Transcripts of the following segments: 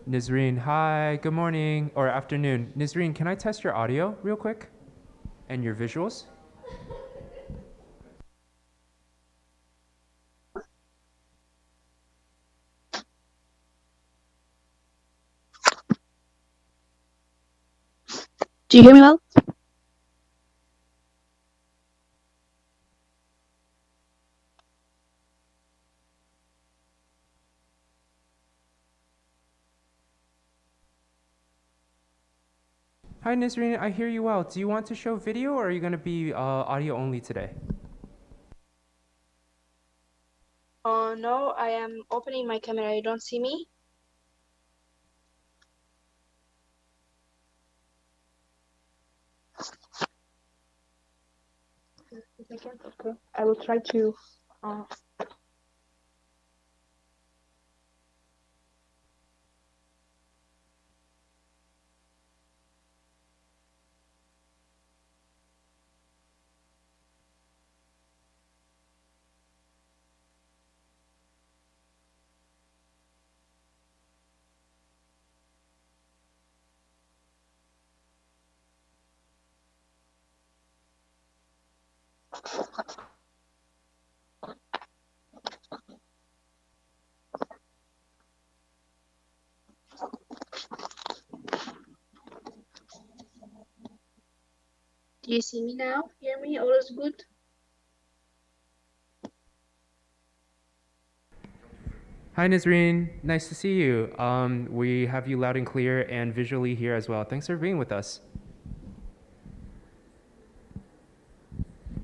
Nizreen, hi, good morning or afternoon. Nizreen, can I test your audio real quick and your visuals? Do you hear me well? Hi, Nizreen, I hear you well. Do you want to show video or are you going to be audio only today? No, I am opening my camera. You don't see me? A second, okay. I will try to. Uh, do you see me now? Hear me? All is good? Hi, Nizreen, nice to see you. We have you loud and clear and visually here as well. Thanks for being with us.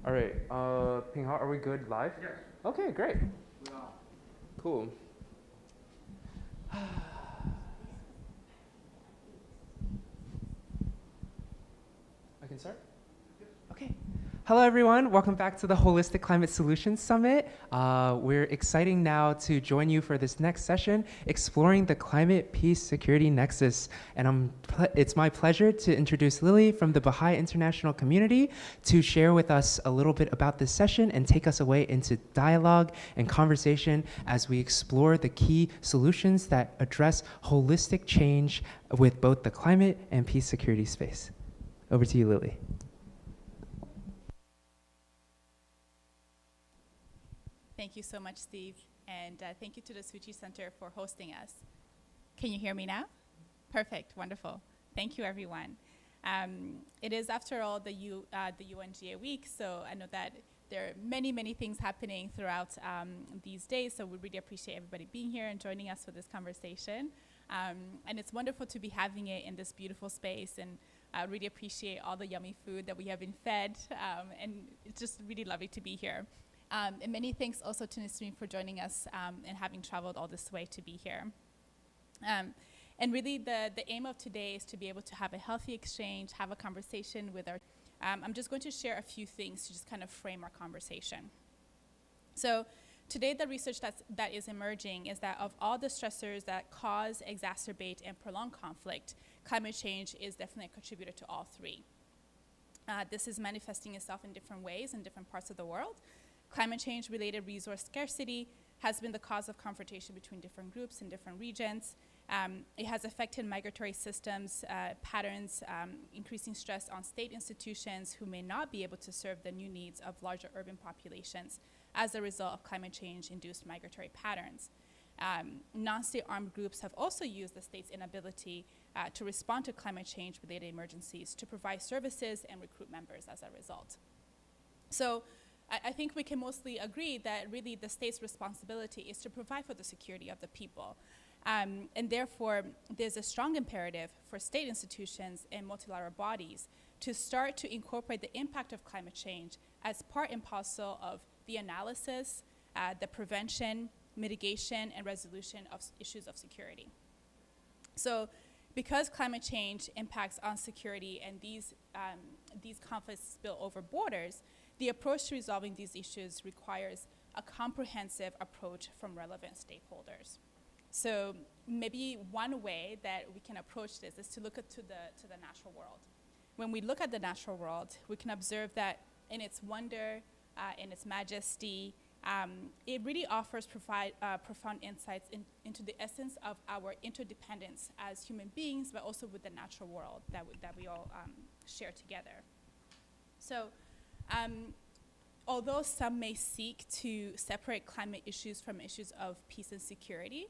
All right, Ping Hao, are we good live? Yes. Okay, great. We are. Cool. I can start? Okay. Hello, everyone. Welcome back to the Holistic Climate Solutions Summit. We're exciting now to join you for this next session, exploring the climate, peace, security nexus. And it's my pleasure to introduce Lily from the Baha'i International Community to share with us a little bit about this session and take us away into dialogue and conversation as we explore the key solutions that address holistic change with both the climate and peace security space. Over to you, Lily. Thank you so much, Steve, and thank you to the Suchi Center for hosting us. Can you hear me now? Perfect, wonderful. Thank you, everyone. It is, after all, the UNGA week, so I know that there are many, many things happening throughout these days, so we really appreciate everybody being here and joining us for this conversation. And it's wonderful to be having it in this beautiful space, and I really appreciate all the yummy food that we have been fed, and it's just really lovely to be here. And many thanks also to Nisreen for joining us and having traveled all this way to be here. And really the aim of today is to be able to have a healthy exchange, have a conversation with our, I'm just going to share a few things to just kind of frame our conversation. So today the research that is emerging is that of all the stressors that cause, exacerbate, and prolong conflict, climate change is definitely a contributor to all three. This is manifesting itself in different ways in different parts of the world. Climate change-related resource scarcity has been the cause of confrontation between different groups in different regions. It has affected migratory systems, patterns, increasing stress on state institutions who may not be able to serve the new needs of larger urban populations as a result of climate change-induced migratory patterns. Non-state armed groups have also used the state's inability to respond to climate change-related emergencies to provide services and recruit members as a result. So I think we can mostly agree that really the state's responsibility is to provide for the security of the people. And therefore, there's a strong imperative for state institutions and multilateral bodies to start to incorporate the impact of climate change as part and parcel of the analysis, the prevention, mitigation, and resolution of issues of security. So because climate change impacts on security and these conflicts spill over borders, the approach to resolving these issues requires a comprehensive approach from relevant stakeholders. So maybe one way that we can approach this is to look to the natural world. When we look at the natural world, we can observe that in its wonder, in its majesty, It really offers profound insights into the essence of our interdependence as human beings, but also with the natural world that we all share together. So, although some may seek to separate climate issues from issues of peace and security,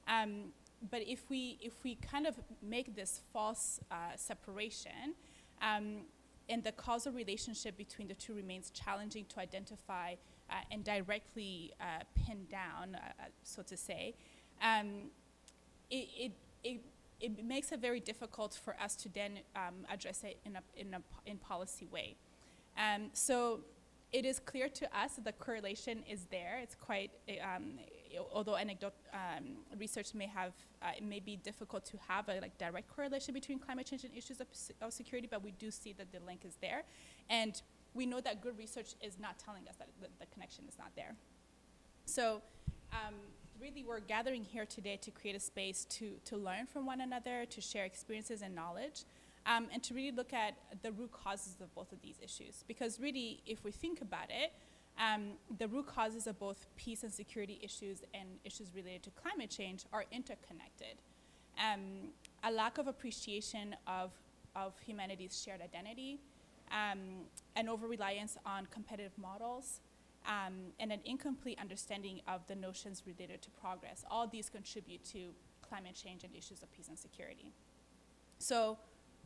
but if we kind of make this false separation, and the causal relationship between the two remains challenging to identify and directly pin down, so to say, it makes it very difficult for us to then address it in policy way. So it is clear to us that the correlation is there. It's quite, although anecdotal research it may be difficult to have a direct correlation between climate change and issues of security, but we do see that the link is there. And we know that good research is not telling us that the connection is not there. So really we're gathering here today to create a space to learn from one another, to share experiences and knowledge, and to really look at the root causes of both of these issues. Because really, if we think about it, the root causes of both peace and security issues and issues related to climate change are interconnected. A lack of appreciation of humanity's shared identity, an over-reliance on competitive models, and an incomplete understanding of the notions related to progress. All these contribute to climate change and issues of peace and security. So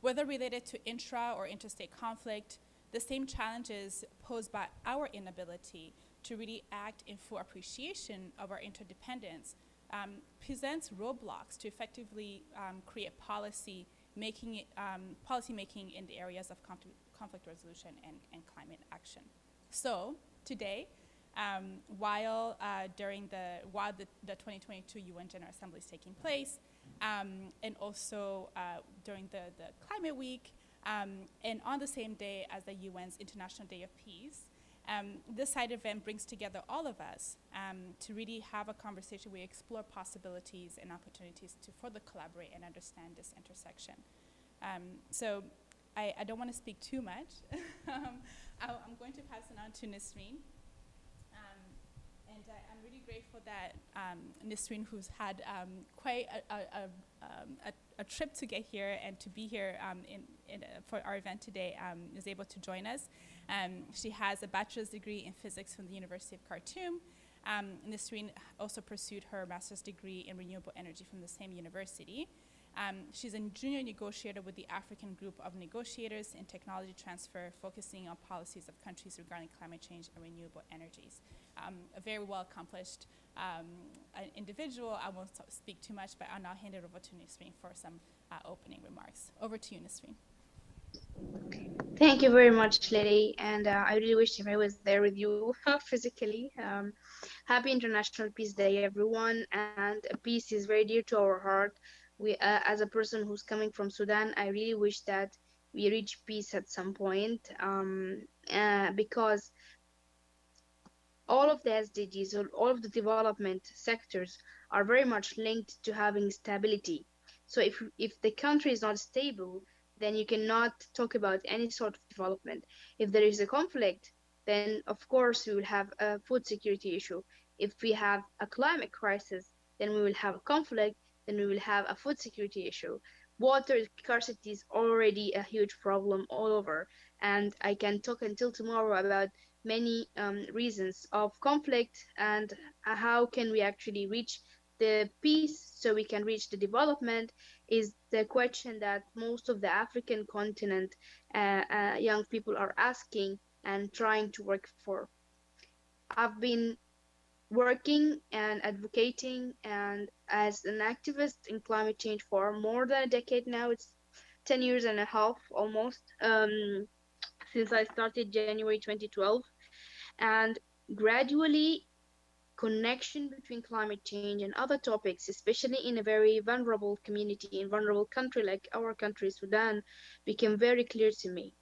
whether related to intra or interstate conflict, the same challenges posed by our inability to really act in full appreciation of our interdependence presents roadblocks to effectively create policy making in the areas of conflict resolution and climate action. So today, while the 2022 UN General Assembly is taking place, and also during the Climate Week, and on the same day as the UN's International Day of Peace, this side event brings together all of us to really have a conversation where we explore possibilities and opportunities to further collaborate and understand this intersection. So I don't want to speak too much. I'm going to pass it on to Nisreen. And I'm really grateful that Nisreen, who's had quite a trip to get here and to be here for our event today, is able to join us. She has a bachelor's degree in physics from the University of Khartoum. Nisreen also pursued her master's degree in renewable energy from the same university. She's a junior negotiator with the African Group of Negotiators in Technology Transfer, focusing on policies of countries regarding climate change and renewable energies. A very well-accomplished individual. I won't speak too much, but I'll now hand it over to Nisreen for some opening remarks. Over to you, Nisreen. Thank you very much, Lily, and I really wish if I was there with you physically. Happy International Peace Day, everyone, and peace is very dear to our heart. We, as a person who's coming from Sudan, I really wish that we reach peace at some point, because all of the SDGs, or all of the development sectors are very much linked to having stability. So if the country is not stable, then you cannot talk about any sort of development. If there is a conflict, then of course we will have a food security issue. If we have a climate crisis, then we will have a conflict, then we will have a food security issue. Water scarcity is already a huge problem all over, and I can talk until tomorrow about many reasons of conflict and how can we actually reach the peace so we can reach the development is the question that most of the African continent young people are asking and trying to work for. I've been working and advocating and as an activist in climate change for more than a decade now. It's 10 years and a half almost, since I started January 2012, and gradually connection between climate change and other topics, especially in a very vulnerable community, in vulnerable country like our country, Sudan, became very clear to me.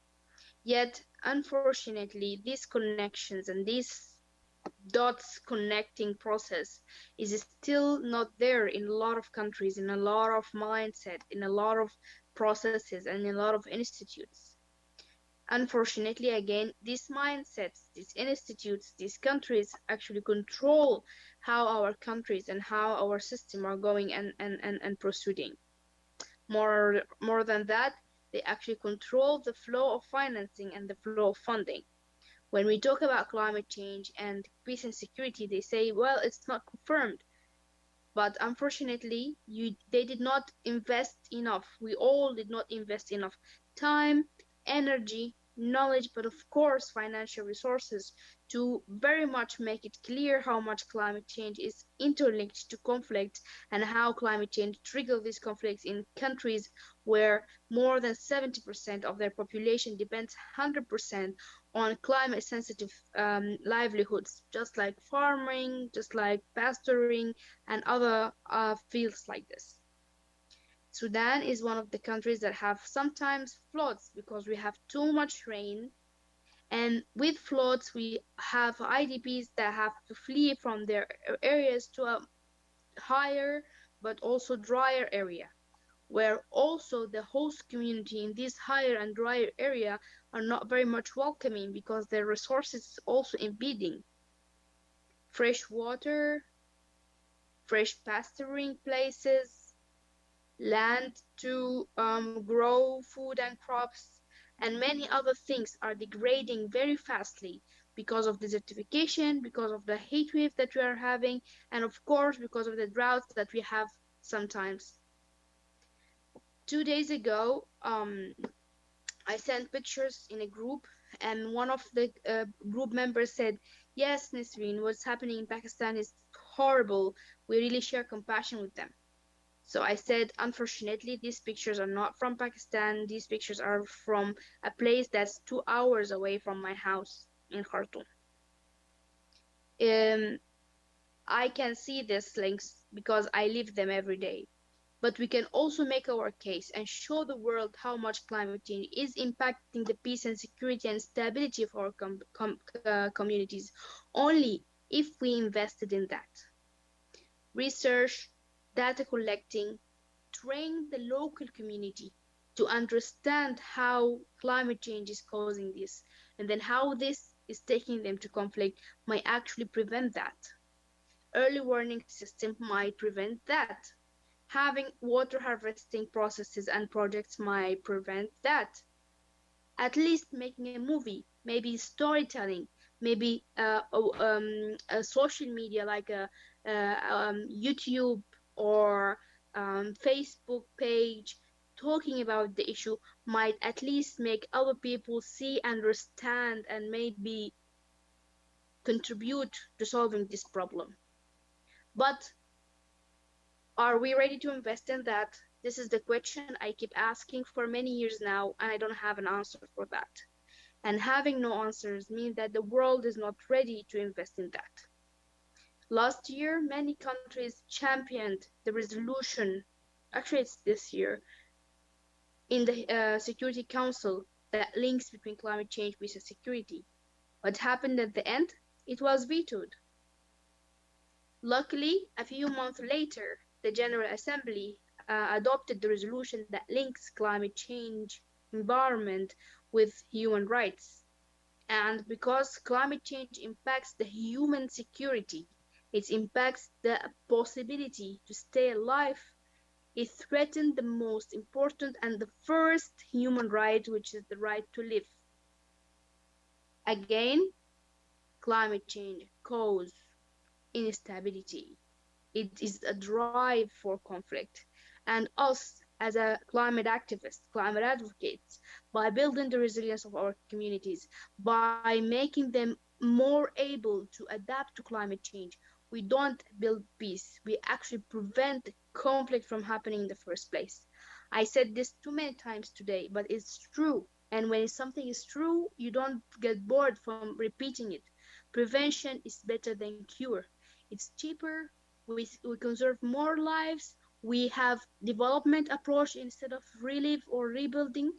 Yet, unfortunately, these connections and these dots connecting process is still not there in a lot of countries, in a lot of mindset, in a lot of processes, and in a lot of institutes. Unfortunately, again, these mindsets, these institutes, these countries actually control how our countries and how our system are going and proceeding. More than that, they actually control the flow of financing and the flow of funding. When we talk about climate change and peace and security, they say, well, it's not confirmed. But unfortunately, they did not invest enough. We all did not invest enough time, energy, knowledge, but of course, financial resources to very much make it clear how much climate change is interlinked to conflict and how climate change triggers these conflicts in countries where more than 70% of their population depends 100% on climate sensitive livelihoods, just like farming, just like pasturing, and other fields like this. Sudan is one of the countries that have sometimes floods because we have too much rain. And with floods, we have IDPs that have to flee from their areas to a higher but also drier area, where also the host community in this higher and drier area are not very much welcoming because their resources is also impeding. Fresh water, fresh pasturing places, land to grow food and crops, and many other things are degrading very fastly because of desertification, because of the heat wave that we are having, and of course because of the droughts that we have sometimes. 2 days ago, I sent pictures in a group, and one of the group members said, yes, Nisreen, what's happening in Pakistan is horrible. We really share compassion with them. So I said, unfortunately, these pictures are not from Pakistan. These pictures are from a place that's 2 hours away from my house in Khartoum. I can see these links because I live them every day. But we can also make our case and show the world how much climate change is impacting the peace and security and stability of our communities only if we invested in that. Research, data collecting, train the local community to understand how climate change is causing this, and then how this is taking them to conflict might actually prevent that. Early warning system might prevent that. Having water harvesting processes and projects might prevent that. At least making a movie, maybe storytelling, maybe a social media like a YouTube or Facebook page talking about the issue might at least make other people see, understand, and maybe contribute to solving this problem. But are we ready to invest in that? This is the question I keep asking for many years now, and I don't have an answer for that. And having no answers means that the world is not ready to invest in that. Last year, many countries championed the resolution, actually it's this year, in the Security Council that links between climate change, peace, and security. What happened at the end? It was vetoed. Luckily, a few months later, the General Assembly adopted the resolution that links climate change, environment with human rights. And because climate change impacts the human security, it impacts the possibility to stay alive, it threatens the most important and the first human right, which is the right to live. Again, climate change causes instability. It is a drive for conflict. And us, as a climate activists, climate advocates, by building the resilience of our communities, by making them more able to adapt to climate change, we don't build peace. We actually prevent conflict from happening in the first place. I said this too many times today, but it's true. And when something is true, you don't get bored from repeating it. Prevention is better than cure. It's cheaper. We conserve more lives. We have development approach instead of relive or rebuilding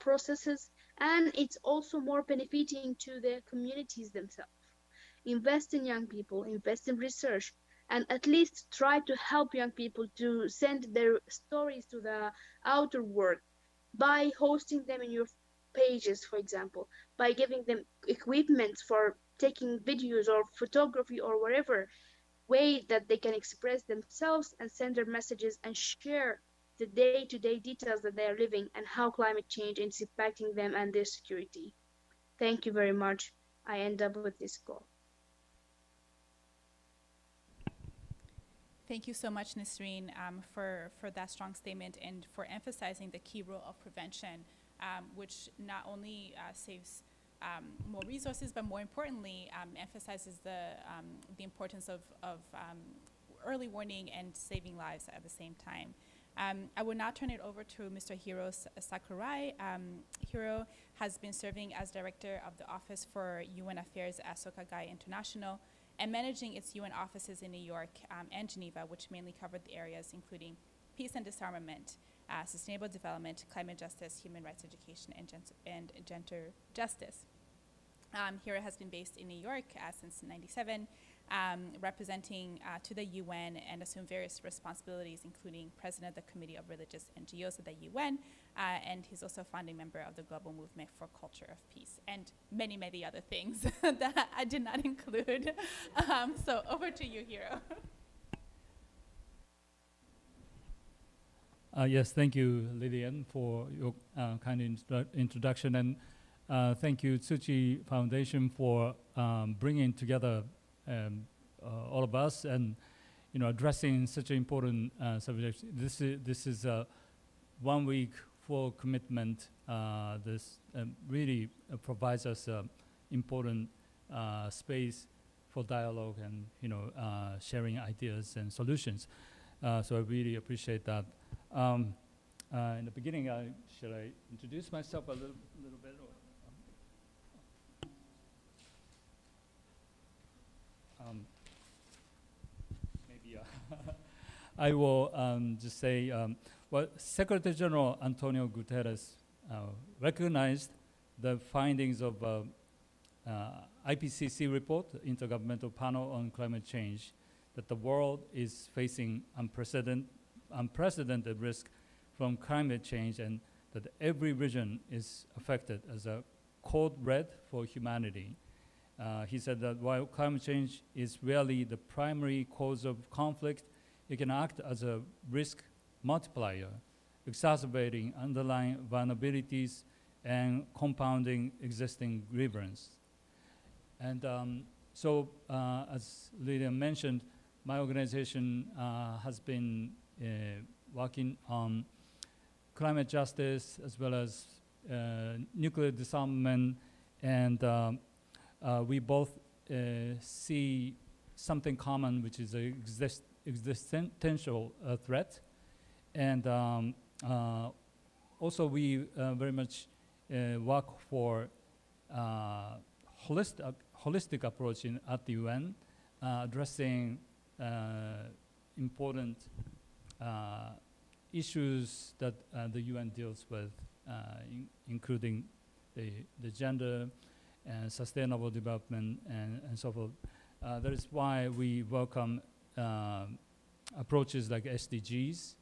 processes, and it's also more benefiting to the communities themselves. Invest in young people, invest in research, and at least try to help young people to send their stories to the outer world by hosting them in your pages, for example, by giving them equipment for taking videos or photography or whatever way that they can express themselves and send their messages and share the day-to-day details that they are living and how climate change is impacting them and their security. Thank you very much. I end up with this call. Thank you so much, Nisreen, for that strong statement and for emphasizing the key role of prevention, which not only saves more resources, but more importantly, emphasizes the importance of early warning and saving lives at the same time. I will now turn it over to Mr. Hiro Sakurai. Hiro has been serving as director of the Office for UN Affairs at Sokagai International, and managing its UN offices in New York and Geneva, which mainly covered the areas including peace and disarmament, sustainable development, climate justice, human rights education, and gender justice. Hiro has been based in New York since '97, representing to the UN and assumed various responsibilities, including president of the Committee of Religious NGOs of the UN, and he's also a founding member of the Global Movement for Culture of Peace, and many, many other things that I did not include. So over to you, Hiro. Yes, thank you, Lillian, for your kind introduction, and thank you, Tsuchi Foundation, for bringing together all of us and addressing such an important subject. This is 1 week full commitment. This really provides us important space for dialogue and sharing ideas and solutions. So I really appreciate that. In the beginning, should I introduce myself a little bit? Maybe I will just say, well, Secretary General Antonio Guterres recognized the findings of IPCC report, Intergovernmental Panel on Climate Change, that the world is facing unprecedented risk from climate change, and that every region is affected as a code red for humanity. He said that while climate change is rarely the primary cause of conflict, it can act as a risk multiplier, exacerbating underlying vulnerabilities and compounding existing grievance. And so, as Lillian mentioned, my organization has been working on climate justice as well as nuclear disarmament, and we both see something common, which is an existential threat. And also we very much work for holistic approach at the UN, addressing important issues that the UN deals with, including the gender and sustainable development and so forth. That is why we welcome approaches like SDGs.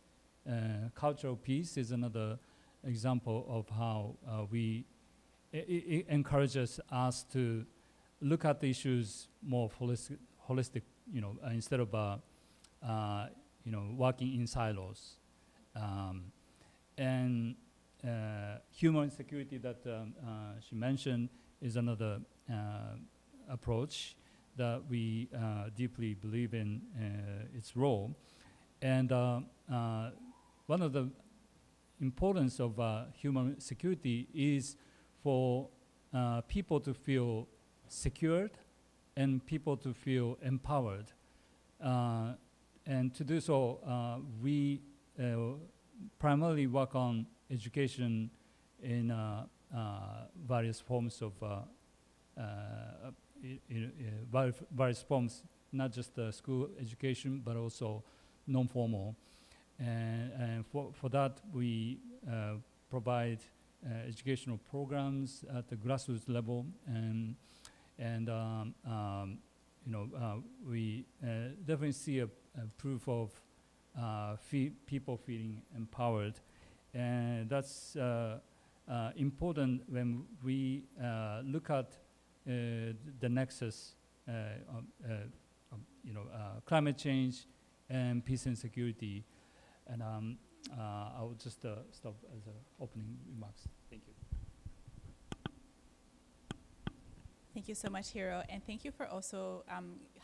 Cultural peace is another example of how it encourages us to look at the issues more holistic, instead of working in silos. And human security that she mentioned is another approach that we deeply believe in its role. And one of the importance of human security is for people to feel secured and people to feel empowered. And to do so, we primarily work on education in various forms of various forms, not just school education, but also non-formal. And for that, we provide educational programs at the grassroots level, and we definitely see a proof of people feeling empowered, and that's important when we look at the nexus, climate change and peace and security. And I will just stop as opening remarks. Thank you. Thank you so much, Hiro, and thank you for also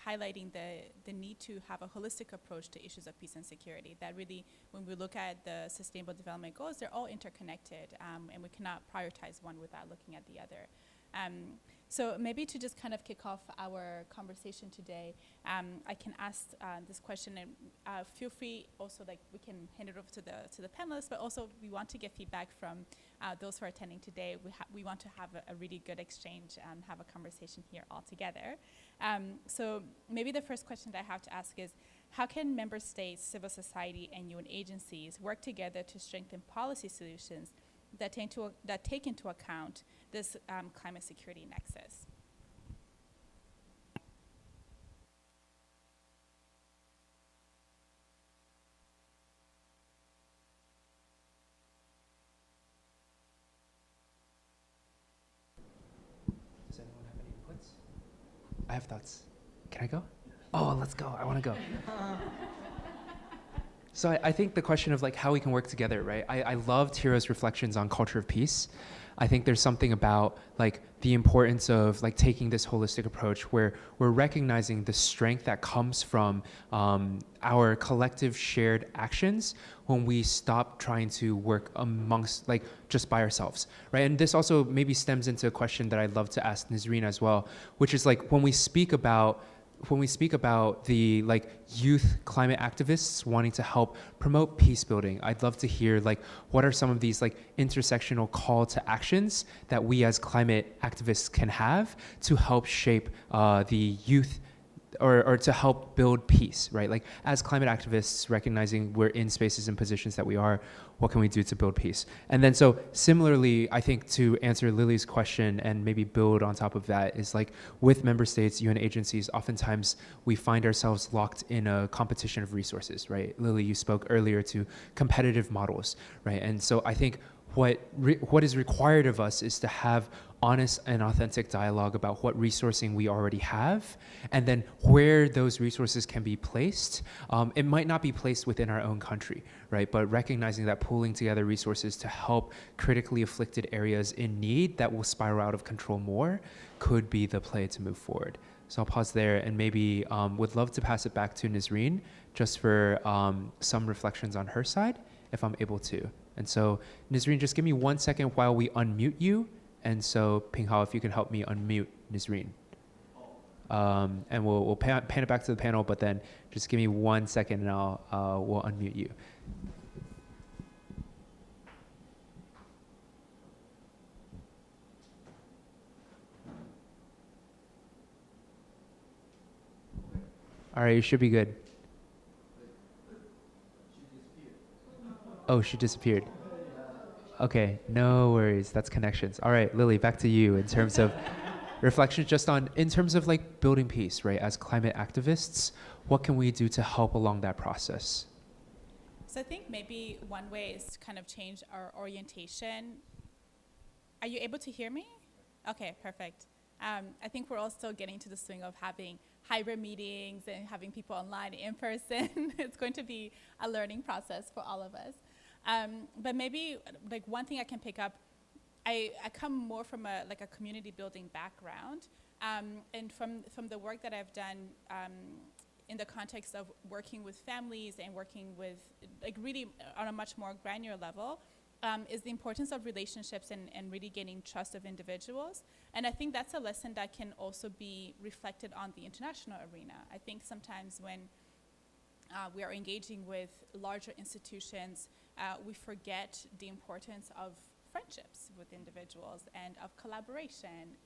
highlighting the need to have a holistic approach to issues of peace and security. That really, when we look at the Sustainable Development Goals, they're all interconnected, and we cannot prioritize one without looking at the other. So maybe to just kind of kick off our conversation today, I can ask this question, and feel free also, like, we can hand it over to the panelists, but also we want to get feedback from those who are attending today. We want to have a really good exchange and have a conversation here all together. So maybe the first question that I have to ask is, how can member states, civil society, and UN agencies work together to strengthen policy solutions that take into account this climate security nexus? Does anyone have any inputs? I have thoughts. Can I go? Oh, let's go. I want to go. So I think the question of like how we can work together, right? I loved Hiro's reflections on culture of peace. I think there's something about like the importance of like taking this holistic approach where we're recognizing the strength that comes from our collective shared actions when we stop trying to work amongst like just by ourselves, right? And this also maybe stems into a question that I'd love to ask Nizreen as well, which is like when we speak about the like youth climate activists wanting to help promote peace building, I'd love to hear like what are some of these like intersectional call to actions that we as climate activists can have to help shape the youth or to help build peace, right? Like as climate activists, recognizing we're in spaces and positions that we are, what can we do to build peace? And then so similarly, I think to answer Lily's question and maybe build on top of that is like with member states, UN agencies, oftentimes we find ourselves locked in a competition of resources, right? Lily, you spoke earlier to competitive models, right? And so I think what is required of us is to have honest and authentic dialogue about what resourcing we already have, and then where those resources can be placed. It might not be placed within our own country, right? But recognizing that pooling together resources to help critically afflicted areas in need that will spiral out of control more could be the play to move forward. So I'll pause there and maybe would love to pass it back to Nizreen just for some reflections on her side, if I'm able to. And so Nizreen, just give me 1 second while we unmute you. And so, Ping-Hao, if you can help me unmute Nizreen. And we'll pan it back to the panel, but then just give me 1 second and we'll unmute you. All right, you should be good. Oh, she disappeared. Okay, no worries. That's connections. All right, Lily, back to you in terms of reflections just on, in terms of like building peace, right? As climate activists, what can we do to help along that process? So I think maybe one way is to kind of change our orientation. Are you able to hear me? Okay, perfect. I think we're all still getting to the swing of having hybrid meetings and having people online in person. It's going to be a learning process for all of us. But maybe like one thing I can pick up, I come more from a community building background, and from the work that I've done in the context of working with families and working with like really on a much more granular level, is the importance of relationships and really gaining trust of individuals. And I think that's a lesson that can also be reflected on the international arena. I think sometimes when we are engaging with larger institutions, we forget the importance of friendships with individuals and of collaboration.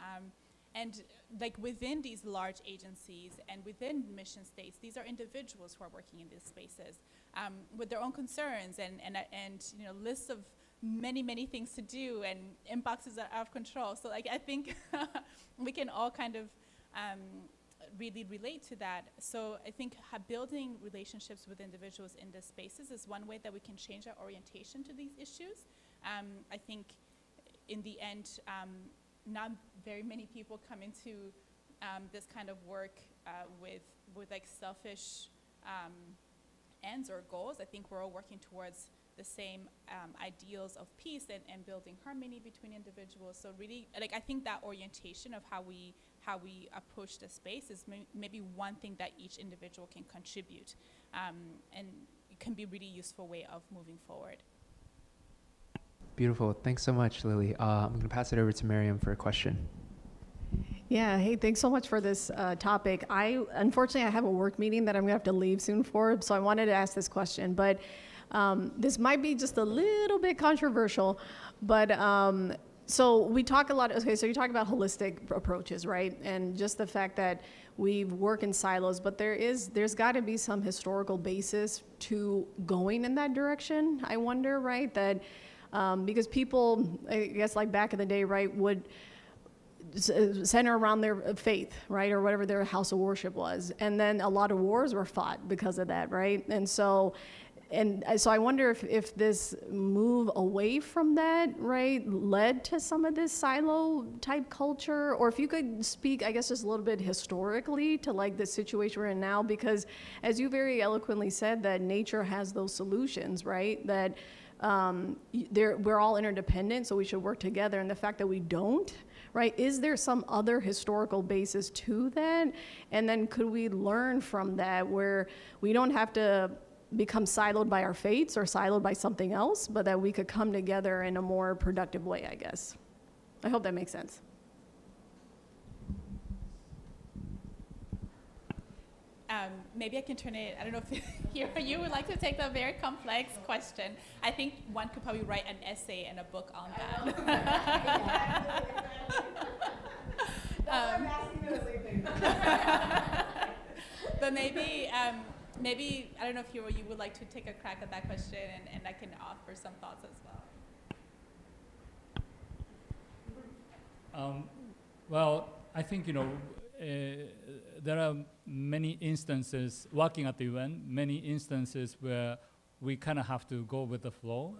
And like within these large agencies and within mission states, these are individuals who are working in these spaces with their own concerns and you know, lists of many things to do and inboxes that are out of control. So like I think we can all kind of really relate to that. So I think building relationships with individuals in these spaces is one way that we can change our orientation to these issues. I think in the end, not very many people come into this kind of work with like selfish ends or goals. I think we're all working towards the same ideals of peace and building harmony between individuals. So really, like, I think that orientation of how we approach the space is maybe one thing that each individual can contribute, and it can be a really useful way of moving forward. Beautiful. Thanks so much, Lily. I'm going to pass it over to Miriam for a question. Yeah, hey, thanks so much for this topic. Unfortunately, I have a work meeting that I'm gonna have to leave soon for, so I wanted to ask this question, but this might be just a little bit controversial, but so we talk a lot, okay, so you talk about holistic approaches, right? And just the fact that we work in silos, but there's gotta be some historical basis to going in that direction, I wonder, right? That, because people, I guess like back in the day, right, would center around their faith, right, or whatever their house of worship was, and then a lot of wars were fought because of that, right? And so I wonder if this move away from that, right, led to some of this silo type culture, or if you could speak, I guess, just a little bit historically to like the situation we're in now, because as you very eloquently said, that nature has those solutions, right, that we're all interdependent, so we should work together, and the fact that we don't, right? Is there some other historical basis to that? And then could we learn from that where we don't have to become siloed by our faiths or siloed by something else, but that we could come together in a more productive way, I guess. I hope that makes sense. Maybe I can turn it, I don't know if you would like to take the very complex question. I think one could probably write an essay and a book on that. But maybe, I don't know if you would like to take a crack at that question, and I can offer some thoughts as well. Well, I think, there are many instances, working at the UN, many instances where we kind of have to go with the flow,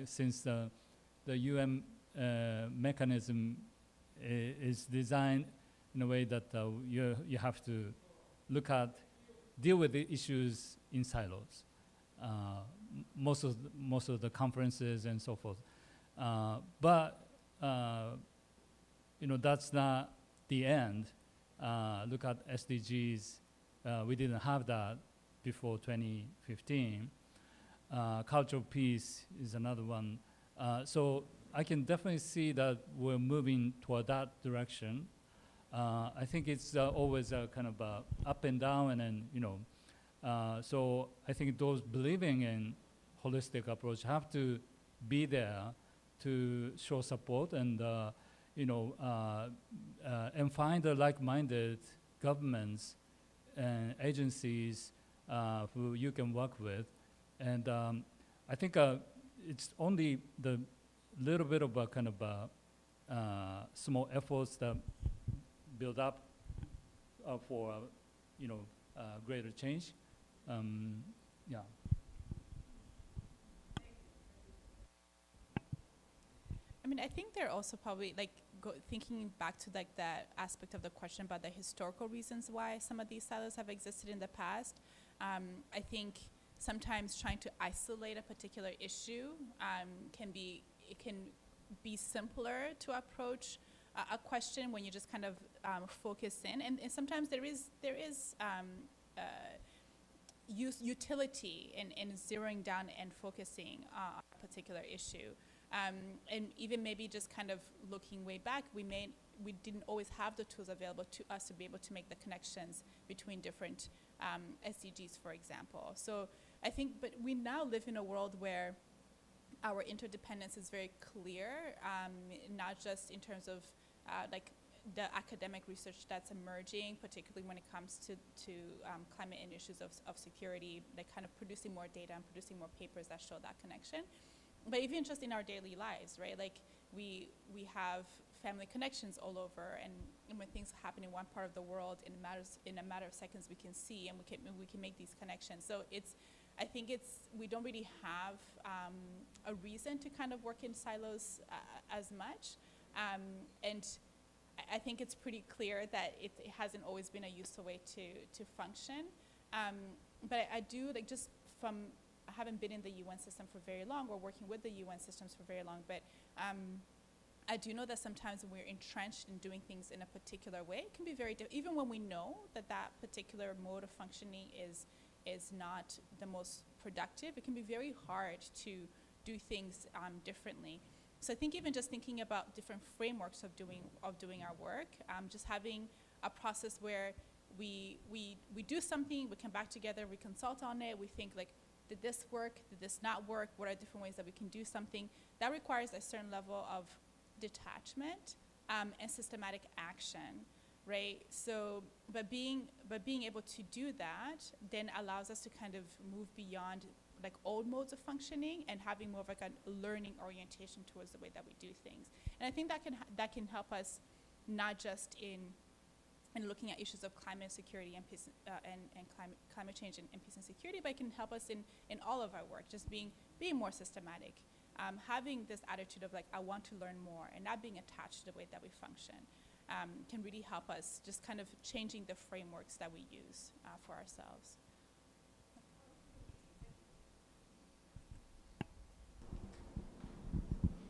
since the UN mechanism is designed in a way that you have to deal with the issues in silos. Most of the conferences and so forth. But that's not the end. Look at SDGs. We didn't have that before 2015. Cultural peace is another one. So I can definitely see that we're moving toward that direction. I think it's always a kind of up and down, and then, so I think those believing in holistic approach have to be there to show support and and find the like-minded governments and agencies who you can work with. And I think it's only the little bit of a kind of small efforts that build up for greater change. Yeah. I mean, I think they're also probably like thinking back to like that aspect of the question about the historical reasons why some of these silos have existed in the past. I think sometimes trying to isolate a particular issue can be simpler to approach a question when you just kind of focus in, and sometimes there is utility in zeroing down and focusing on a particular issue. And even maybe just kind of looking way back, we didn't always have the tools available to us to be able to make the connections between different SDGs, for example. So I think, but we now live in a world where our interdependence is very clear, not just in terms of like the academic research that's emerging, particularly when it comes to climate and issues of security, like kind of producing more data and producing more papers that show that connection. But even just in our daily lives, right? Like we have family connections all over, and when things happen in one part of the world, in a matter of seconds, we can see and we can make these connections. So it's I think we don't really have a reason to kind of work in silos as much. And I think it's pretty clear that it hasn't always been a useful way to function. But I do, like, just from, I haven't been in the UN system for very long or working with the UN systems for very long, but I do know that sometimes when we're entrenched in doing things in a particular way, it can be very even when we know that that particular mode of functioning is not the most productive, it can be very hard to do things differently. So I think even just thinking about different frameworks of doing our work, just having a process where we do something, we come back together, we consult on it, we think, like, did this work, did this not work, what are different ways that we can do something? That requires a certain level of detachment and systematic action, right? So, but being able to do that then allows us to kind of move beyond, like, old modes of functioning and having more of, like, a learning orientation towards the way that we do things. And I think that can help us not just in looking at issues of climate security and peace and climate change and peace and security, but it can help us in all of our work, just being more systematic. Having this attitude of, like, I want to learn more and not being attached to the way that we function can really help us just kind of changing the frameworks that we use for ourselves.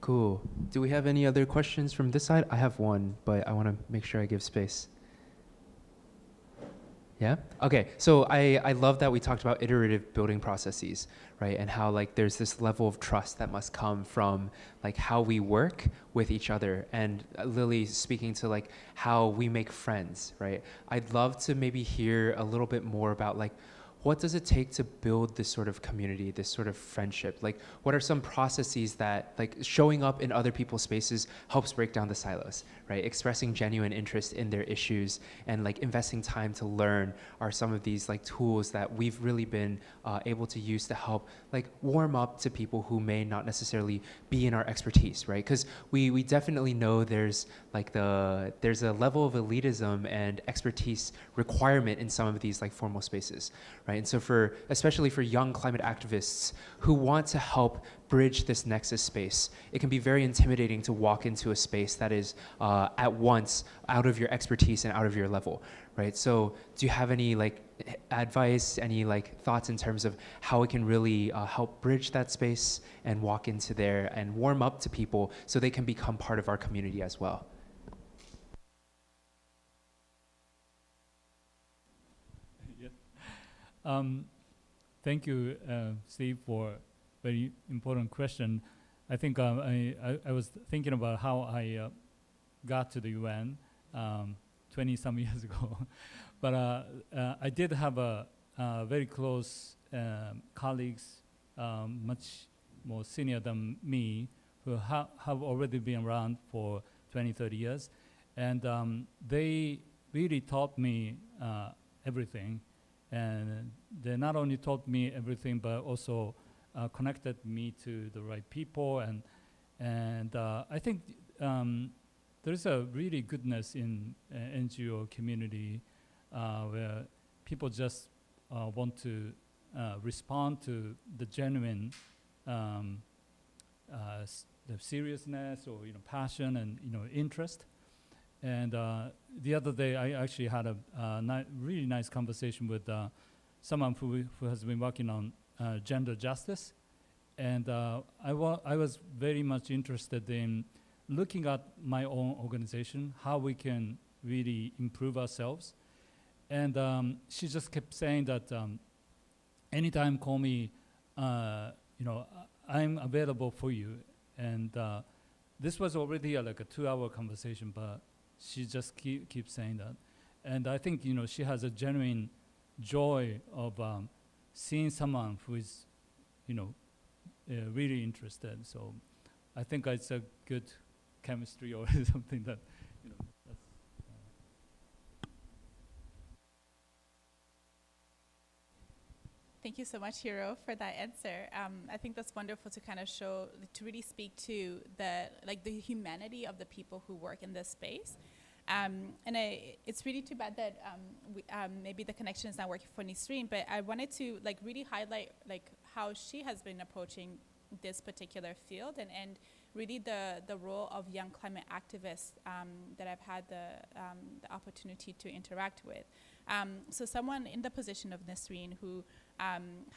Cool. Do we have any other questions from this side? I have one, but I want to make sure I give space. Yeah? Okay, so I love that we talked about iterative building processes, right? And how, like, there's this level of trust that must come from, like, how we work with each other, and Lily speaking to, like, how we make friends, right? I'd love to maybe hear a little bit more about, like, what does it take to build this sort of community, this sort of friendship? Like, what are some processes that, like, showing up in other people's spaces helps break down the silos, right? Expressing genuine interest in their issues and, like, investing time to learn are some of these, like, tools that we've really been able to use to help, like, warm up to people who may not necessarily be in our expertise, right? Because we definitely know there's, like, there's a level of elitism and expertise requirement in some of these, like, formal spaces, right? And so especially for young climate activists who want to help bridge this Nexus space, it can be very intimidating to walk into a space that is at once out of your expertise and out of your level, right? So do you have any, like, advice, any, like, thoughts in terms of how it can really help bridge that space and walk into there and warm up to people so they can become part of our community as well? Thank you, Steve, for very important question. I think I was thinking about how I got to the UN 20-some years ago. But I did have a very close colleagues, much more senior than me, who have already been around for 20, 30 years. And they really taught me everything. And they not only taught me everything, but also connected me to the right people. And I think there's a really goodness in NGO community where people just want to respond to the genuine the seriousness or passion and interest. And the other day, I actually had a really nice conversation with someone who has been working on gender justice. And I was very much interested in looking at my own organization, how we can really improve ourselves. And she just kept saying that anytime call me, I'm available for you. And this was already like a 2-hour conversation, but she just keeps saying that. And I think, she has a genuine joy of seeing someone who is, really interested. So I think it's a good chemistry or something that, that's. Thank you so much, Hiro, for that answer. I think that's wonderful to kind of to really speak to the humanity of the people who work in this space. It's really too bad that maybe the connection is not working for Nisreen, but I wanted to like really highlight like how she has been approaching this particular field and really the role of young climate activists that I've had the opportunity to interact with. So someone in the position of Nisreen who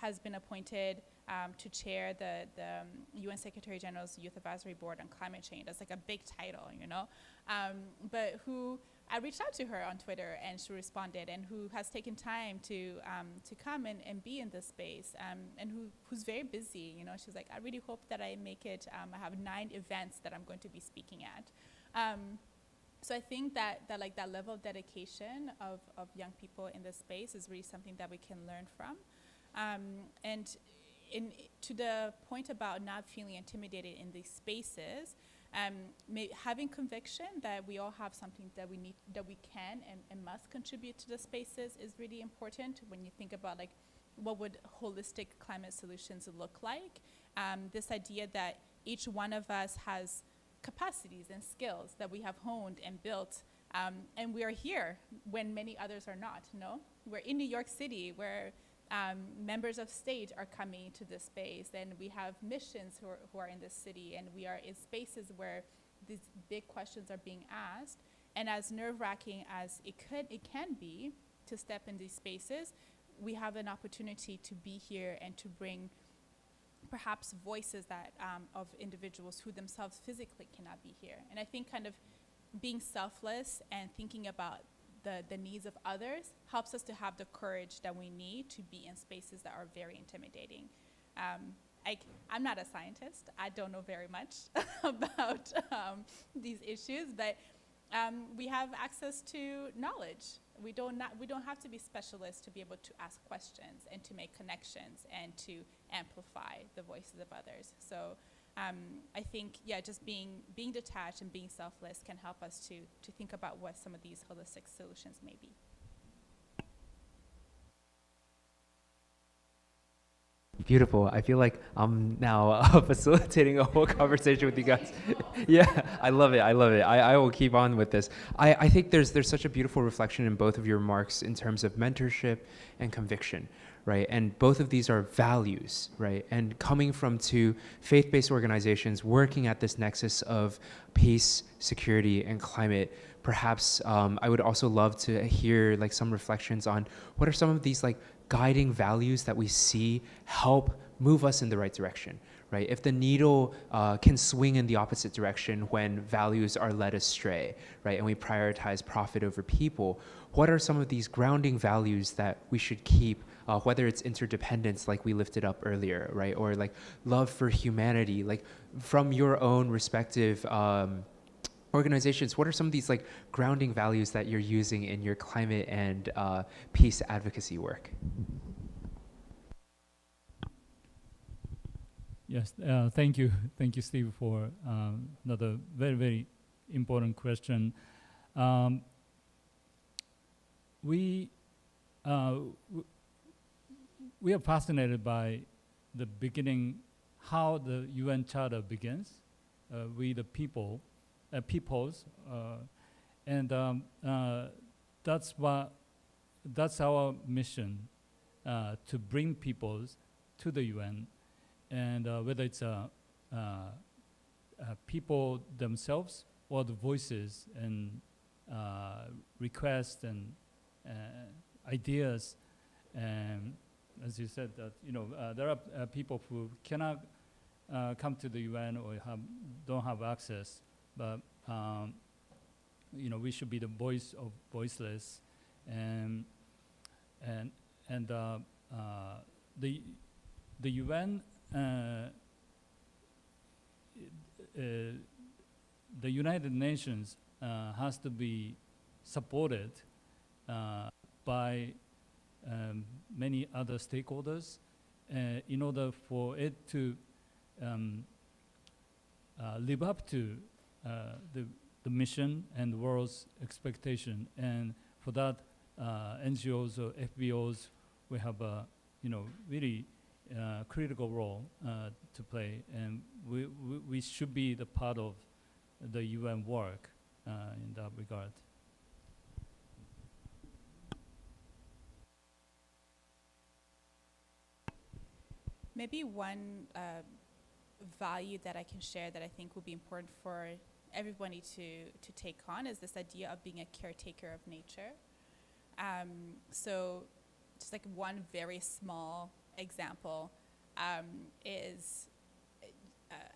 has been appointed to chair the UN Secretary General's Youth Advisory Board on Climate Change. That's like a big title, you know, but who I reached out to her on Twitter and she responded, and who has taken time to come and be in this space, and who's very busy. You know, she's like, I really hope that I make it. I have 9 events that I'm going to be speaking at. So I think that like that level of dedication of young people in this space is really something that we can learn from. And to the point about not feeling intimidated in these spaces, having conviction that we all have something that we can and must contribute to the spaces is really important when you think about like what would holistic climate solutions look like. This idea that each one of us has capacities and skills that we have honed and built, and we are here when many others are not. No, we're in New York City where members of state are coming to this space, and we have missions who are in this city, and we are in spaces where these big questions are being asked. And as nerve-wracking as it can be to step in these spaces, we have an opportunity to be here and to bring perhaps voices that of individuals who themselves physically cannot be here. And I think kind of being selfless and thinking about the needs of others helps us to have the courage that we need to be in spaces that are very intimidating. I'm not a scientist. I don't know very much about these issues, but we have access to knowledge. We don't have to be specialists to be able to ask questions and to make connections and to amplify the voices of others. So I think, yeah, just being detached and being selfless can help us to think about what some of these holistic solutions may be. Beautiful. I feel like I'm now facilitating a whole conversation with you guys. Yeah, I love it. I will keep on with this. I think there's such a beautiful reflection in both of your remarks in terms of mentorship and conviction, right? And both of these are values, right? And coming from 2 faith-based organizations working at this nexus of peace, security, and climate, perhaps I would also love to hear like some reflections on what are some of these like guiding values that we see help move us in the right direction, right? If the needle can swing in the opposite direction when values are led astray, right? And we prioritize profit over people, what are some of these grounding values that we should keep, whether it's interdependence like we lifted up earlier, right? Or like love for humanity, like from your own respective organizations, what are some of these like grounding values that you're using in your climate and peace advocacy work? Yes, thank you, Steve, for another very, very important question. We are fascinated by the beginning, how the UN Charter begins. We the peoples, and that's our mission, to bring peoples to the UN, and whether it's people themselves or the voices and requests and ideas, and as you said, that there are people who cannot come to the UN or don't have access, but we should be the voice of voiceless, and the UN, the United Nations has to be supported by many other stakeholders in order for it to live up to the mission and the world's expectation. And for that, NGOs or FBOs, we have a really critical role to play, and we should be the part of the UN work in that regard. Maybe one value that I can share that I think will be important for everybody to take on is this idea of being a caretaker of nature. So just like one very small example is,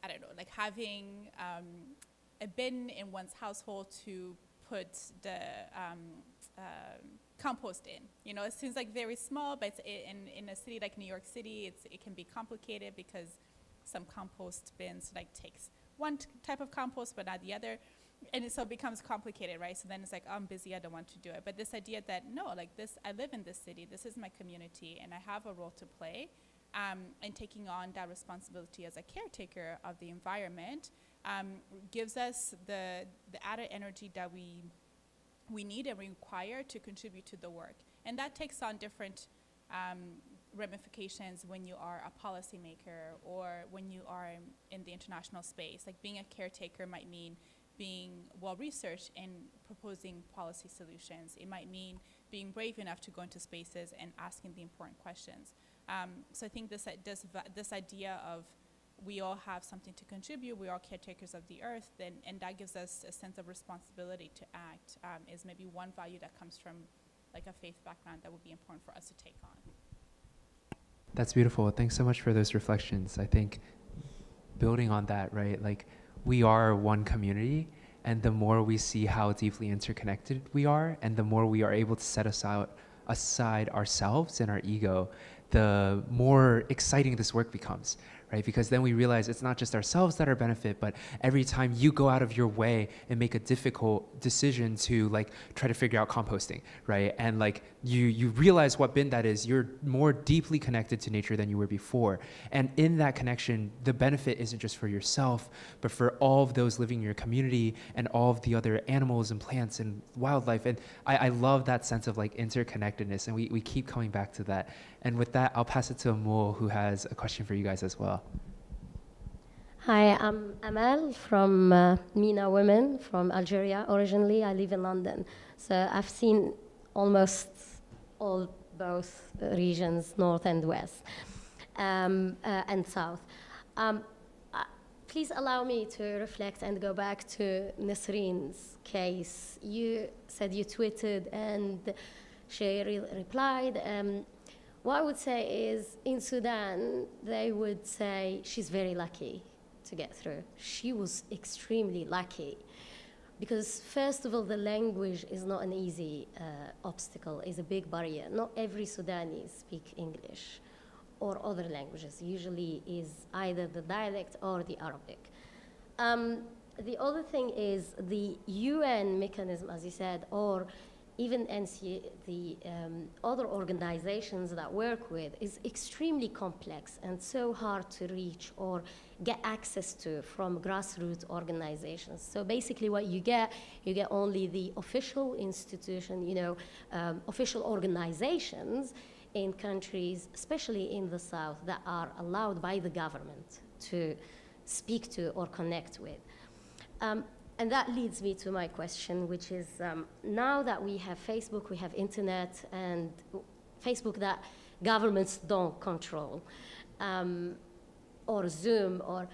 I don't know, like having a bin in one's household to put the compost in. You know, it seems like very small, but in a city like New York City, it can be complicated because some compost bins like takes one type of compost but not the other, and so it becomes complicated, right? So then it's like, oh, I'm busy, I don't want to do it. But this idea that no, like this, I live in this city, this is my community, and I have a role to play, and taking on that responsibility as a caretaker of the environment gives us the added energy that we need and require to contribute to the work. And that takes on different ramifications when you are a policymaker or when you are in the international space. Like being a caretaker might mean being well-researched and proposing policy solutions. It might mean being brave enough to go into spaces and asking the important questions. So I think this idea of we all have something to contribute, we are caretakers of the earth, and that gives us a sense of responsibility to act, is maybe one value that comes from like a faith background that would be important for us to take on. That's beautiful. Thanks so much for those reflections. I think building on that, right, like we are one community, and the more we see how deeply interconnected we are, and the more we are able to set aside ourselves and our ego, the more exciting this work becomes, right? Because then we realize it's not just ourselves that are benefit, but every time you go out of your way and make a difficult decision to like try to figure out composting, right? And like you realize what bin that is, you're more deeply connected to nature than you were before. And in that connection, the benefit isn't just for yourself, but for all of those living in your community and all of the other animals and plants and wildlife. And I love that sense of like interconnectedness, and we keep coming back to that. And with that, I'll pass it to Amol, who has a question for you guys as well. Hi, I'm Amal from MENA Women from Algeria. Originally, I live in London. So I've seen almost both regions, north and west, and south. Please allow me to reflect and go back to Nasreen's case. You said you tweeted and she replied. What I would say is, in Sudan, they would say she's very lucky to get through. She was extremely lucky because, first of all, the language is not an easy obstacle, is a big barrier. Not every Sudanese speak English or other languages. Usually is either the dialect or the Arabic. The other thing is the UN mechanism, as you said, or even the other organizations that work with, is extremely complex and so hard to reach or get access to from grassroots organizations. So basically what you get only the official institution, official organizations in countries, especially in the South, that are allowed by the government to speak to or connect with. And that leads me to my question, which is now that we have Facebook, we have internet, and Facebook that governments don't control, or Zoom, or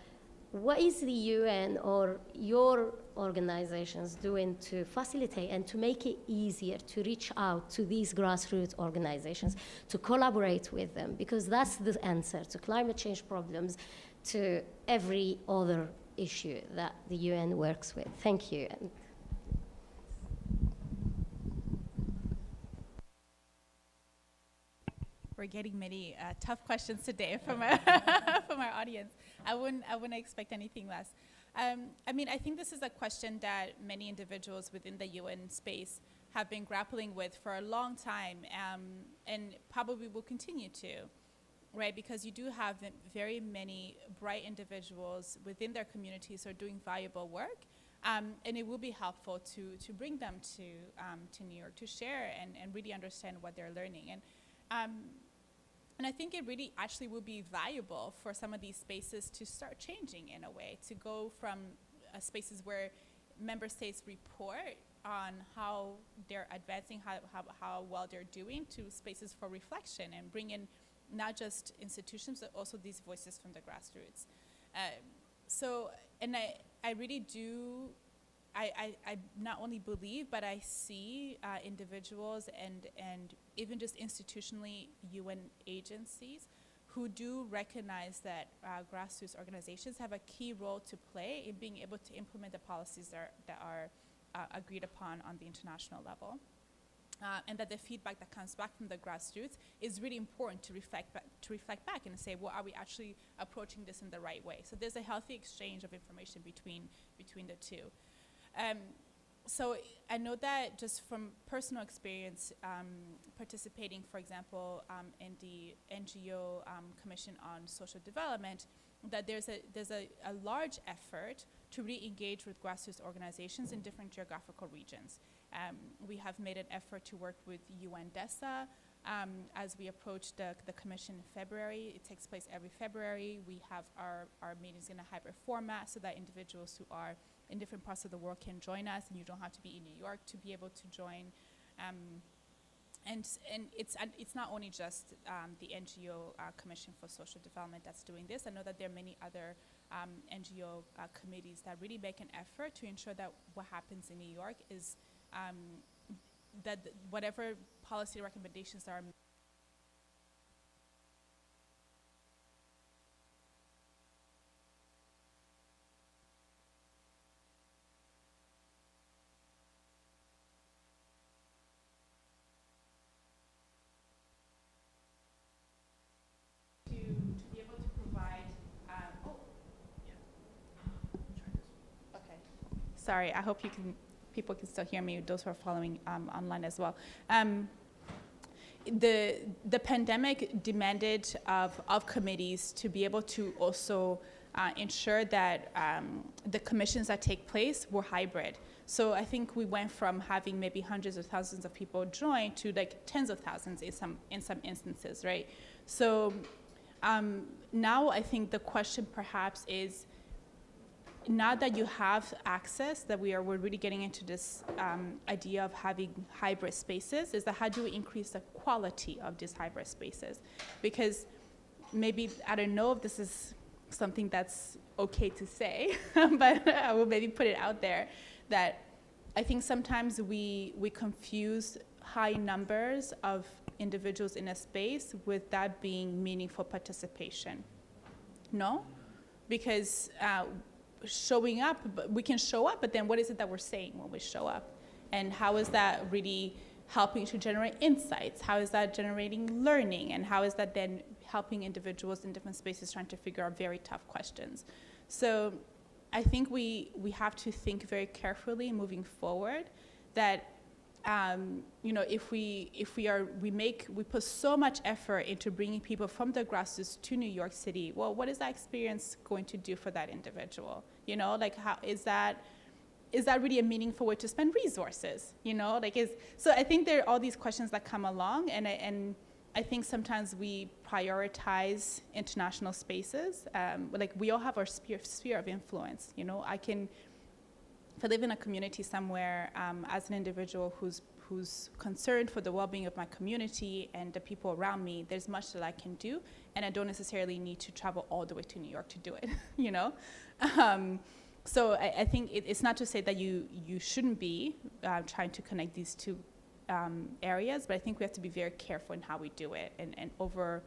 what is the UN or your organizations doing to facilitate and to make it easier to reach out to these grassroots organizations, to collaborate with them? Because that's the answer to climate change problems, to every other issue that the UN works with. Thank you. We're getting many tough questions today from our from our audience. I wouldn't expect anything less. I mean, I think this is a question that many individuals within the UN space have been grappling with for a long time, and probably will continue to. Right, because you do have very many bright individuals within their communities who are doing valuable work, and it will be helpful to bring them to New York to share and really understand what they're learning. And I think it really actually will be valuable for some of these spaces to start changing in a way, to go from spaces where member states report on how they're advancing, how well they're doing, to spaces for reflection and bring in not just institutions, but also these voices from the grassroots. So, and I really do, I not only believe, but I see individuals and even just institutionally UN agencies who do recognize that grassroots organizations have a key role to play in being able to implement the policies that are agreed upon on the international level. And that the feedback that comes back from the grassroots is really important to reflect back and say, well, are we actually approaching this in the right way? So there's a healthy exchange of information between the two. So I know that just from personal experience, participating, for example, in the NGO Commission on Social Development, that there's a large effort to re-engage with grassroots organizations in different geographical regions. We have made an effort to work with UNDESA as we approach the commission in February. It takes place every February. We have our meetings in a hybrid format so that individuals who are in different parts of the world can join us, and you don't have to be in New York to be able to join. And it's not only just the NGO Commission for Social Development that's doing this. I know that there are many other NGO committees that really make an effort to ensure that what happens in New York is that whatever policy recommendations are to be able to provide. Okay. Sorry, I hope people can still hear me, those who are following online as well. The pandemic demanded of committees to be able to also ensure that the commissions that take place were hybrid. So I think we went from having maybe hundreds of thousands of people join to like tens of thousands in some instances, right? So now I think the question perhaps is, now that you have access, that we're really getting into this idea of having hybrid spaces, is that how do we increase the quality of these hybrid spaces? Because maybe, I don't know if this is something that's okay to say, but I will maybe put it out there, that I think sometimes we confuse high numbers of individuals in a space with that being meaningful participation. No? Because showing up, we can show up, but then what is it that we're saying when we show up? And how is that really helping to generate insights? How is that generating learning? And how is that then helping individuals in different spaces trying to figure out very tough questions? So I think we have to think very carefully moving forward that if we put so much effort into bringing people from the grassroots to New York City, well, what is that experience going to do for that individual? How is that really a meaningful way to spend resources? So I think there are all these questions that come along, and I think sometimes we prioritize international spaces. We all have our sphere of influence. If I live in a community somewhere, as an individual who's concerned for the well-being of my community and the people around me, there's much that I can do, and I don't necessarily need to travel all the way to New York to do it, So I think it's not to say that you shouldn't be trying to connect these two areas, but I think we have to be very careful in how we do it, and over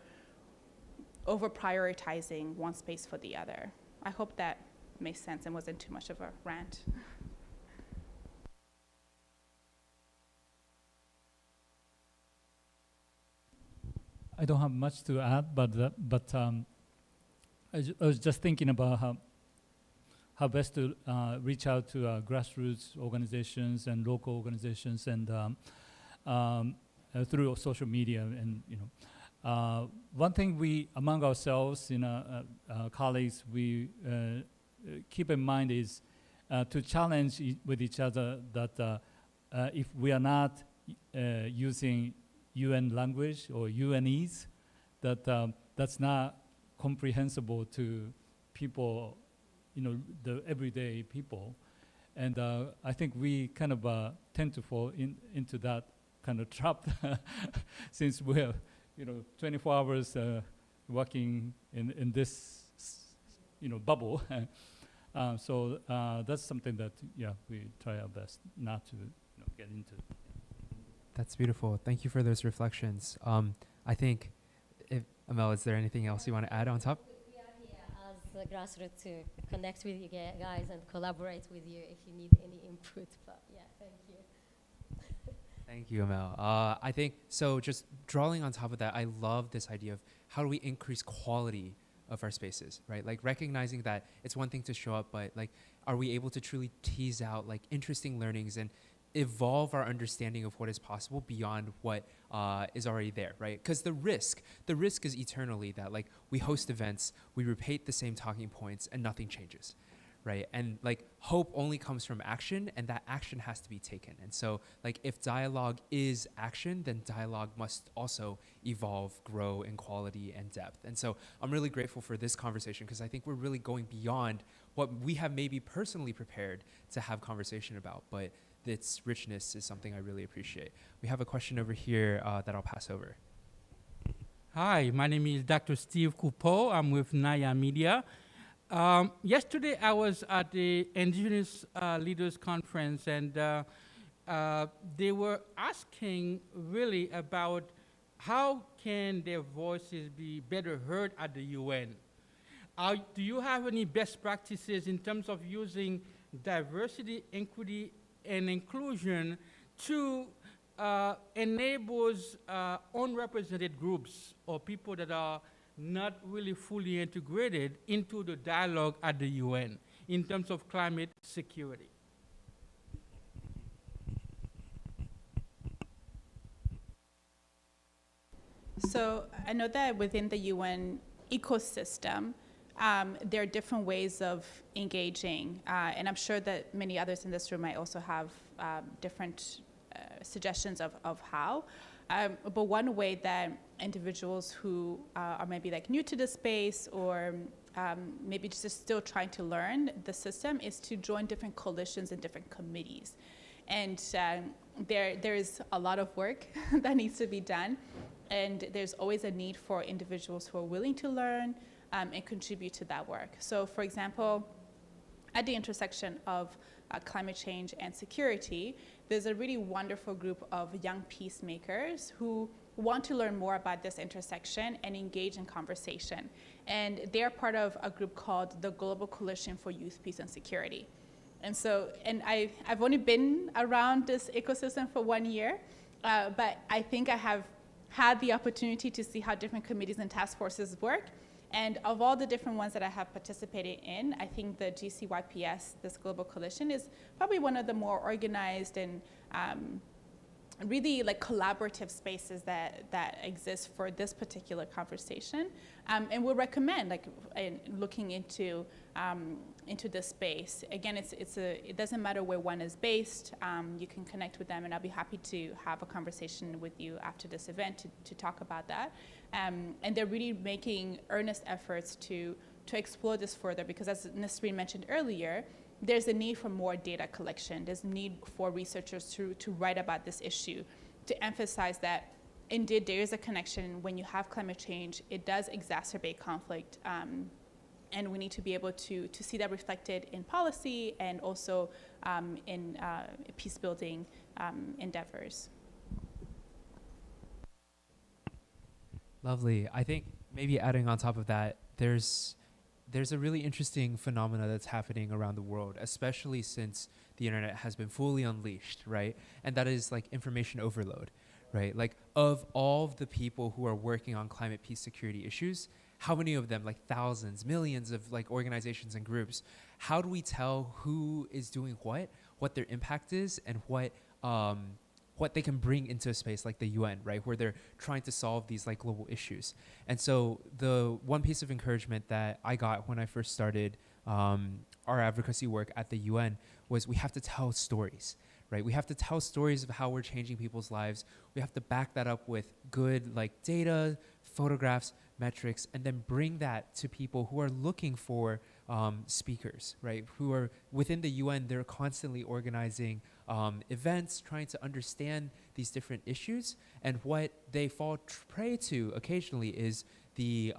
prioritizing one space for the other. I hope that made sense and wasn't too much of a rant. I don't have much to add, but I was just thinking about how best to reach out to grassroots organizations and local organizations, and through social media. And one thing we among ourselves, colleagues, we keep in mind is to challenge with each other that if we are not using UN language or UNese, that's not comprehensible to people, the everyday people. And I think we kind of tend to fall into that kind of trap since we're 24 hours working in this, bubble. So that's something that, we try our best not to get into. That's beautiful. Thank you for those reflections. I think, Amel, is there anything else you want to add on top? We are here as a grassroots to connect with you guys and collaborate with you if you need any input. But yeah, thank you. Thank you, Amel. I think, so just drawing on top of that, I love this idea of how do we increase quality of our spaces, right? Like recognizing that it's one thing to show up, but like, are we able to truly tease out like interesting learnings and evolve our understanding of what is possible beyond what is already there, right? Because the risk is eternally that like we host events, we repeat the same talking points and nothing changes, right? And like hope only comes from action, and that action has to be taken. And so like if dialogue is action, then dialogue must also evolve, grow in quality and depth. And so I'm really grateful for this conversation because I think we're really going beyond what we have maybe personally prepared to have conversation about, but its richness is something I really appreciate. We have a question over here that I'll pass over. Hi, my name is Dr. Steve Coupeau. I'm with Naya Media. Yesterday, I was at the Indigenous Leaders Conference, and they were asking really about how can their voices be better heard at the UN. Do you have any best practices in terms of using diversity, equity, and inclusion to enable unrepresented groups or people that are not really fully integrated into the dialogue at the UN in terms of climate security? So I know that within the UN ecosystem, there are different ways of engaging, and I'm sure that many others in this room might also have different suggestions of how. But one way that individuals who are maybe like new to the space or maybe just still trying to learn the system is to join different coalitions and different committees. And there is a lot of work that needs to be done, and there's always a need for individuals who are willing to learn and contribute to that work. So for example, at the intersection of climate change and security, there's a really wonderful group of young peacemakers who want to learn more about this intersection and engage in conversation. And they're part of a group called the Global Coalition for Youth, Peace, and Security. And so, I've only been around this ecosystem for 1 year, but I think I have had the opportunity to see how different committees and task forces work. And of all the different ones that I have participated in, I think the GCYPS, this global coalition, is probably one of the more organized and really like collaborative spaces that exist for this particular conversation. And we'll recommend like looking into this space. Again, it doesn't matter where one is based. You can connect with them, and I'll be happy to have a conversation with you after this event to talk about that. And they're really making earnest efforts to explore this further, because as Nasreen mentioned earlier, there's a need for more data collection. There's a need for researchers to write about this issue, to emphasize that indeed there is a connection. When you have climate change, it does exacerbate conflict, and we need to be able to see that reflected in policy and also in peace-building endeavors. Lovely. I think maybe adding on top of that, there's a really interesting phenomena that's happening around the world, especially since the internet has been fully unleashed, right? And that is like information overload, right? Like of all of the people who are working on climate, peace, security issues, how many of them, like thousands, millions of like organizations and groups, how do we tell who is doing what their impact is, and what they can bring into a space like the UN, right, where they're trying to solve these like global issues? And so the one piece of encouragement that I got when I first started our advocacy work at the UN was we have to tell stories, right? We have to tell stories of how we're changing people's lives. We have to back that up with good like data, photographs, metrics, and then bring that to people who are looking for speakers, right? Who are within the UN, they're constantly organizing events, trying to understand these different issues. And what they fall prey to occasionally is the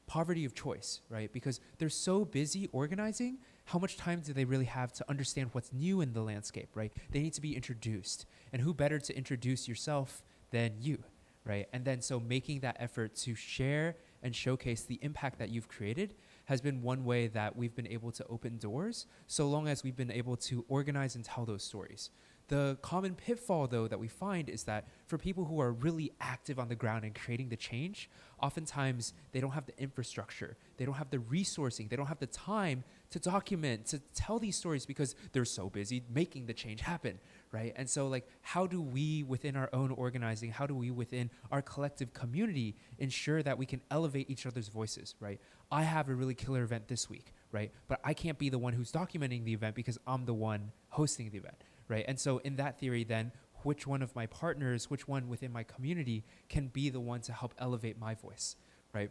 poverty of choice, right? Because they're so busy organizing, how much time do they really have to understand what's new in the landscape, right? They need to be introduced. And who better to introduce yourself than you, right? And then so making that effort to share and showcase the impact that you've created has been one way that we've been able to open doors, so long as we've been able to organize and tell those stories. The common pitfall, though, that we find is that for people who are really active on the ground and creating the change, oftentimes they don't have the infrastructure, they don't have the resourcing, they don't have the time to document, to tell these stories because they're so busy making the change happen, right? And so like, how do we within our own organizing, how do we within our collective community ensure that we can elevate each other's voices, right? I have a really killer event this week, right? But I can't be the one who's documenting the event because I'm the one hosting the event, right? And so in that theory then, which one of my partners, which one within my community can be the one to help elevate my voice, right?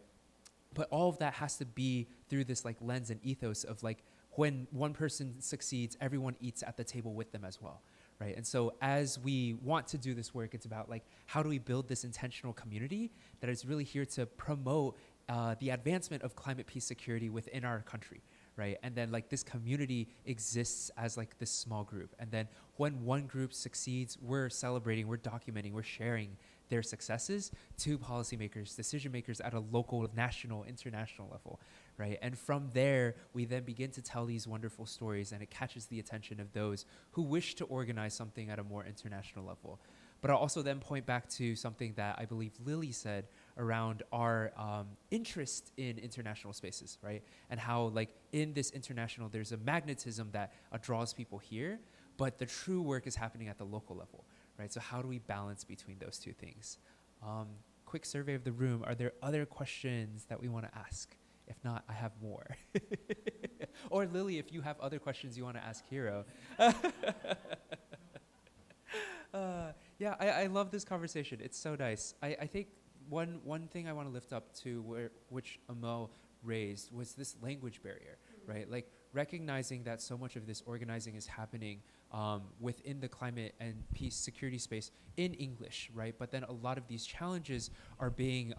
But all of that has to be through this like lens and ethos of like, when one person succeeds, everyone eats at the table with them as well, right? And so as we want to do this work, it's about like, how do we build this intentional community that is really here to promote the advancement of climate peace security within our country, right? And then like this community exists as like this small group. And then when one group succeeds, we're celebrating, we're documenting, we're sharing their successes to policymakers, decision makers at a local, national, international level, right? And from there, we then begin to tell these wonderful stories, and it catches the attention of those who wish to organize something at a more international level. But I'll also then point back to something that I believe Lily said around our interest in international spaces, right? And how like in this international, there's a magnetism that draws people here, but the true work is happening at the local level, right? So how do we balance between those two things? Quick survey of the room. Are there other questions that we want to ask? If not, I have more. Or Lily, if you have other questions you want to ask Hiro. Yeah, I love this conversation. It's so nice. I think one thing I want to lift up to which Amel raised was this language barrier, right? Like recognizing that so much of this organizing is happening within the climate and peace security space in English, right? But then a lot of these challenges are being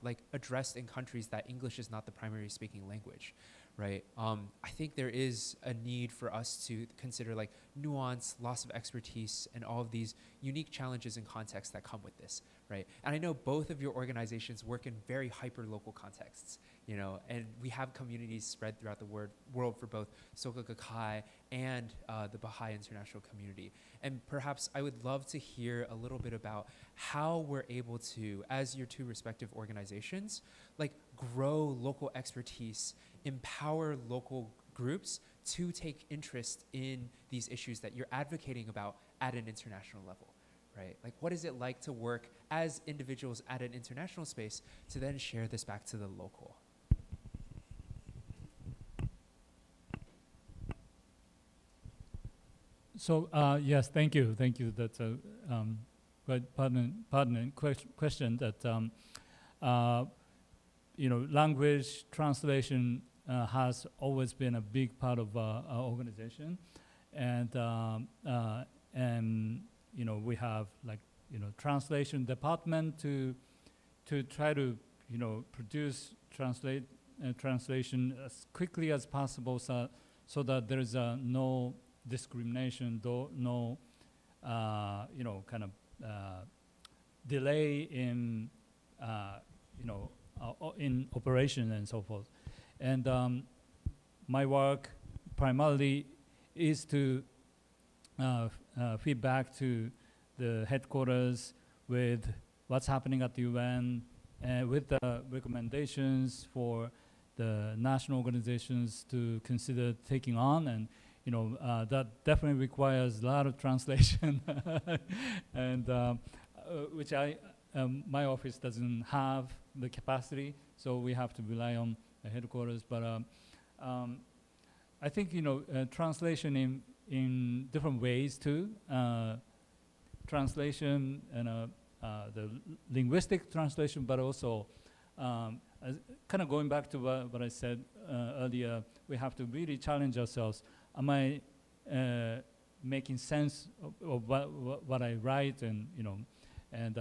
like addressed in countries that English is not the primary speaking language, right? I think there is a need for us to consider like nuance, loss of expertise, and all of these unique challenges and contexts that come with this, right? And I know both of your organizations work in very hyper-local contexts, you know, and we have communities spread throughout the world for both Soka Gakkai and the Baha'i international community. And perhaps I would love to hear a little bit about how we're able to, as your two respective organizations, like grow local expertise, empower local groups to take interest in these issues that you're advocating about at an international level, right? Like, what is it like to work as individuals at an international space to then share this back to the local? So yes, thank you. That's a quite pertinent question. That you know, language translation has always been a big part of our organization, and you know, we have like, you know, translation department to try to, you know, produce translation as quickly as possible, so that there is no discrimination, no you know, kind of delay in you know, in operation and so forth. And my work primarily is to feedback to the headquarters with what's happening at the UN, and with the recommendations for the national organizations to consider taking on. And you know, that definitely requires a lot of translation, and which my office doesn't have the capacity, so we have to rely on the headquarters. But I think, you know, translation in different ways too. Translation and the linguistic translation, but also kind of going back to what I said earlier, we have to really challenge ourselves. Am I making sense of what I write, and and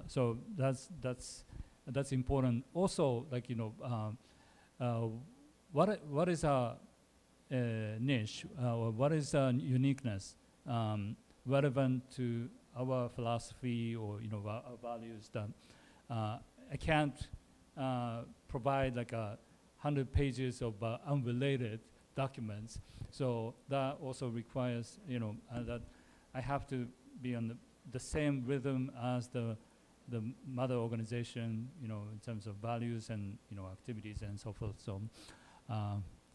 so that's important. Also, like what is our niche, or what is our uniqueness relevant to our philosophy, or our values, that I can't provide like 100 pages of unrelated documents. So that also requires that I have to be on the same rhythm as the mother organization, in terms of values and activities and so forth. So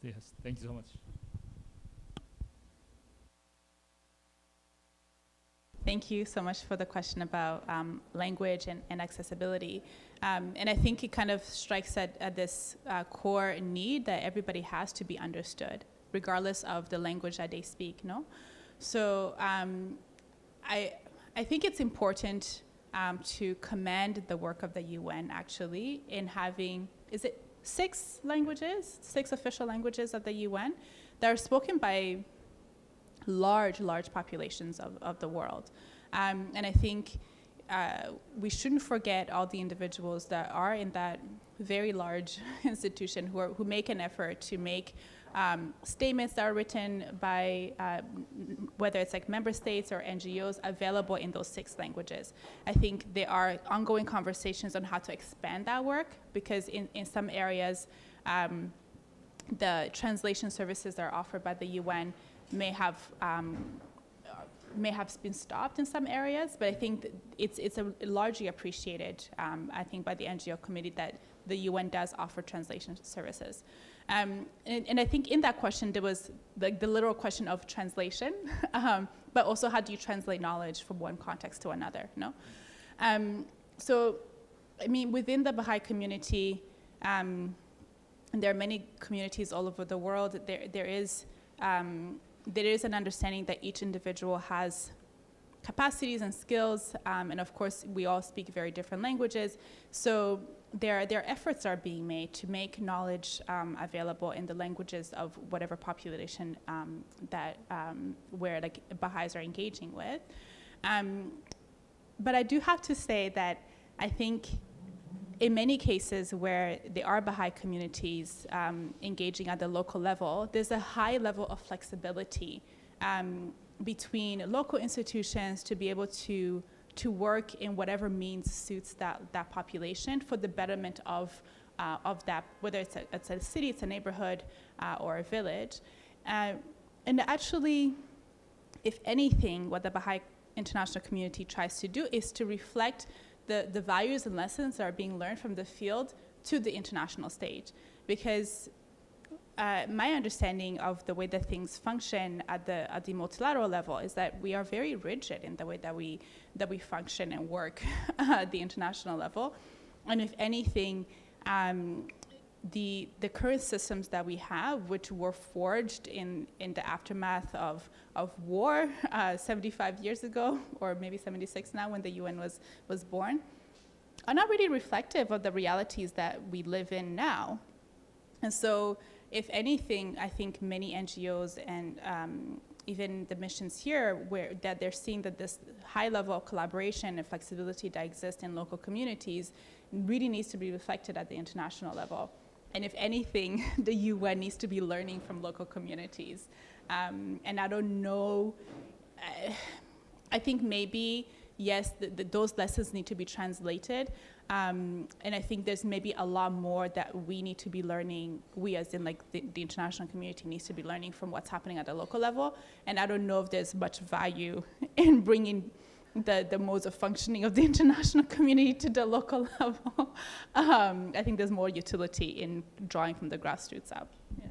yes, thank you so much. Thank you so much for the question about language and accessibility. And I think it kind of strikes at this core need that everybody has to be understood, regardless of the language that they speak, no? So I think it's important to commend the work of the UN, actually, in having, is it 6 languages, 6 official languages of the UN that are spoken by large populations of the world. And I think we shouldn't forget all the individuals that are in that very large institution who make an effort to make statements that are written by whether it's like member states or NGOs available in those 6 languages. I think there are ongoing conversations on how to expand that work, because in some areas the translation services that are offered by the UN may have been stopped in some areas, but I think that it's largely appreciated, I think, by the NGO community that the UN does offer translation services. And I think in that question there was like the literal question of translation, but also how do you translate knowledge from one context to another, no? So, I mean, within the Baha'i community, and there are many communities all over the world, there is an understanding that each individual has capacities and skills, and of course we all speak very different languages. So their efforts are being made to make knowledge available in the languages of whatever population where like Baha'is are engaging with. But I do have to say that I think in many cases where there are Baha'i communities engaging at the local level, there's a high level of flexibility between local institutions to be able to work in whatever means suits that population for the betterment of that, whether it's a city, it's a neighborhood, or a village. And actually, if anything, what the Baha'i international community tries to do is to reflect the values and lessons that are being learned from the field to the international stage. Because my understanding of the way that things function at the multilateral level is that we are very rigid in the way that we function and work at the international level. And if anything, the current systems that we have, which were forged in the aftermath of war 75 years ago, or maybe 76 now when the UN was born, are not really reflective of the realities that we live in now. And so, if anything, I think many NGOs and even the missions here, that they're seeing that this high level of collaboration and flexibility that exists in local communities really needs to be reflected at the international level. And if anything, the UN needs to be learning from local communities. And I don't know, I think maybe, yes, those lessons need to be translated. And I think there's maybe a lot more that we need to be learning, we as in like the international community needs to be learning from what's happening at the local level. And I don't know if there's much value in bringing the modes of functioning of the international community to the local level. I think there's more utility in drawing from the grassroots up. Yeah.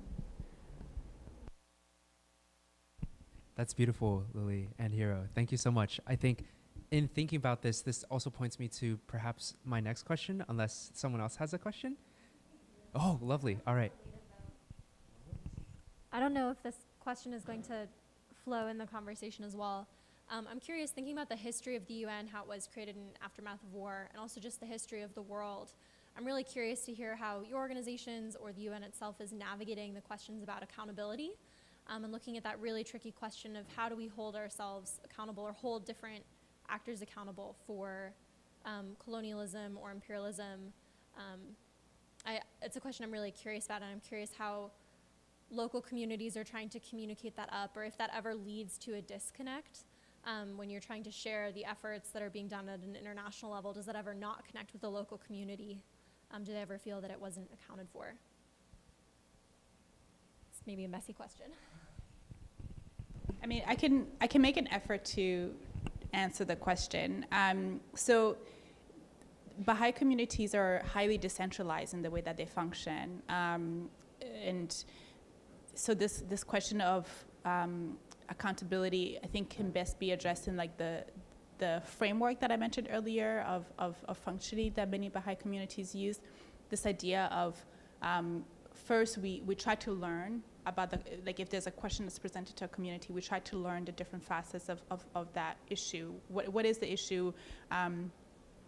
That's beautiful, Lily and Hiro. Thank you so much. I think in thinking about this also points me to perhaps my next question, unless someone else has a question. Oh, lovely. All right. I don't know if this question is going to flow in the conversation as well. I'm curious, thinking about the history of the UN, how it was created in aftermath of war, and also just the history of the world. I'm really curious to hear how your organizations or the UN itself is navigating the questions about accountability. and looking at that really tricky question of how do we hold ourselves accountable or hold different actors accountable for colonialism or imperialism. It's a question I'm really curious about, and I'm curious how local communities are trying to communicate that up, or if that ever leads to a disconnect when you're trying to share the efforts that are being done at an international level. Does that ever not connect with the local community? Do they ever feel that it wasn't accounted for? It's maybe a messy question. I mean, I can make an effort to answer the question. So Baha'i communities are highly decentralized in the way that they function. And so this question of accountability, I think, can best be addressed in like the framework that I mentioned earlier of functioning that many Baha'i communities use. This idea of first we try to learn about like if there's a question that's presented to a community, we try to learn the different facets of that issue. What is the issue?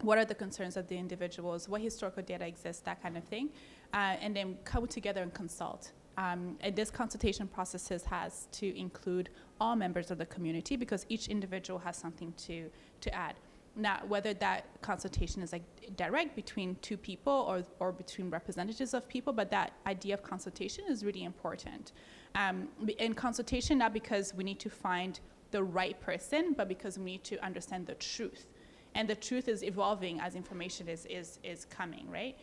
What are the concerns of the individuals? What historical data exists? That kind of thing. And then come together and consult. And this consultation processes has to include all members of the community because each individual has something to add. Now, whether that consultation is like direct between two people or between representatives of people, but that idea of consultation is really important. In consultation, not because we need to find the right person, but because we need to understand the truth. And the truth is evolving as information is coming, right?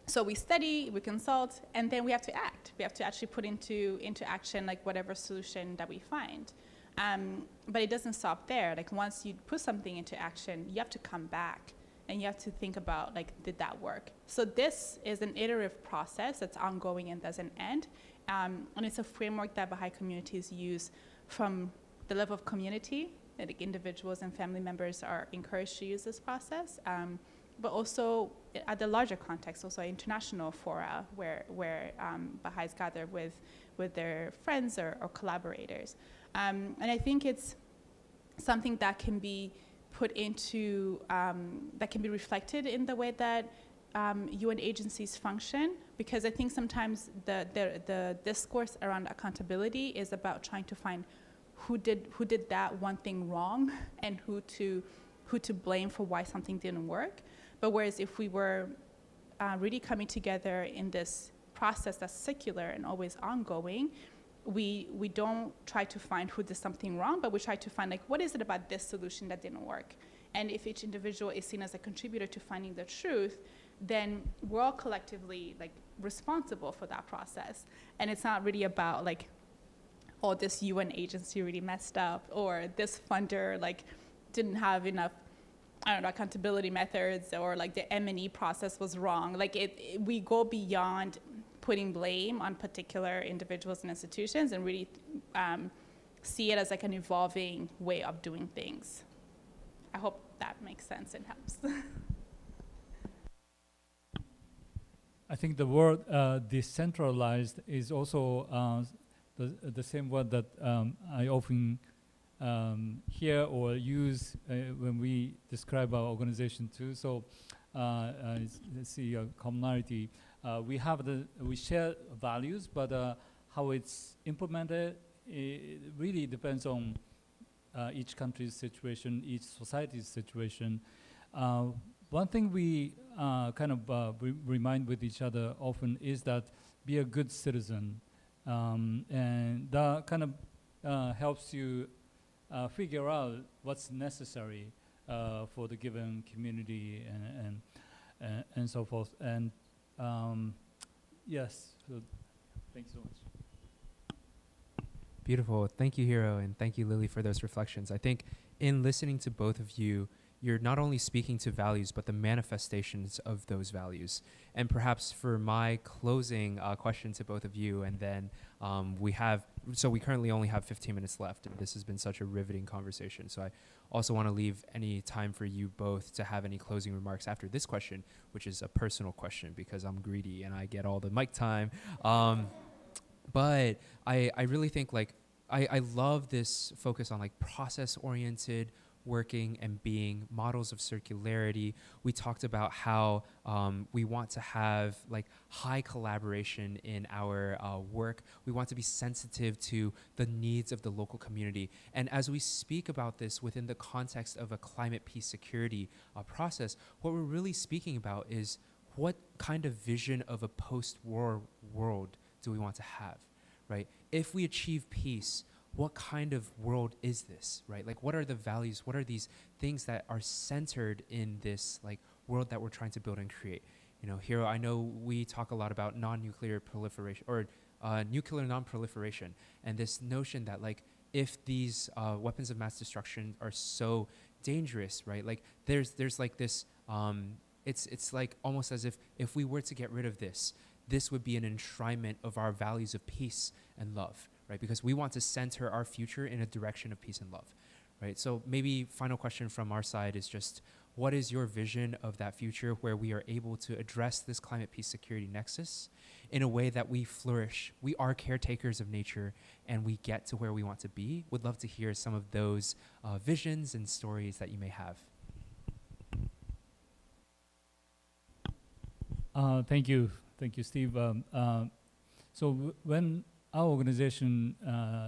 So we study, we consult, and then we have to act. We have to actually put into action like whatever solution that we find. But it doesn't stop there. Like once you put something into action, you have to come back and you have to think about like, did that work? So this is an iterative process that's ongoing and doesn't end. And it's a framework that Baha'i communities use from the level of community. Like individuals and family members are encouraged to use this process. But also at the larger context, also international fora where Baha'is gather with their friends or collaborators. And I think it's something that can be put into, that can be reflected in the way that UN agencies function, because I think sometimes the discourse around accountability is about trying to find who did that one thing wrong and who to blame for why something didn't work. But whereas if we were really coming together in this process that's circular and always ongoing, we don't try to find who did something wrong, but we try to find like, what is it about this solution that didn't work? And if each individual is seen as a contributor to finding the truth, then we're all collectively like responsible for that process. And it's not really about like, oh, this UN agency really messed up, or this funder like didn't have enough, I don't know, accountability methods, or like the M&E process was wrong. Like we go beyond putting blame on particular individuals and institutions and really see it as like an evolving way of doing things. I hope that makes sense and helps. I think the word decentralized is also the same word that I often hear or use when we describe our organization too. So let's see, commonality. We share values, but how it's implemented, it really depends on each country's situation, each society's situation. One thing we remind with each other often is that be a good citizen, and that kind of helps you figure out what's necessary for the given community and so forth. And yes, so thanks so much. Beautiful. Thank you, Hiro, and thank you, Lily, for those reflections. I think in listening to both of you, you're not only speaking to values, but the manifestations of those values. And perhaps for my closing question to both of you, and then we currently only have 15 minutes left, and this has been such a riveting conversation. So I also want to leave any time for you both to have any closing remarks after this question, which is a personal question because I'm greedy and I get all the mic time. But I really think I love this focus on like process-oriented working and being models of circularity. We talked about how we want to have like high collaboration in our work. We want to be sensitive to the needs of the local community. And as we speak about this within the context of a climate peace security process, what we're really speaking about is what kind of vision of a post-war world do we want to have, right? If we achieve peace, what kind of world is this, right? Like, what are the values? What are these things that are centered in this like world that we're trying to build and create? You know, Hiro, I know we talk a lot about non-nuclear proliferation or nuclear non-proliferation, and this notion that like if these weapons of mass destruction are so dangerous, right? Like there's like this. It's like almost as if we were to get rid of this would be an enshrinement of our values of peace and love, right? Because we want to center our future in a direction of peace and love, right? So maybe final question from our side is just, what is your vision of that future where we are able to address this climate peace security nexus in a way that we flourish? We are caretakers of nature and we get to where we want to be. Would love to hear some of those visions and stories that you may have. Thank you, Steve. So when our organization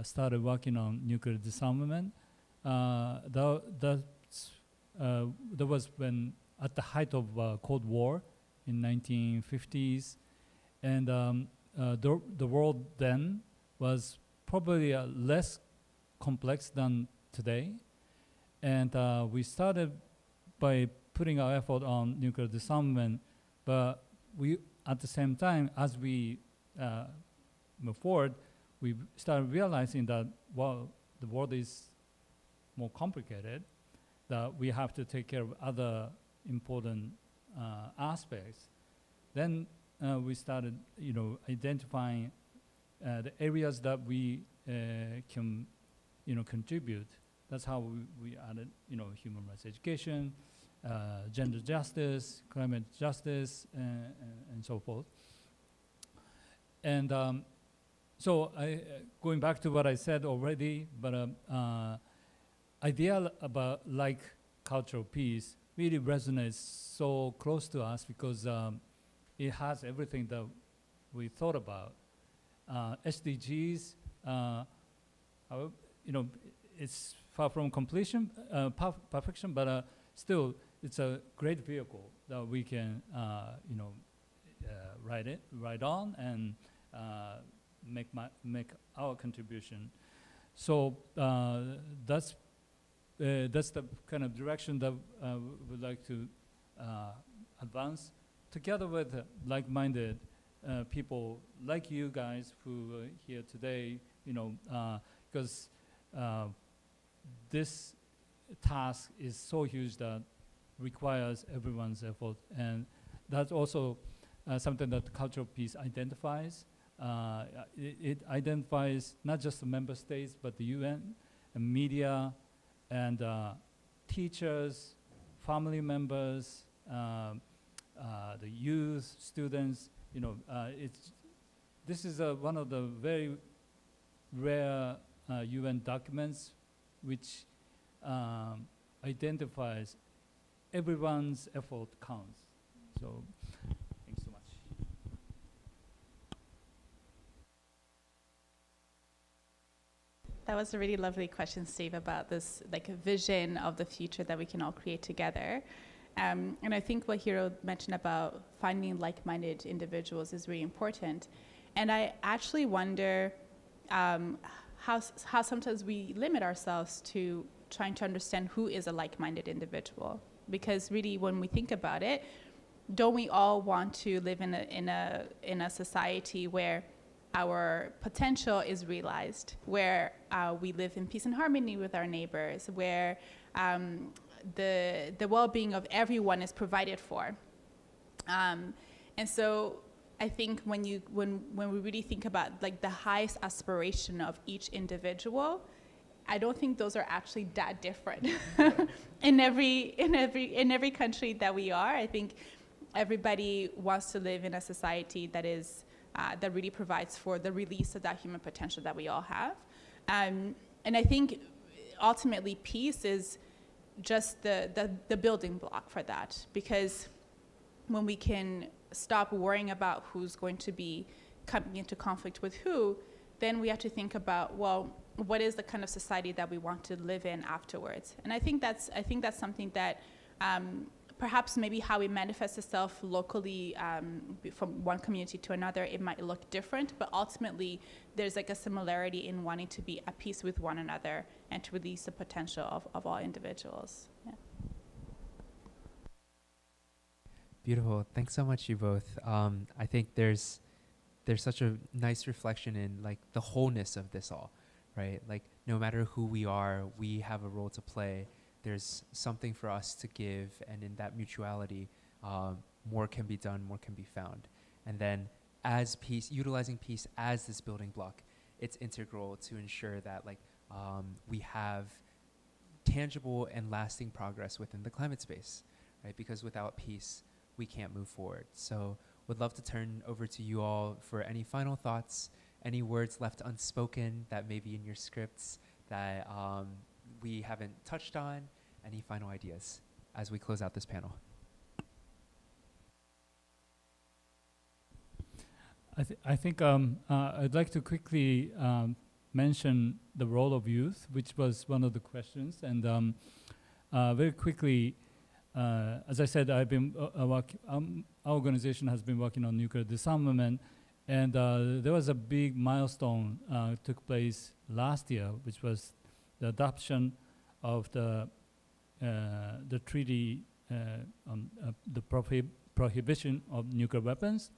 started working on nuclear disarmament, that was when at the height of Cold War in 1950s, and the world then was probably less complex than today, and we started by putting our effort on nuclear disarmament, but we, at the same time, as we move forward, we started realizing that, well, the world is more complicated, that we have to take care of other important aspects. Then we started, identifying the areas that we can, contribute. That's how we added, human rights education, gender justice, climate justice, and so forth. And so going back to what I said already, but idea about like cultural peace really resonates so close to us because it has everything that we thought about. SDGs, it's far from completion, perfection, but still, it's a great vehicle that we can, ride on and make our contribution. So that's the kind of direction that we would like to advance together with like-minded people like you guys who are here today. Because this task is so huge that requires everyone's effort, and that's also something that cultural peace identifies. It identifies not just the member states, but the UN, and media, and teachers, family members, the youth, students. This is one of the very rare UN documents which identifies everyone's effort counts. So thanks so much. That was a really lovely question, Steve, about this like a vision of the future that we can all create together. And I think what Hiro mentioned about finding like-minded individuals is really important. And I actually wonder how sometimes we limit ourselves to trying to understand who is a like-minded individual. Because really, when we think about it, don't we all want to live in a society where our potential is realized, where we live in peace and harmony with our neighbors, where the well-being of everyone is provided for? And so I think when we really think about like the highest aspiration of each individual, I don't think those are actually that different in every country that we are. I think everybody wants to live in a society that is that really provides for the release of that human potential that we all have. And I think ultimately peace is just the building block for that. Because when we can stop worrying about who's going to be coming into conflict with who, then we have to think about, well, what is the kind of society that we want to live in afterwards? And I think that's something that perhaps maybe how it manifests itself locally from one community to another, it might look different, but ultimately there's like a similarity in wanting to be at peace with one another and to release the potential of all individuals. Yeah. Beautiful. Thanks so much, you both. I think there's such a nice reflection in like the wholeness of this all, right? Like no matter who we are, we have a role to play. There's something for us to give, and in that mutuality, more can be done, more can be found. And then as peace, utilizing peace as this building block, it's integral to ensure that like we have tangible and lasting progress within the climate space, right? Because without peace, we can't move forward. So would love to turn over to you all for any final thoughts, any words left unspoken that may be in your scripts that we haven't touched on, any final ideas as we close out this panel. I think I'd like to quickly mention the role of youth, which was one of the questions. And very quickly, as I said, I've been our organization has been working on nuclear disarmament, and there was a big milestone took place last year, which was the adoption of the treaty on the prohibition of nuclear weapons.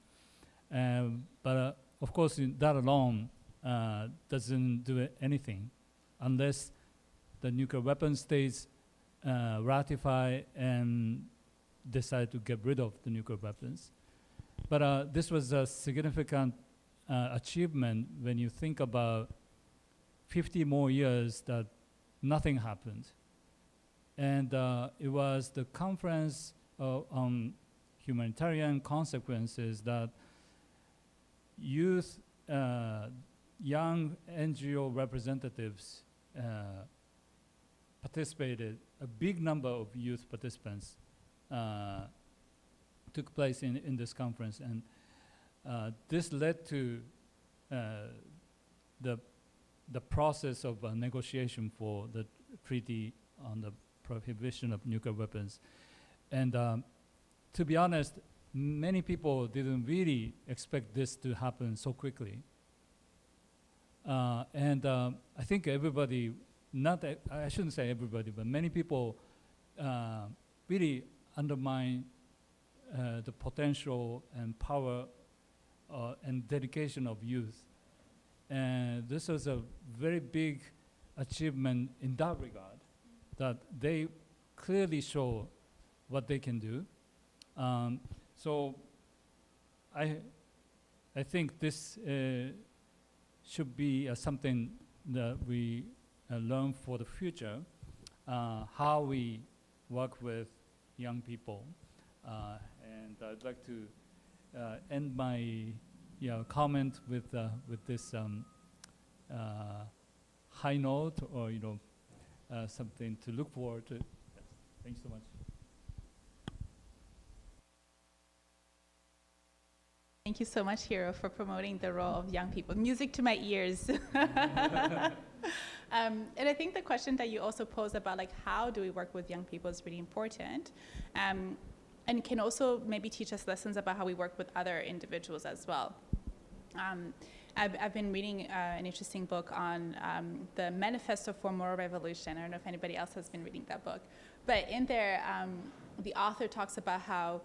But of course, that alone doesn't do anything unless the nuclear weapon states ratify and decide to get rid of the nuclear weapons. But this was a significant achievement when you think about 50 more years that nothing happened. And it was the conference on humanitarian consequences that youth, young NGO representatives participated. A big number of youth participants took place in this conference, and this led to the process of negotiation for the treaty on the prohibition of nuclear weapons. And to be honest, many people didn't really expect this to happen so quickly. And I think everybody, I shouldn't say everybody, but many people really undermine the potential and power and dedication of youth. And this was a very big achievement in that regard, that they clearly show what they can do. So I think this should be something that we learn for the future, how we work with young people. And I'd like to end my comment with this high note, or something to look forward to. Yes. Thanks so much. Thank you so much, Hiro, for promoting the role of young people. Music to my ears. And I think the question that you also posed about like how do we work with young people is really important. And can also maybe teach us lessons about how we work with other individuals as well. I've been reading an interesting book on the Manifesto for Moral Revolution. I don't know if anybody else has been reading that book. But in there, the author talks about how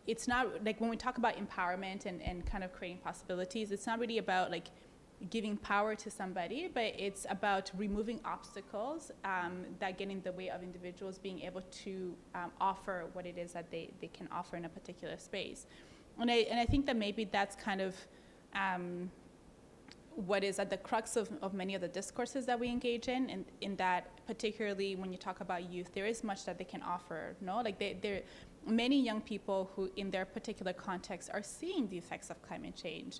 it's not, like when we talk about empowerment and kind of creating possibilities, it's not really about like giving power to somebody, but it's about removing obstacles that get in the way of individuals being able to offer what it is that they can offer in a particular space. And I think that maybe that's kind of what is at the crux of many of the discourses that we engage in that particularly when you talk about youth, there is much that they can offer, no? Like they're many young people who in their particular context are seeing the effects of climate change.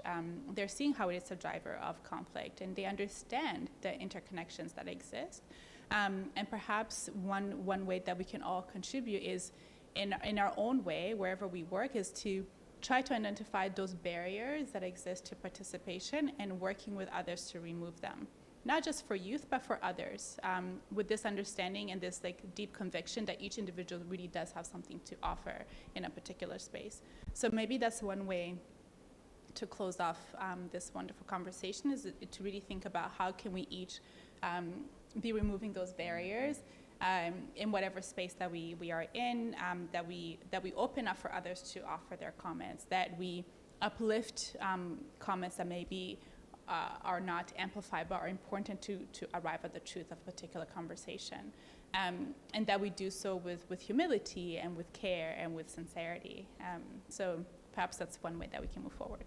They're seeing how it is a driver of conflict, and they understand the interconnections that exist. And perhaps one way that we can all contribute is in our own way, wherever we work, is to try to identify those barriers that exist to participation and working with others to remove them. Not just for youth, but for others, with this understanding and this like deep conviction that each individual really does have something to offer in a particular space. So maybe that's one way to close off this wonderful conversation, is to really think about how can we each be removing those barriers in whatever space that we are in, that we open up for others to offer their comments, that we uplift comments that maybe are not amplified but are important to arrive at the truth of a particular conversation, and that we do so with humility and with care and with sincerity. So perhaps that's one way that we can move forward.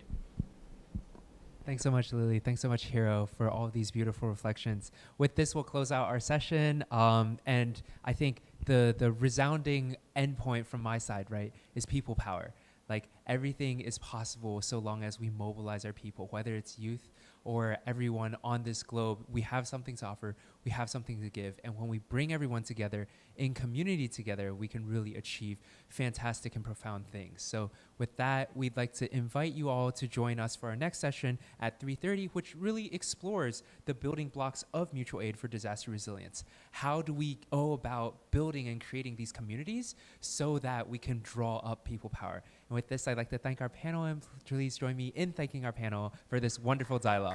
Thanks so much, Lily. Thanks so much, Hiro, for all of these beautiful reflections. With this, we'll close out our session. And I think the resounding endpoint from my side, right, is people power. Like, everything is possible so long as we mobilize our people, whether it's youth or everyone on this globe. We have something to offer, we have something to give. And when we bring everyone together, in community together, we can really achieve fantastic and profound things. So with that, we'd like to invite you all to join us for our next session at 3:30, which really explores the building blocks of mutual aid for disaster resilience. How do we go about building and creating these communities so that we can draw up people power? And with this, I'd like to thank our panel, and please join me in thanking our panel for this wonderful dialogue.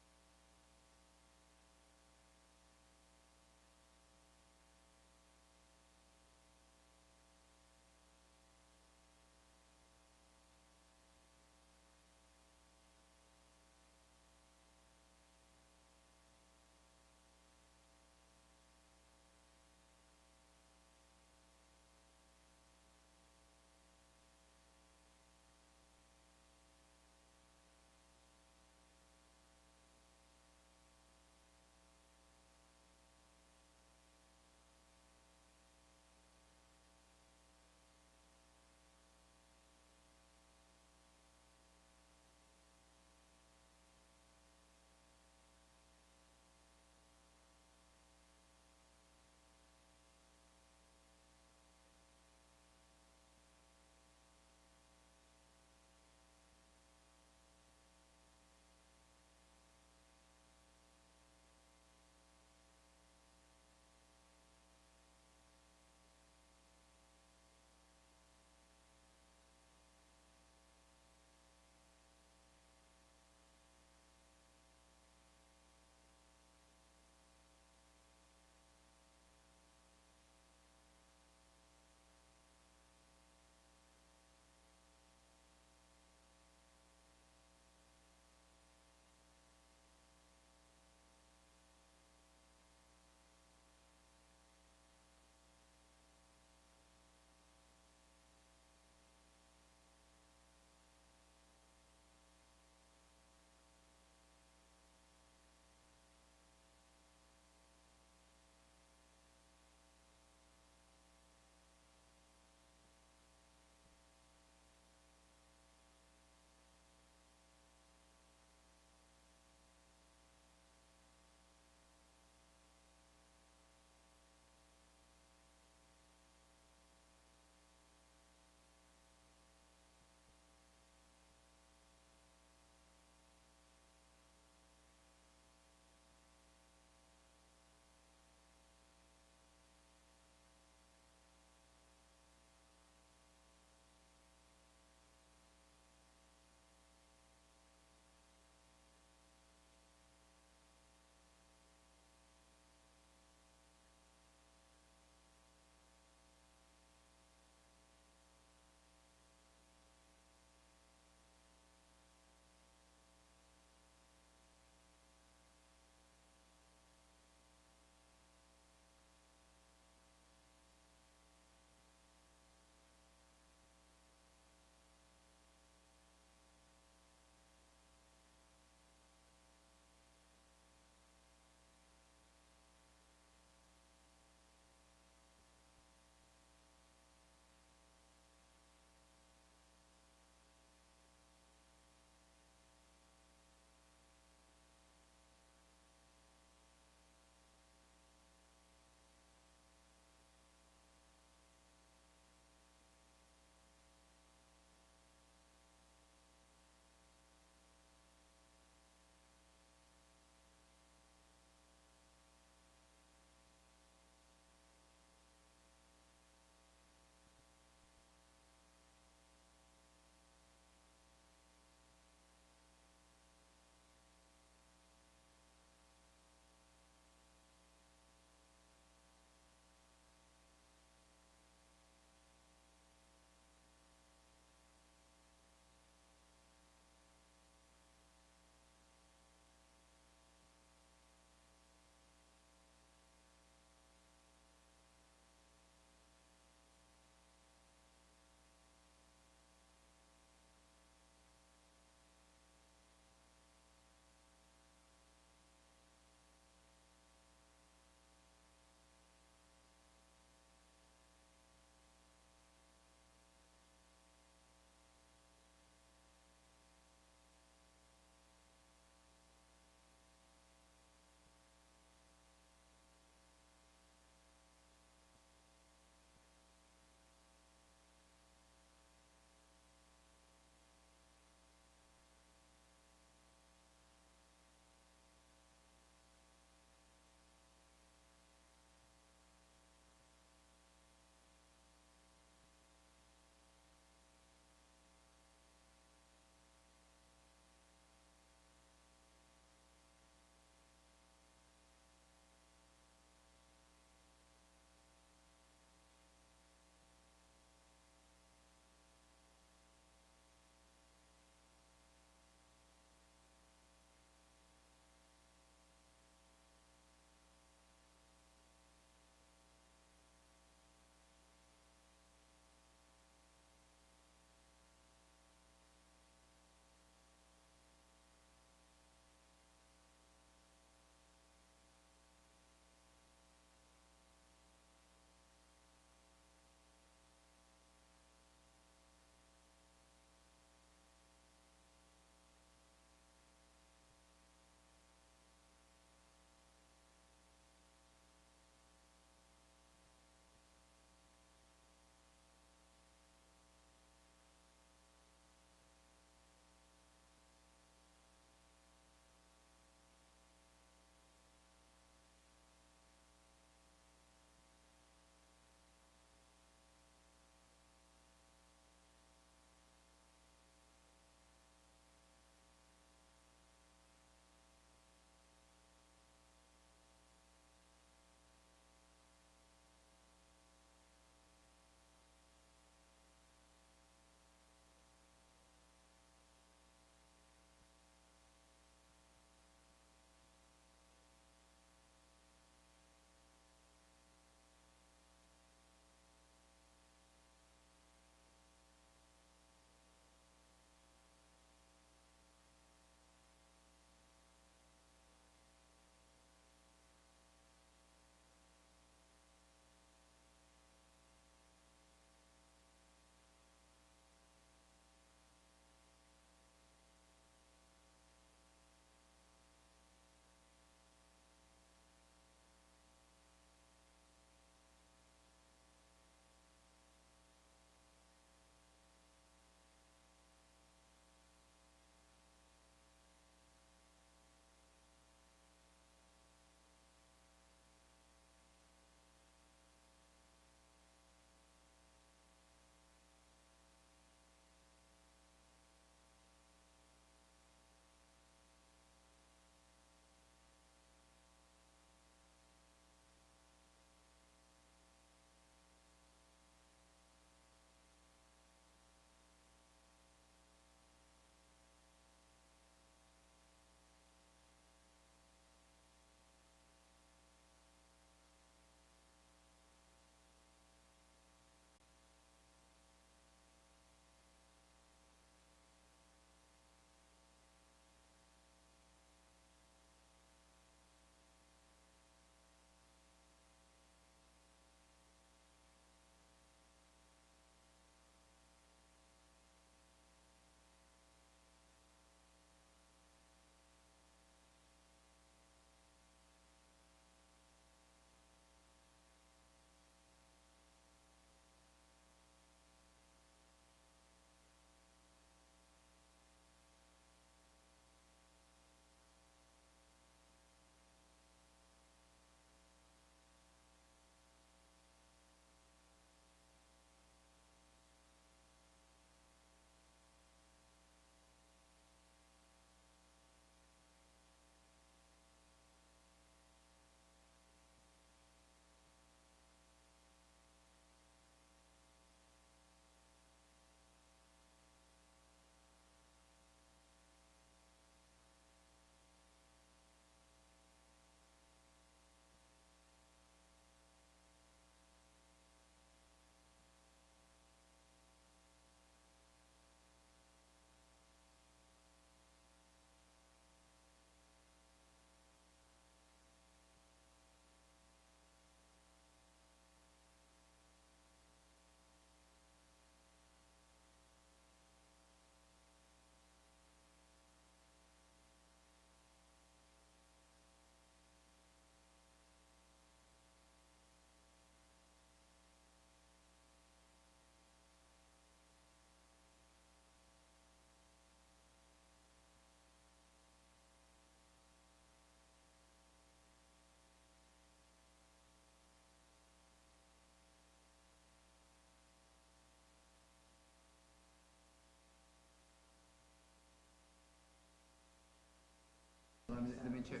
check.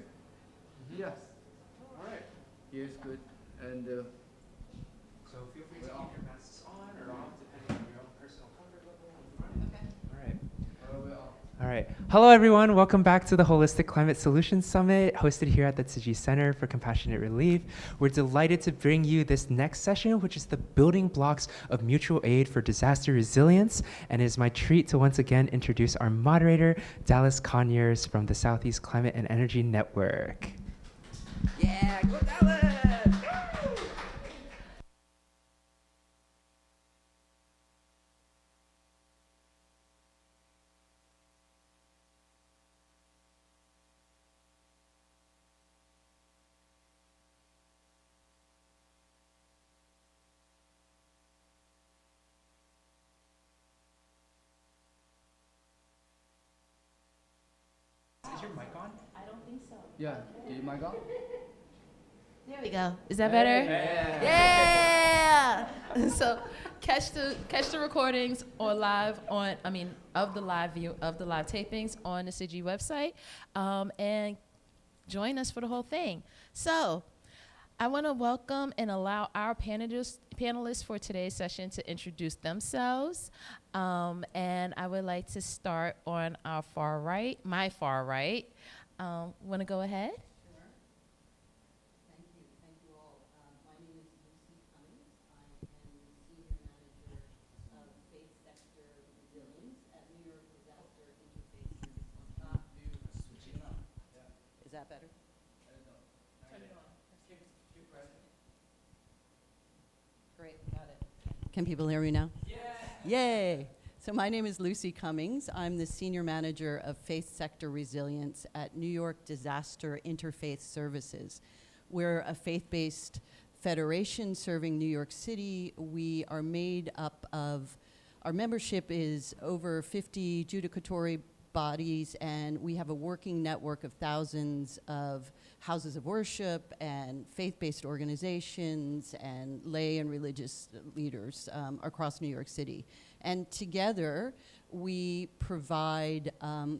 Yes. All right. Here's good. And So feel free to keep your masks on or off, depending on your own personal comfort level. Okay. All right. All right. Hello, everyone. Welcome back to the Holistic Climate Solutions Summit, hosted here at the Tzu Chi Center for Compassionate Relief. We're delighted to bring you this next session, which is the building blocks of mutual aid for disaster resilience. And it is my treat to once again introduce our moderator, Dallas Conyers from the Southeast Climate and Energy Network. Yeah, go Dallas! Is your mic on? I don't think so. yeah, is my go? There we go. Is that better? Yeah. So catch the recordings on live on of the live tapings on the CIGI website, and join us for the whole thing. So I want to welcome and allow our panelists for today's session to introduce themselves. And I would like to start on our far right, my far right. Want to go ahead? Thank you all. My name is Lucy Cummings. I am the Senior Manager of Faith Sector Resilience at New York Disaster Interfaith Service. Is that better? Great, got it. Can people hear me now? Yay! So my name is Lucy Cummings. I'm the Senior Manager of Faith Sector Resilience at New York Disaster Interfaith Services. We're a faith-based federation serving New York City. We are made up of, our membership is over 50 judicatory bodies, and we have a working network of thousands of houses of worship and faith-based organizations and lay and religious leaders across New York City. And together, we provide,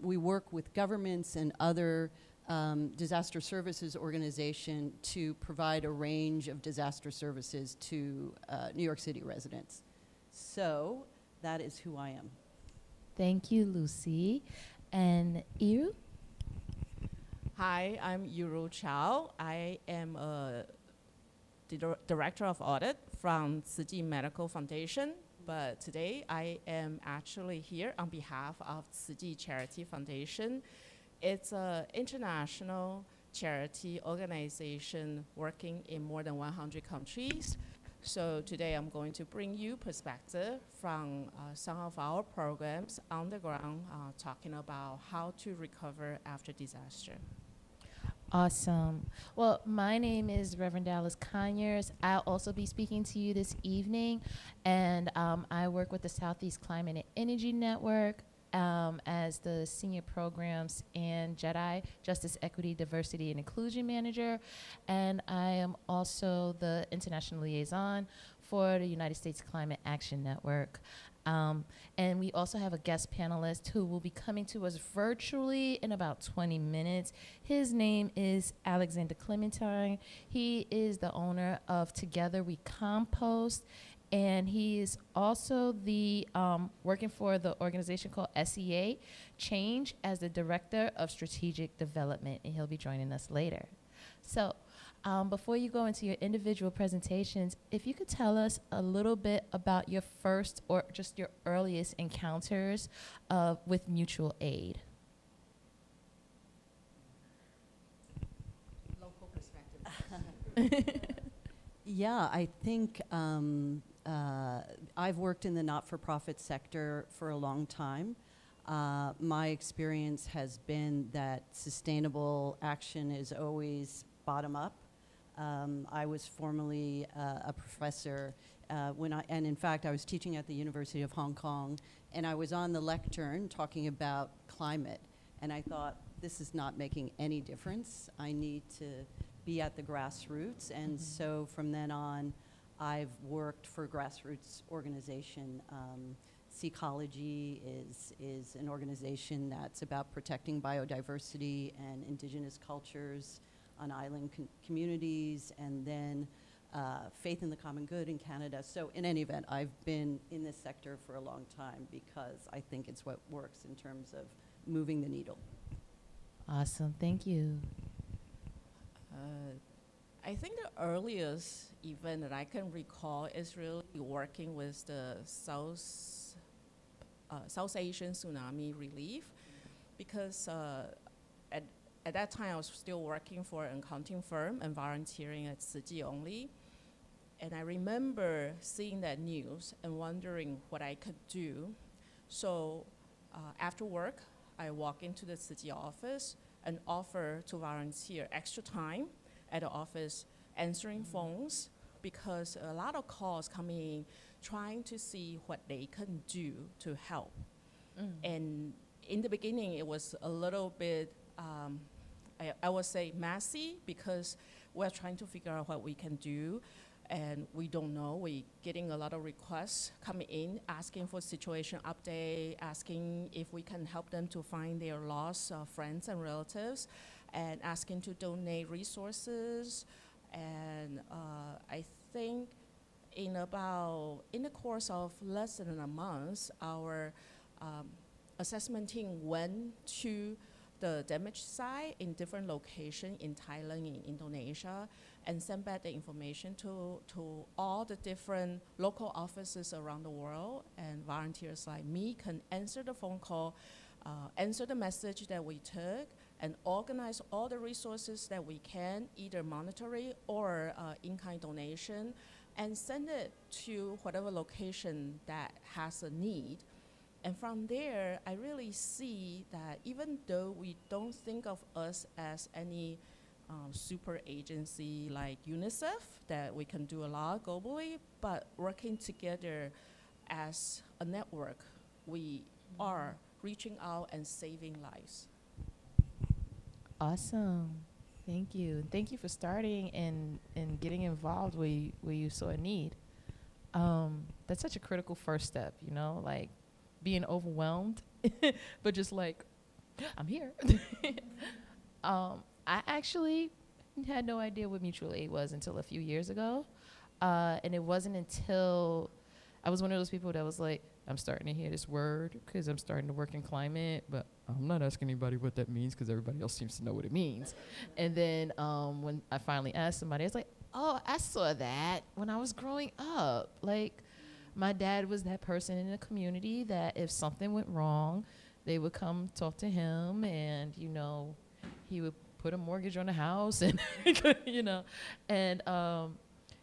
we work with governments and other disaster services organization to provide a range of disaster services to New York City residents. So that is who I am. Thank you, Lucy. And Iru? Hi, I'm Yuru Chow. I am a Director of Audit from Tzu Chi Medical Foundation, but today I am actually here on behalf of Tzu Chi Charity Foundation. It's an international charity organization working in more than 100 countries. So today I'm going to bring you perspective from some of our programs on the ground, talking about how to recover after disaster. Awesome. Well, my name is Reverend Dallas Conyers. I'll also be speaking to you this evening, and I work with the Southeast Climate and Energy Network as the Senior Programs and JEDI, Justice, Equity, Diversity, and Inclusion Manager, and I am also the International Liaison for the United States Climate Action Network. And we also have a guest panelist who will be coming to us virtually in about 20 minutes. His name is Alexander Clementine. He is the owner of Together We Compost, and he is also the working for the organization called SEA Change as the Director of Strategic Development, and he'll be joining us later. So before you go into your individual presentations, if you could tell us a little bit about your first or just your earliest encounters with mutual aid. Local perspective. Yeah, I think I've worked in the not-for-profit sector for a long time. My experience has been that sustainable action is always bottom-up. I was formerly a professor and in fact I was teaching at the University of Hong Kong, and I was on the lectern talking about climate, and I thought, this is not making any difference. I need to be at the grassroots, and so from then on I've worked for a grassroots organization Seacology is an organization that's about protecting biodiversity and indigenous cultures on island communities, and then Faith in the Common Good in Canada. So in any event, I've been in this sector for a long time because I think it's what works in terms of moving the needle. Awesome. Thank you. I think the earliest event that I can recall is really working with the South Asian tsunami relief, because at that time I was still working for an accounting firm and volunteering at Tzu Chi only. And I remember seeing that news and wondering what I could do. So after work, I walk into the Tzu Chi office and offer to volunteer extra time at the office answering phones, because a lot of calls coming in trying to see what they can do to help. And in the beginning, it was a little bit, I would say, messy, because we're trying to figure out what we can do, and we don't know. We're getting a lot of requests coming in, asking for situation update, asking if we can help them to find their lost friends and relatives, and asking to donate resources. And I think in the course of less than a month, our assessment team went to the damage site in different locations in Thailand, in Indonesia, and sent back the information to all the different local offices around the world. And volunteers like me can answer the phone call, answer the message that we took, and organize all the resources that we can, either monetary or in-kind donation, and send it to whatever location that has a need. And from there, I really see that even though we don't think of us as any super agency like UNICEF, that we can do a lot globally, but working together as a network, we are reaching out and saving lives. Awesome. Thank you. Thank you for starting and getting involved where you saw a need. That's such a critical first step, you know, like being overwhelmed, but just like, I'm here. I actually had no idea what mutual aid was until a few years ago. And it wasn't until I was one of those people that was like, I'm starting to hear this word because I'm starting to work in climate, but I'm not asking anybody what that means because everybody else seems to know what it means. And then when I finally asked somebody, I was like, oh, I saw that when I was growing up. Like, my dad was that person in the community that if something went wrong, they would come talk to him, and, you know, he would put a mortgage on the house and, you know, and,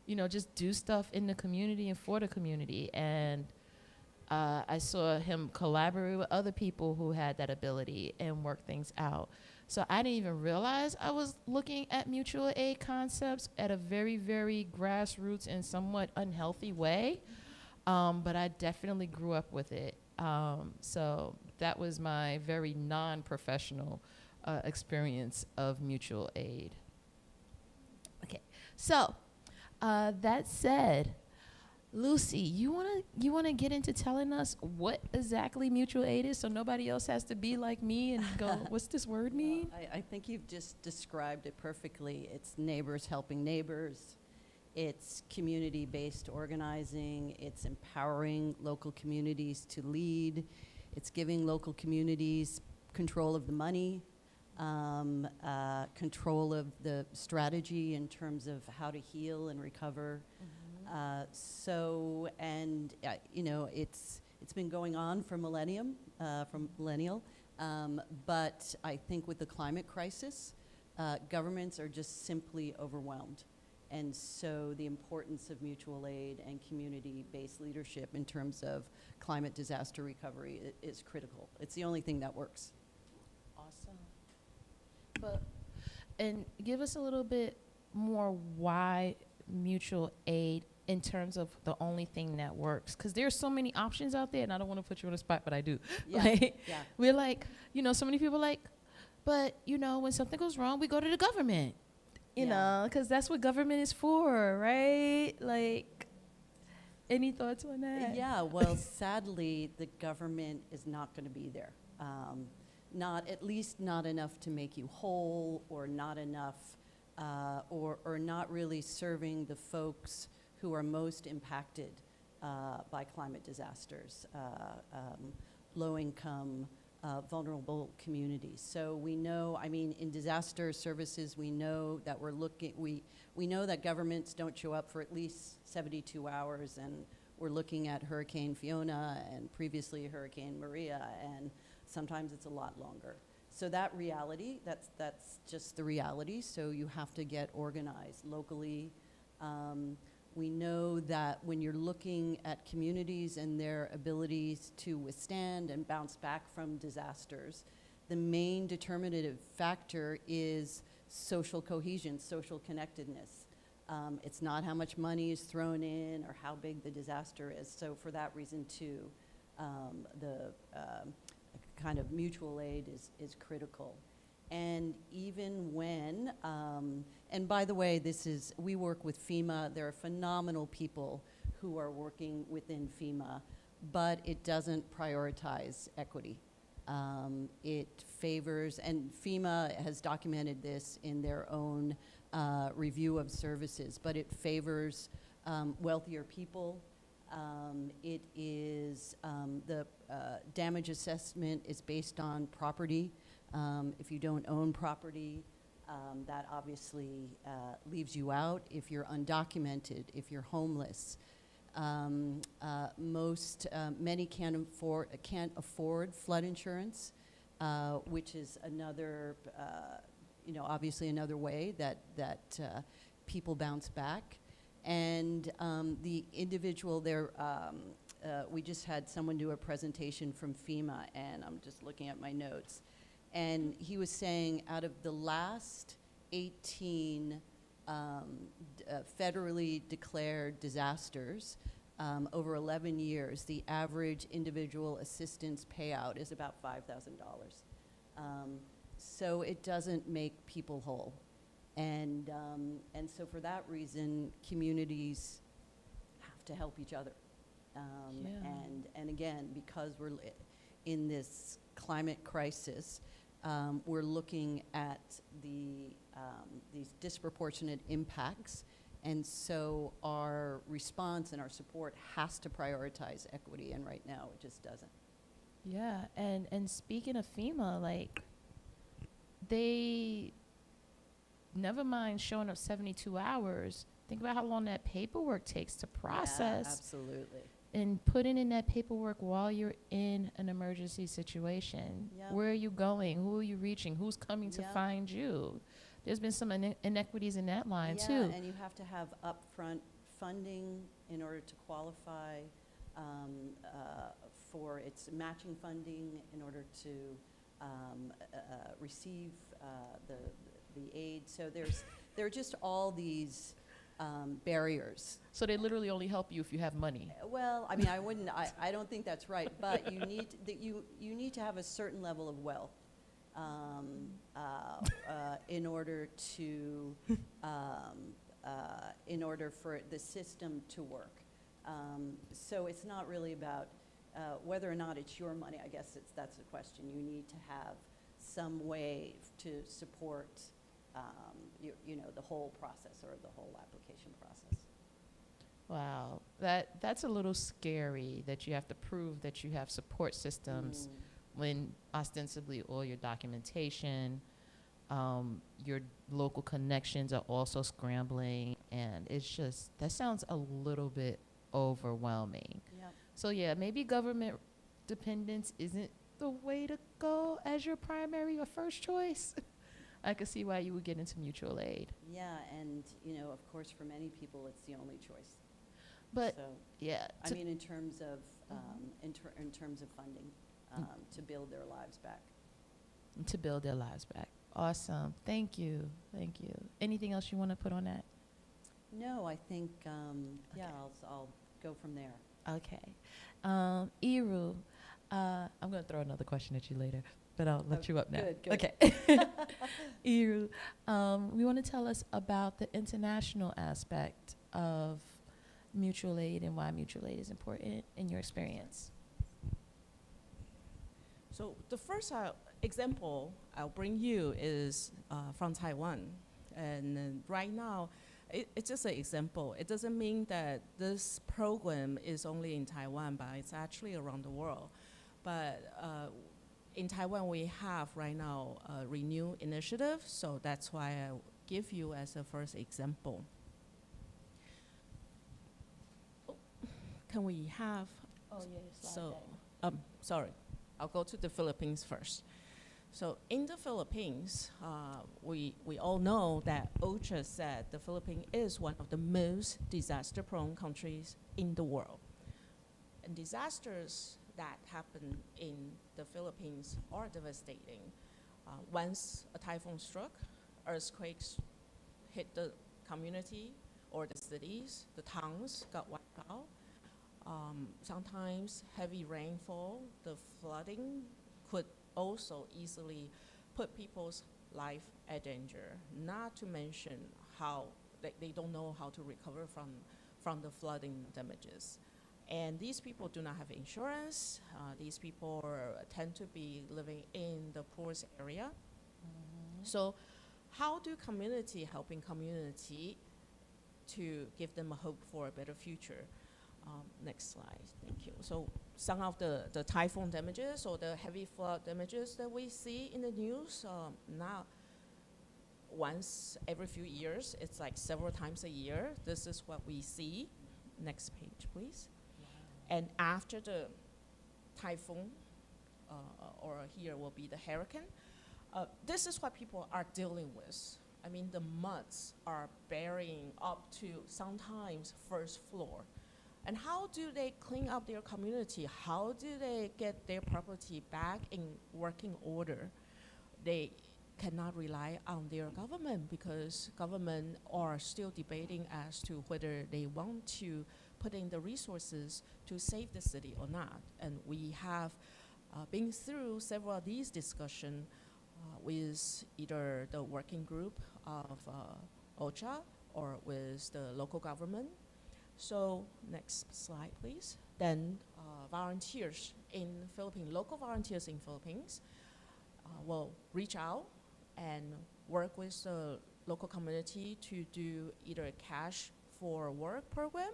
you know, just do stuff in the community and for the community. And I saw him collaborate with other people who had that ability and work things out. So I didn't even realize I was looking at mutual aid concepts at a very, very grassroots and somewhat unhealthy way. But I definitely grew up with it. So that was my very non-professional experience of mutual aid. Okay, so that said, Lucy, you wanna get into telling us what exactly mutual aid is, so nobody else has to be like me and go, what's this word mean? I think you've just described it perfectly. It's neighbors helping neighbors. It's community-based organizing. It's empowering local communities to lead. It's giving local communities control of the money, control of the strategy in terms of how to heal and recover. You know, it's been going on for millennial, but I think with the climate crisis, governments are just simply overwhelmed. And so the importance of mutual aid and community-based leadership in terms of climate disaster recovery is critical. It's the only thing that works. Awesome. And give us a little bit more why mutual aid in terms of the only thing that works, because there's so many options out there, and I don't want to put you on the spot, but I do. Yeah. Like, yeah. We're like, you know, so many people are like, but, you know, when something goes wrong, we go to the government. You know, because that's what government is for, right? Like, Any thoughts on that? Yeah, well, sadly, the government is not going to be there. At least not enough to make you whole, or not enough, or not really serving the folks who are most impacted by climate disasters, low income, vulnerable communities. So we know, I mean, in disaster services, we know that we know that governments don't show up for at least 72 hours, and we're looking at Hurricane Fiona and previously Hurricane Maria, and sometimes it's a lot longer. So that reality, that's just the reality. So you have to get organized locally. We know that when you're looking at communities and their abilities to withstand and bounce back from disasters, the main determinative factor is social cohesion, social connectedness. It's not how much money is thrown in or how big the disaster is. So for that reason too, the kind of mutual aid is critical. And even when, and by the way, we work with FEMA. There are phenomenal people who are working within FEMA, but it doesn't prioritize equity. It favors, and FEMA has documented this in their own review of services, but it favors wealthier people. It is, the damage assessment is based on property. If you don't own property, that obviously leaves you out. If you're undocumented, if you're homeless, many can't afford flood insurance, which is another, obviously another way that people bounce back. And the individual there, we just had someone do a presentation from FEMA, and I'm just looking at my notes. And he was saying out of the last 18 federally declared disasters, over 11 years, the average individual assistance payout is about $5,000. So it doesn't make people whole. And so for that reason, communities have to help each other. And again, because we're in this climate crisis, we're looking at these disproportionate impacts, and so our response and our support has to prioritize equity, and right now it just doesn't. Yeah, and speaking of FEMA, like, they, never mind showing up 72 hours, think about how long that paperwork takes to process. Yeah, absolutely. And putting in that paperwork while you're in an emergency situation. Yep. Where are you going? Who are you reaching? Who's coming to Yep. find you? There's been some inequities in that line, Yeah, too. and you have to have upfront funding in order to qualify for its matching funding in order to receive the aid. So there are just all these barriers. So they literally only help you if you have money. Well, I mean, I don't think that's right, but you need to have a certain level of wealth in order for the system to work. So it's not really about whether or not it's your money. I guess that's the question. You need to have some way to support the whole process or the whole application process. Wow, that's a little scary that you have to prove that you have support systems when ostensibly all your documentation, your local connections are also scrambling, and it's just, that sounds a little bit overwhelming. Yep. So yeah, maybe government dependence isn't the way to go as your primary or first choice. I could see why you would get into mutual aid. Yeah, and of course, for many people, it's the only choice. But so, yeah, I mean, in terms of in terms of funding, to build their lives back. To build their lives back. Awesome. Thank you. Thank you. Anything else you want to put on that? No, I think yeah, I'll go from there. Okay. Iru, I'm going to throw another question at you later, but I'll let you up now. Good. Okay. Iru, we want to tell us about the international aspect of mutual aid and why mutual aid is important in your experience. So the first example I'll bring you is from Taiwan. And right now, it's just an example. It doesn't mean that this program is only in Taiwan, but it's actually around the world. But in Taiwan, we have right now a Renew initiative, so that's why I give you as a first example. Oh, can we have? Oh, yeah, so, sorry, I'll go to the Philippines first. So in the Philippines, we all know that OCHA said the Philippines is one of the most disaster-prone countries in the world. And disasters that happen in the Philippines are devastating. Once a typhoon struck, earthquakes hit the community or the cities, the towns got wiped out. Sometimes heavy rainfall, the flooding could also easily put people's life at danger, not to mention how they don't know how to recover from the flooding damages. And these people do not have insurance. These people tend to be living in the poorest area. So how do community helping community to give them a hope for a better future? Next slide, thank you. So some of the typhoon damages or the heavy flood damages that we see in the news, now once every few years, it's like several times a year, this is what we see. Next page, please. And after the typhoon, or here will be the hurricane, this is what people are dealing with. I mean, the muds are burying up to sometimes first floor. And how do they clean up their community? How do they get their property back in working order? They cannot rely on their government because government are still debating as to whether they want to put in the resources to save the city or not. And we have been through several of these discussions with either the working group of OCHA or with the local government. So next slide, please. Then volunteers in Philippines, local volunteers in Philippines will reach out and work with the local community to do either a cash for work program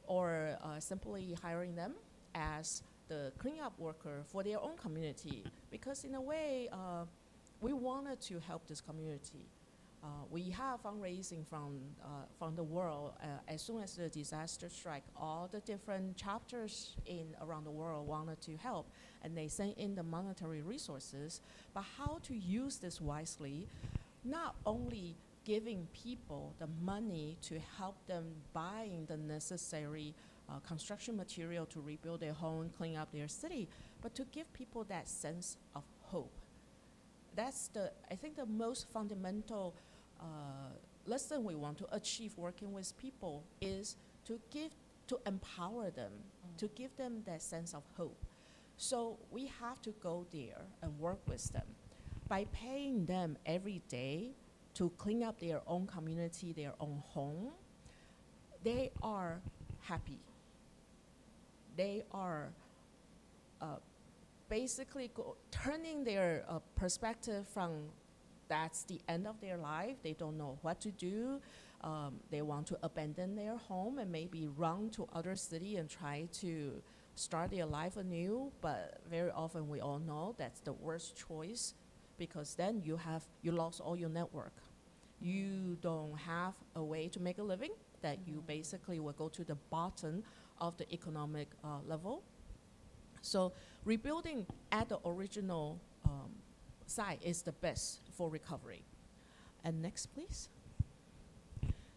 or simply hiring them as the cleanup worker for their own community. Because in a way, we wanted to help this community. We have fundraising from the world. As soon as the disaster struck, all the different chapters around the world wanted to help, and they sent in the monetary resources. But how to use this wisely, not only giving people the money to help them buying the necessary construction material to rebuild their home, clean up their city, but to give people that sense of hope. That's I think the most fundamental lesson we want to achieve working with people is to empower them, to give them that sense of hope. So we have to go there and work with them. By paying them every day to clean up their own community, their own home, they are happy. They are basically turning their perspective from that's the end of their life, they don't know what to do, they want to abandon their home and maybe run to other city and try to start their life anew, but very often we all know that's the worst choice because then you lost all your network. You don't have a way to make a living, that you basically will go to the bottom of the economic level. So rebuilding at the original site is the best for recovery. And next, please.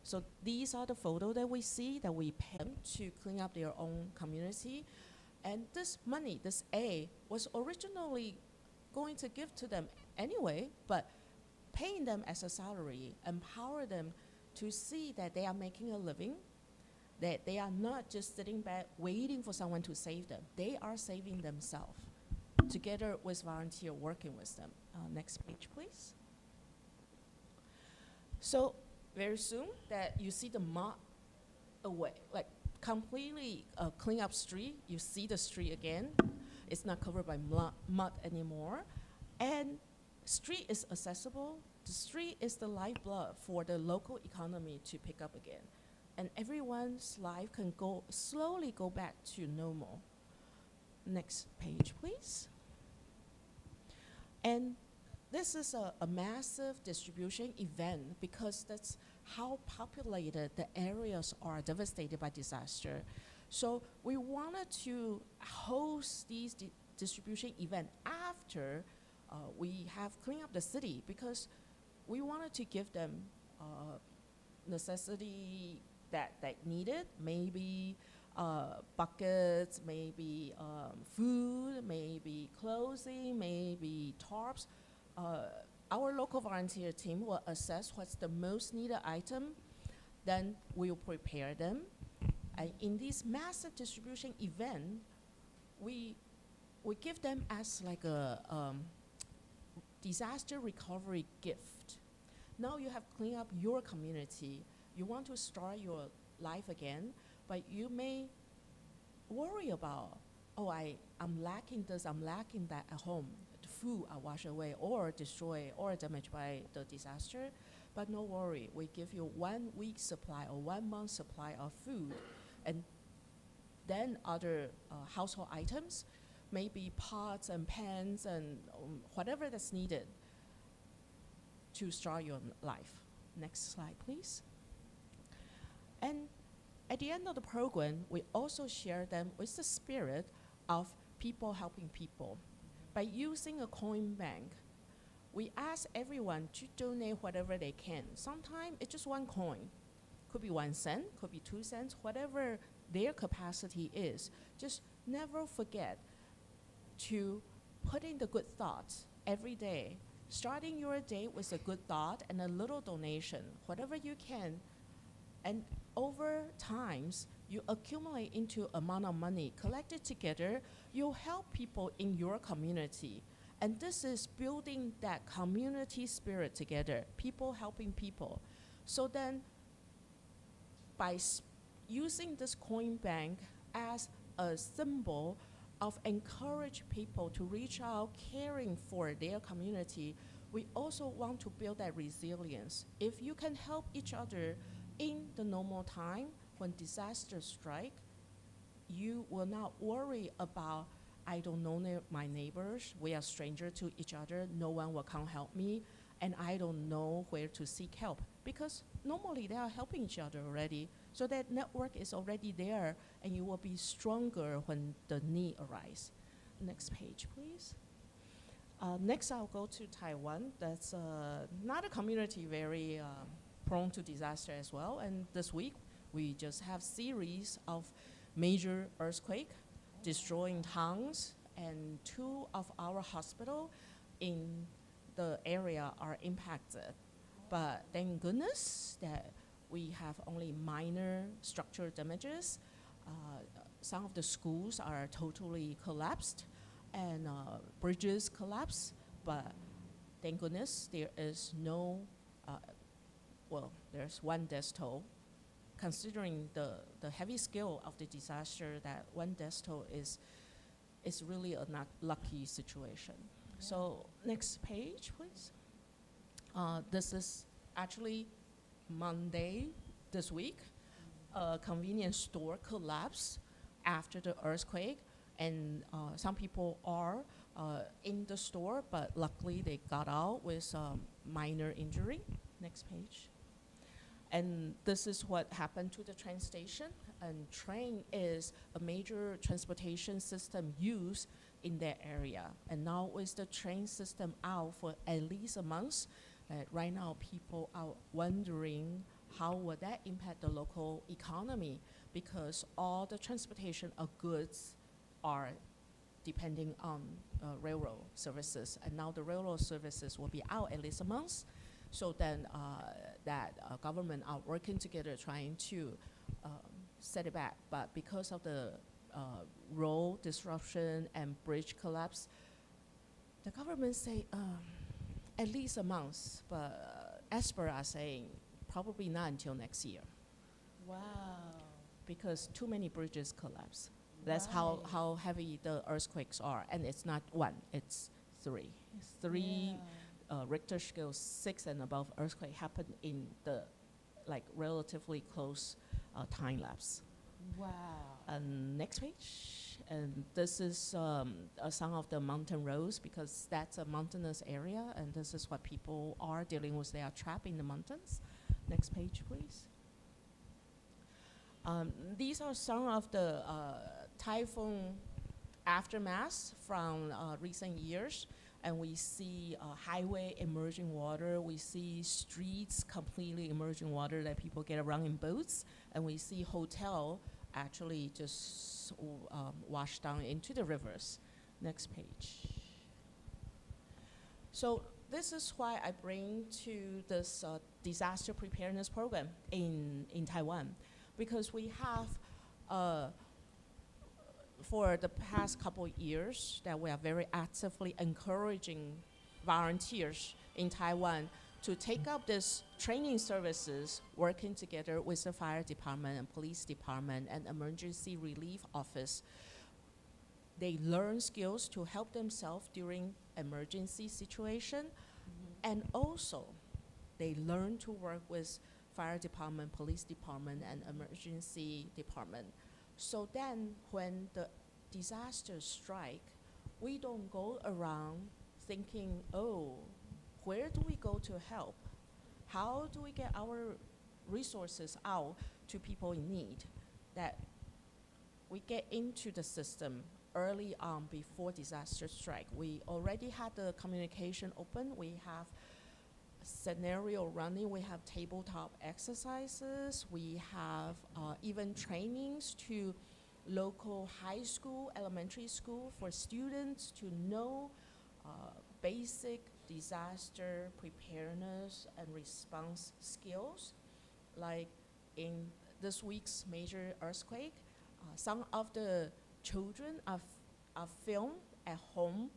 So these are the photos that we see that we pay them to clean up their own community. And this money, this aid, was originally going to give to them anyway, but paying them as a salary, empower them to see that they are making a living, that they are not just sitting back waiting for someone to save them. They are saving themselves together with volunteer working with them. Next page, please. So very soon that you see the mud away, like completely clean up street. You see the street again. It's not covered by mud anymore. And street is accessible. The street is the lifeblood for the local economy to pick up again. And everyone's life can slowly go back to normal. Next page, please. And this is a massive distribution event because that's how populated the areas are devastated by disaster. So we wanted to host these distribution event after we have cleaned up the city because we wanted to give them necessity that they needed, maybe buckets, maybe food, maybe clothing, maybe tarps. Our local volunteer team will assess what's the most needed item, then we'll prepare them. And in this massive distribution event, we give them as like a disaster recovery gift. Now you have cleaned up your community. You want to start your life again, but you may worry about, oh, I'm lacking this, I'm lacking that at home. The food I wash away or destroy or damaged by the disaster. But no worry, we give you 1 week supply or 1 month supply of food, and then other household items, maybe pots and pans and whatever that's needed to start your life. Next slide, please. And at the end of the program, we also share them with the spirit of people helping people. By using a coin bank, we ask everyone to donate whatever they can. Sometimes it's just 1 coin. Could be 1 cent, could be 2 cents, whatever their capacity is. Just never forget to put in the good thoughts every day. Starting your day with a good thought and a little donation, whatever you can. And over times, you accumulate into amount of money collected together. You'll help people in your community. And this is building that community spirit together, people helping people. So then, by using this coin bank as a symbol of encourage people to reach out, caring for their community, we also want to build that resilience. If you can help each other in the normal time, when disasters strike, you will not worry about, I don't know my neighbors, we are strangers to each other, no one will come help me, and I don't know where to seek help. Because normally they are helping each other already, so that network is already there, and you will be stronger when the need arises. Next page, please. Next, I'll go to Taiwan. That's not a community very prone to disaster as well, and this week, we just have series of major earthquake destroying towns, and 2 of our hospital in the area are impacted. But thank goodness that we have only minor structural damages. Some of the schools are totally collapsed, and bridges collapsed, but thank goodness there is no, there's 1 death toll. Considering the heavy scale of the disaster, that 1 death toll is really a not lucky situation. Yeah. So next page, please. This is actually Monday this week. A convenience store collapsed after the earthquake, and some people are in the store, but luckily they got out with minor injury. Next page. And this is what happened to the train station. And train is a major transportation system used in that area. And now with the train system out for at least a month, right now people are wondering how will that impact the local economy, because all the transportation of goods are depending on railroad services. And now the railroad services will be out at least a month. So then government are working together trying to set it back. But because of the road disruption and bridge collapse, the government say at least a month, but experts are saying probably not until next year. Wow. because too many bridges collapse. That's how heavy the earthquakes are. And it's not one, it's three. Three Richter scale 6 and above earthquake happened in the relatively close time lapse. Wow. Next page. And this is some of the mountain roads, because that's a mountainous area, and this is what people are dealing with. They are trapped in the mountains. Next page, please. These are some of the typhoon aftermaths from recent years. And we see highway emerging water. We see streets completely emerging water that people get around in boats. And we see hotel actually just washed down into the rivers. Next page. So this is why I bring to this disaster preparedness program in Taiwan, because we have for the past couple years that we are very actively encouraging volunteers in Taiwan to take up this training services, working together with the fire department and police department and emergency relief office. They learn skills to help themselves during emergency situation, and also they learn to work with fire department, police department, and emergency department. So then when the disasters strike, we don't go around thinking, oh, where do we go to help? How do we get our resources out to people in need? That we get into the system early on before disaster strike. We already had the communication open. We have scenario running. We have tabletop exercises. We have even trainings to local high school, elementary school for students to know basic disaster preparedness and response skills. Like in this week's major earthquake, some of the children are filmed at home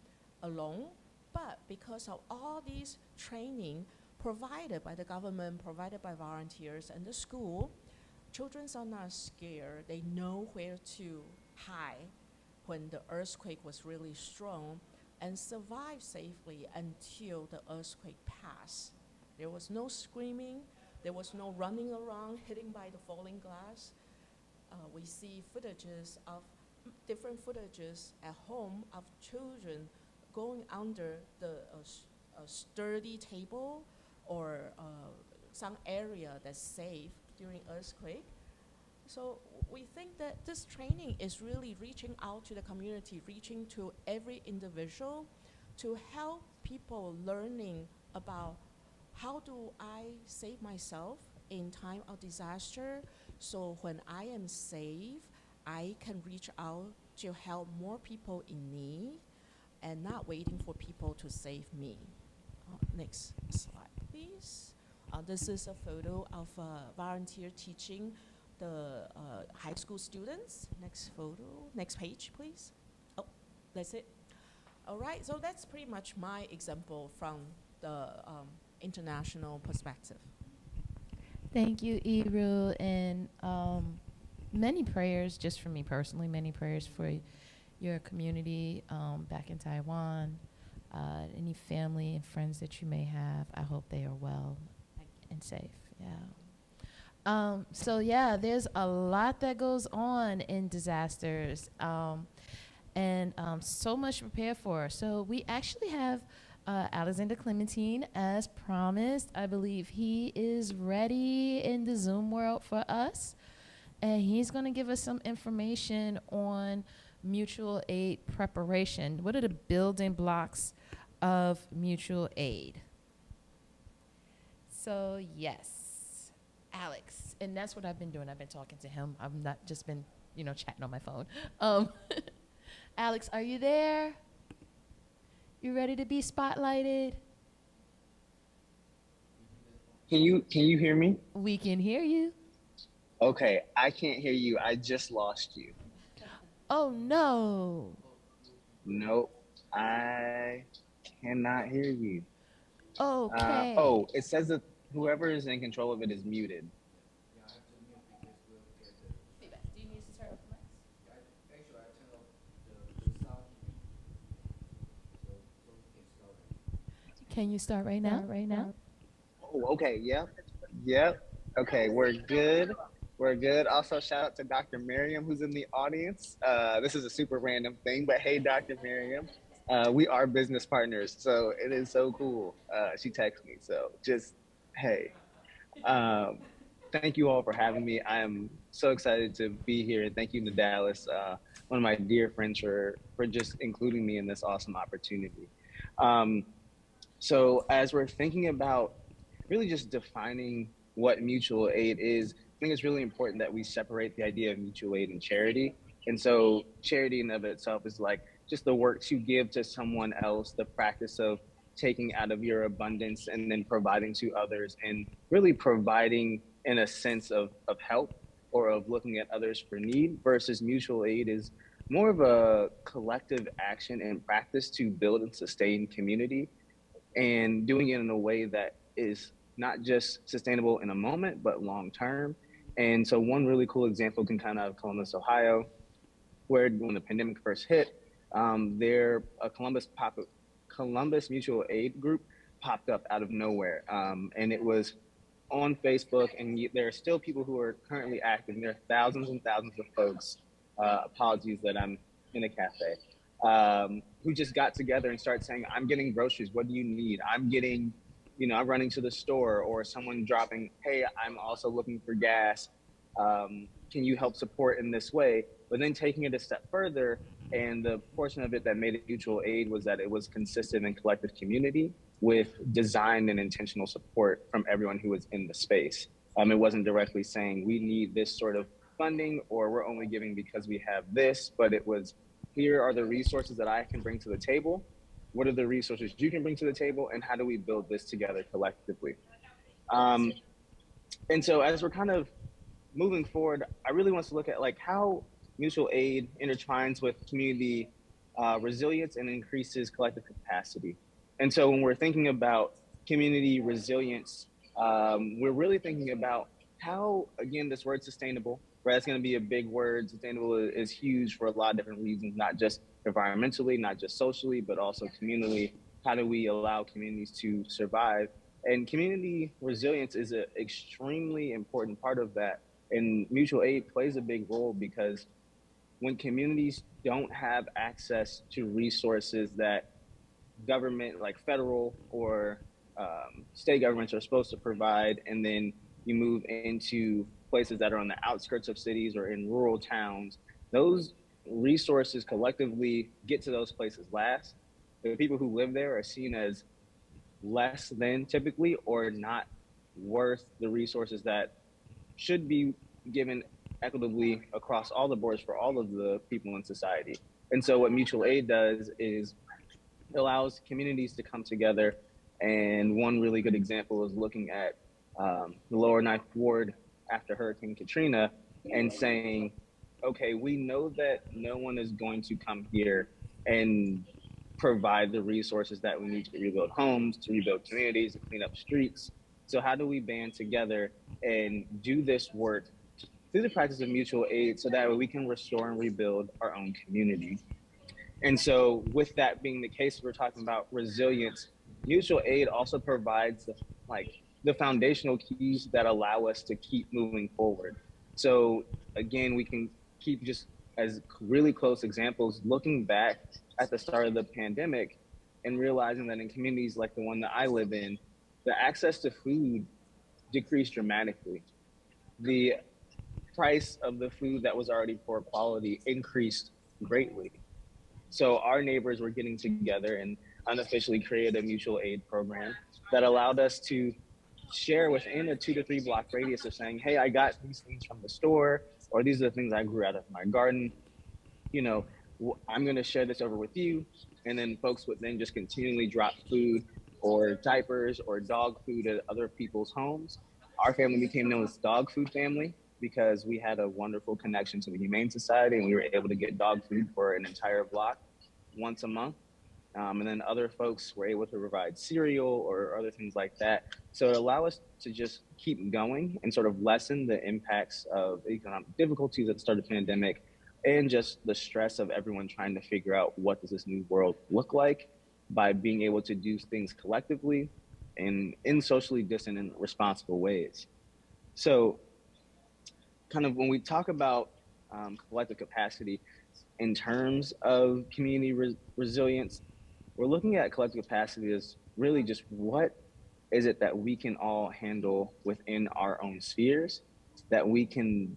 alone, but because of all these training provided by the government, provided by volunteers and the school, children are not scared. They know where to hide when the earthquake was really strong, and survive safely until the earthquake passed. There was no screaming. There was no running around, hitting by the falling glass. We see footages of different footages at home of children going under the sturdy table or some area that's safe during earthquake. So we think that this training is really reaching out to the community, reaching to every individual to help people learning about how do I save myself in time of disaster. So when I am safe, I can reach out to help more people in need and not waiting for people to save me. Next slide, please. This is a photo of a volunteer teaching the high school students. Next photo, next page, please. Oh, that's it. All right, so that's pretty much my example from the international perspective. Thank you, Iru, and many prayers, just for me personally, many prayers for your community back in Taiwan, any family and friends that you may have. I hope they are well and safe, yeah. So yeah, there's a lot that goes on in disasters, and so much to prepare for. So we actually have Alexander Clementine, as promised. I believe he is ready in the Zoom world for us, and he's going to give us some information on mutual aid preparation. What are the building blocks of mutual aid? So yes, Alex, and that's what I've been doing. I've been talking to him. I've not just been, chatting on my phone. Alex, are you there? You ready to be spotlighted? Can you hear me? We can hear you. Okay, I can't hear you. I just lost you. Oh no. Nope, I cannot hear you. Okay. It says that whoever is in control of it is muted. Can you start right now? Oh, okay. Yep. Okay, we're good. We're good. Also, shout out to Dr. Miriam, who's in the audience. This is a super random thing, but hey, Dr. Miriam, we are business partners, so it is so cool. She texted me, so just hey. Um, Thank you all for having me. I am so excited to be here, and thank you to Dallas, one of my dear friends, for just including me in this awesome opportunity. So as we're thinking about really just defining what mutual aid is, I think it's really important that we separate the idea of mutual aid and charity. And so charity in of itself is like just the work to give to someone else, the practice of taking out of your abundance and then providing to others, and really providing in a sense of help or of looking at others for need, versus mutual aid is more of a collective action and practice to build and sustain community, and doing it in a way that is not just sustainable in a moment, but long term. And so one really cool example can kind of Columbus, Ohio, where when the pandemic first hit, a Columbus Mutual Aid group popped up out of nowhere. And it was on Facebook, and there are still people who are currently active. There are thousands and thousands of folks, apologies that I'm in a cafe, who just got together and started saying, I'm getting groceries, what do you need? I'm running to the store, or someone dropping, hey, I'm also looking for gas. Can you help support in this way? But then taking it a step further, and the portion of it that made it mutual aid was that it was consistent and collective community with designed and intentional support from everyone who was in the space. It wasn't directly saying we need this sort of funding, or we're only giving because we have this, but it was, here are the resources that I can bring to the table. What are the resources you can bring to the table, and how do we build this together collectively? And so as we're kind of moving forward, I really want to look at like how mutual aid intertwines with community resilience and increases collective capacity. And so when we're thinking about community resilience, we're really thinking about how, again, this word sustainable, right? That's going to be a big word. Sustainable is huge for a lot of different reasons, not just environmentally, not just socially, but also communally. How do we allow communities to survive? And community resilience is an extremely important part of that. And mutual aid plays a big role, because when communities don't have access to resources that government, like federal or state governments, are supposed to provide, and then you move into places that are on the outskirts of cities or in rural towns, those resources collectively get to those places last. The people who live there are seen as less than typically, or not worth the resources that should be given equitably across all the boards for all of the people in society. And so what mutual aid does is it allows communities to come together. And one really good example is looking at the Lower Ninth Ward after Hurricane Katrina and saying, okay, we know that no one is going to come here and provide the resources that we need to rebuild homes, to rebuild communities, to clean up streets. So how do we band together and do this work through the practice of mutual aid, so that way we can restore and rebuild our own community? And so with that being the case, we're talking about resilience. Mutual aid also provides the foundational keys that allow us to keep moving forward. So again, we can keep just as really close examples, looking back at the start of the pandemic and realizing that in communities like the one that I live in, the access to food decreased dramatically. The price of the food that was already poor quality increased greatly. So our neighbors were getting together and unofficially created a mutual aid program that allowed us to share within a 2 to 3 block radius of saying, hey, I got these things from the store, or these are the things I grew out of my garden. I'm going to share this over with you. And then folks would then just continually drop food or diapers or dog food at other people's homes. Our family became known as Dog Food Family because we had a wonderful connection to the Humane Society, and we were able to get dog food for an entire block once a month. And then other folks were able to provide cereal or other things like that. So it allowed us to just keep going and sort of lessen the impacts of economic difficulties at the start of the pandemic, and just the stress of everyone trying to figure out what does this new world look like. by being able to do things collectively and in socially distant and responsible ways. So kind of when we talk about collective capacity in terms of community resilience, we're looking at collective capacity as really just what is it that we can all handle within our own spheres that we can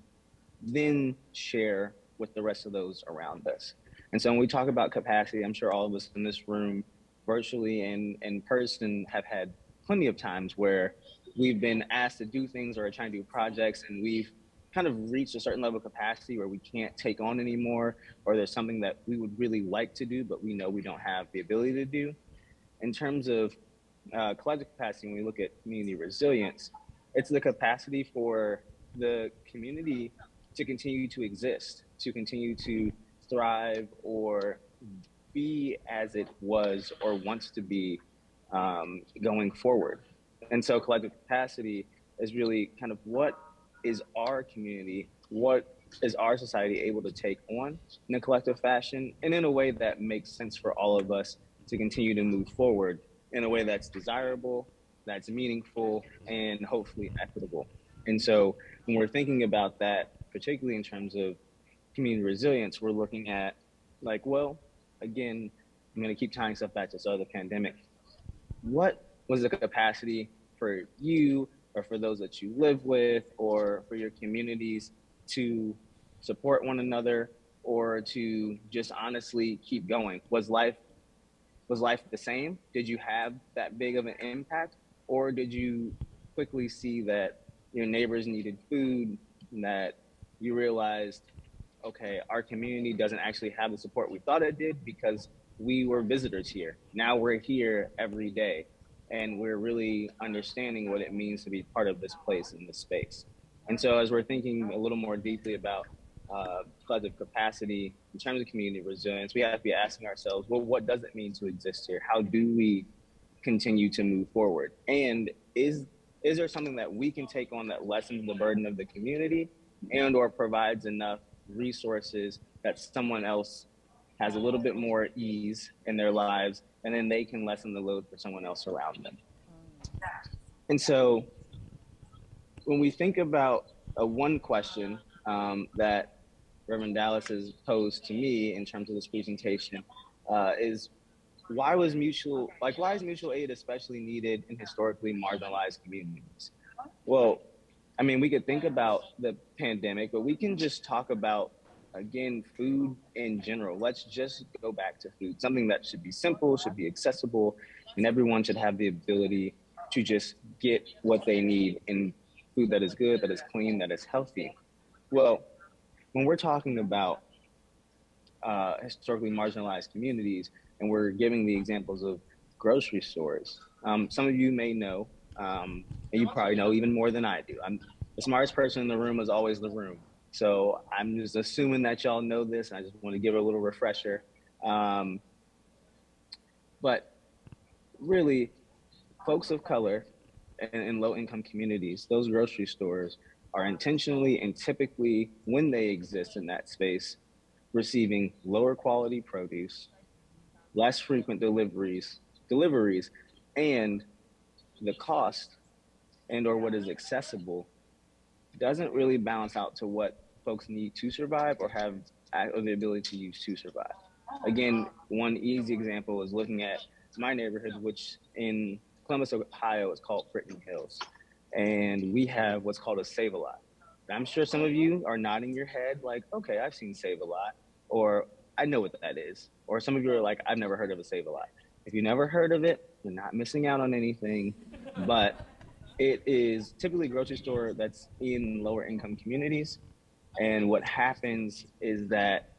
then share with the rest of those around us. And so when we talk about capacity, I'm sure all of us in this room, virtually and in person, have had plenty of times where we've been asked to do things or trying to do projects, and we've kind of reached a certain level of capacity where we can't take on anymore, or there's something that we would really like to do, but we know we don't have the ability to do. In terms of collective capacity, when we look at community resilience, it's the capacity for the community to continue to exist, to continue to thrive or be as it was or wants to be going forward. And so collective capacity is really kind of what is our community, what is our society able to take on in a collective fashion and in a way that makes sense for all of us to continue to move forward in a way that's desirable, that's meaningful, and hopefully equitable. And so when we're thinking about that, particularly in terms of community resilience, we're looking at like, well, again, I'm going to keep tying stuff back to the pandemic. What was the capacity for you or for those that you live with or for your communities to support one another or to just honestly keep going? Was life the same? Did you have that big of an impact? Or did you quickly see that your neighbors needed food and that you realized, okay, our community doesn't actually have the support we thought it did because we were visitors here. Now we're here every day and we're really understanding what it means to be part of this place and this space. And so as we're thinking a little more deeply about collective capacity in terms of community resilience, we have to be asking ourselves, well, what does it mean to exist here? How do we continue to move forward? And is there something that we can take on that lessens the burden of the community and or provides enough resources that someone else has a little bit more ease in their lives, and then they can lessen the load for someone else around them? And so when we think about one question that Reverend Dallas has posed to me in terms of this presentation is why is mutual aid especially needed in historically marginalized communities? Well, I mean, we could think about the pandemic, but we can just talk about, again, food in general. Let's just go back to food, something that should be simple, should be accessible, and everyone should have the ability to just get what they need in food that is good, that is clean, that is healthy. Well, when we're talking about historically marginalized communities, and we're giving the examples of grocery stores, some of you may know, and you probably know even more than I do. The smartest person in the room is always the room. So I'm just assuming that y'all know this, and I just want to give a little refresher. But really, folks of color in low-income communities, those grocery stores are intentionally and typically, when they exist in that space, receiving lower quality produce, less frequent deliveries, and the cost and or what is accessible doesn't really balance out to what folks need to survive or have the ability to use to survive. Again, one easy example is looking at my neighborhood, which in Columbus, Ohio, is called Brittany Hills. And we have what's called a Save-A-Lot. I'm sure some of you are nodding your head like, okay, I've seen Save-A-Lot, or I know what that is. Or some of you are like, I've never heard of a Save-A-Lot. If you never heard of it, you're not missing out on anything, but it is typically a grocery store that's in lower income communities. And what happens is that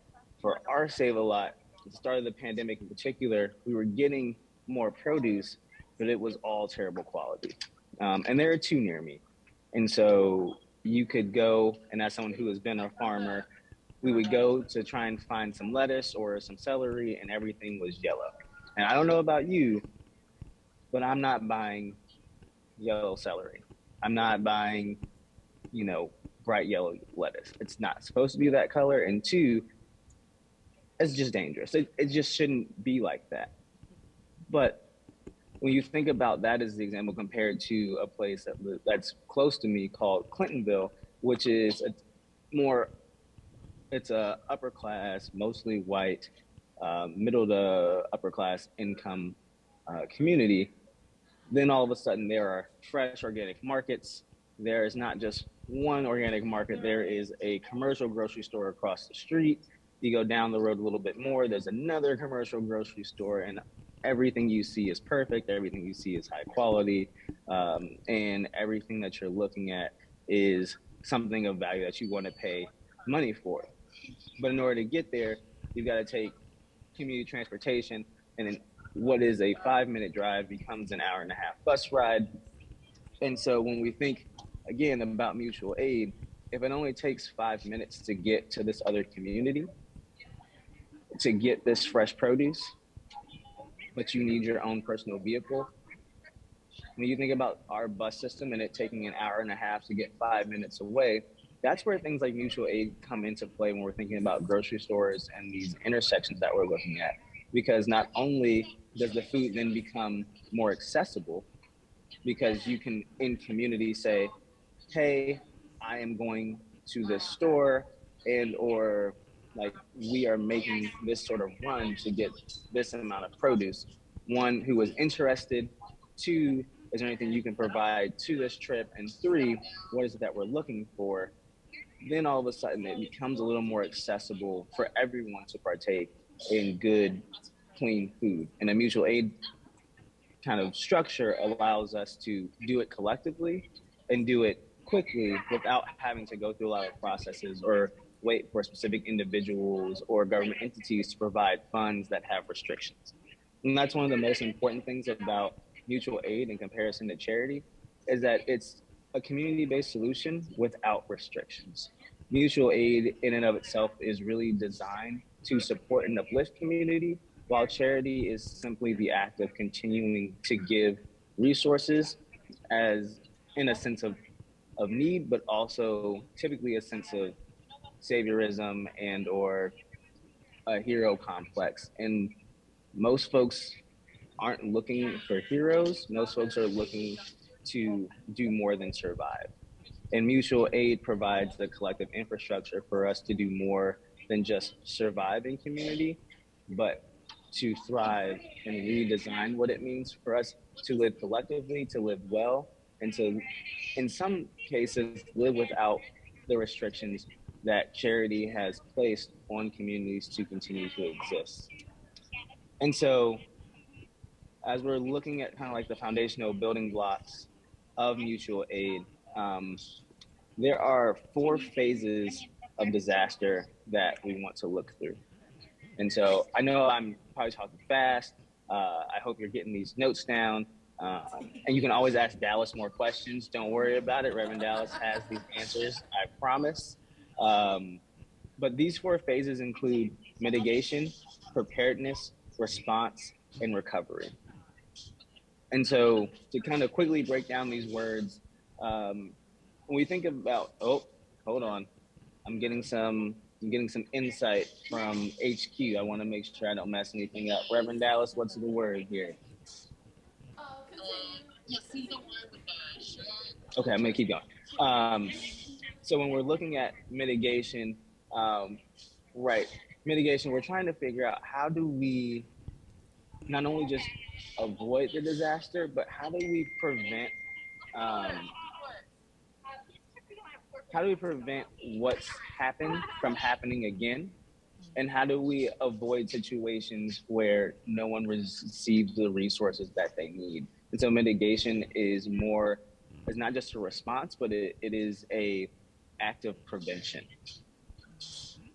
for our Save-A-Lot, at the start of the pandemic in particular, we were getting more produce, but it was all terrible quality. And there are two near me. And so you could go, and as someone who has been a farmer, we would go to try and find some lettuce or some celery, and everything was yellow. And I don't know about you, but I'm not buying yellow celery. I'm not buying, bright yellow lettuce. It's not supposed to be that color. And two, it's just dangerous. It just shouldn't be like that. But when you think about that as the example compared to a place that's close to me called Clintonville, which is it's a upper class, mostly white, middle to upper class income community, then all of a sudden there are fresh organic markets. There is not just one organic market, there is a commercial grocery store across the street. You go down the road a little bit more, there's another commercial grocery store, and everything you see is perfect, everything you see is high quality, and everything that you're looking at is something of value that you want to pay money for. But in order to get there, you've got to take community transportation, and then what is a 5-minute drive becomes an hour-and-a-half bus ride. And so when we think, again, about mutual aid, if it only takes 5 minutes to get to this other community, to get this fresh produce, but you need your own personal vehicle, when you think about our bus system and it taking an hour-and-a-half to get 5 minutes away, that's where things like mutual aid come into play when we're thinking about grocery stores and these intersections that we're looking at. Because not only does the food then become more accessible, because you can in community say, hey, I am going to this store, and or like we are making this sort of run to get this amount of produce. One, who is interested. Two, is there anything you can provide to this trip? And three, what is it that we're looking for? Then all of a sudden it becomes a little more accessible for everyone to partake in good, clean food. And a mutual aid kind of structure allows us to do it collectively and do it quickly without having to go through a lot of processes or wait for specific individuals or government entities to provide funds that have restrictions. And that's one of the most important things about mutual aid in comparison to charity, is that it's a community-based solution without restrictions. Mutual aid in and of itself is really designed to support and uplift community, while charity is simply the act of continuing to give resources as in a sense of need, but also typically a sense of saviorism and or a hero complex. And most folks aren't looking for heroes. Most folks are looking to do more than survive. And mutual aid provides the collective infrastructure for us to do more than just survive in community, but to thrive and redesign what it means for us to live collectively, to live well, and to, in some cases, live without the restrictions that charity has placed on communities to continue to exist. And so, as we're looking at kind of like the foundational building blocks of mutual aid, there are 4 phases of disaster that we want to look through. And so I know I'm probably talking fast. I hope you're getting these notes down. And you can always ask Dallas more questions. Don't worry about it. Reverend Dallas has these answers, I promise. But these 4 phases include mitigation, preparedness, response, and recovery. And so to kind of quickly break down these words, when we think about, oh, hold on, I'm getting some insight from HQ. I want to make sure I don't mess anything up. Reverend Dallas, what's the word here? Okay, I'm gonna keep going. So when we're looking at mitigation, mitigation, we're trying to figure out how do we not only just avoid the disaster, but how do we prevent what's happened from happening again? And how do we avoid situations where no one receives the resources that they need? And so mitigation is not just a response, but it is a act of prevention.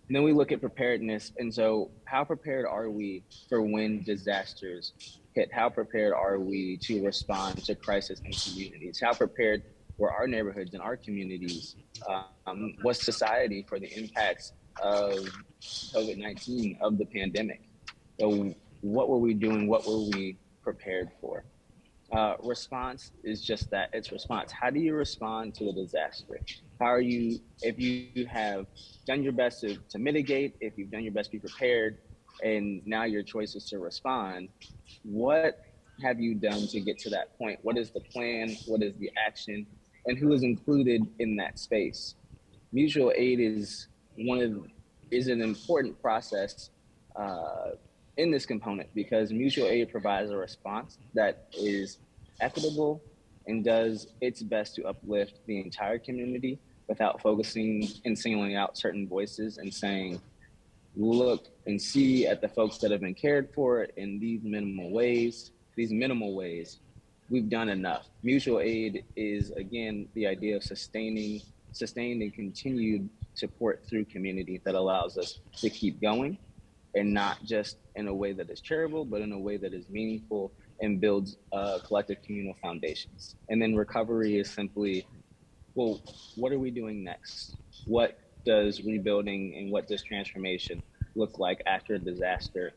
And then we look at preparedness. And so how prepared are we for when disasters hit? How prepared are we to respond to crisis in communities? How prepared were our neighborhoods and our communities? Was society for the impacts of COVID-19, of the pandemic? So what were we doing? What were we prepared for? Response is just that, it's response. How do you respond to a disaster? How are you, if you have done your best to mitigate, if you've done your best to be prepared, and now your choice is to respond, what have you done to get to that point? What is the plan? What is the action? And who is included in that space? Mutual aid is an important process in this component, because mutual aid provides a response that is equitable and does its best to uplift the entire community without focusing and singling out certain voices and saying, look and see at the folks that have been cared for in these minimal ways, we've done enough. Mutual aid is, again, the idea of sustained and continued support through community that allows us to keep going, and not just in a way that is charitable, but in a way that is meaningful and builds collective communal foundations. And then recovery is simply, well, what are we doing next? What does rebuilding and what does transformation look like after a disaster?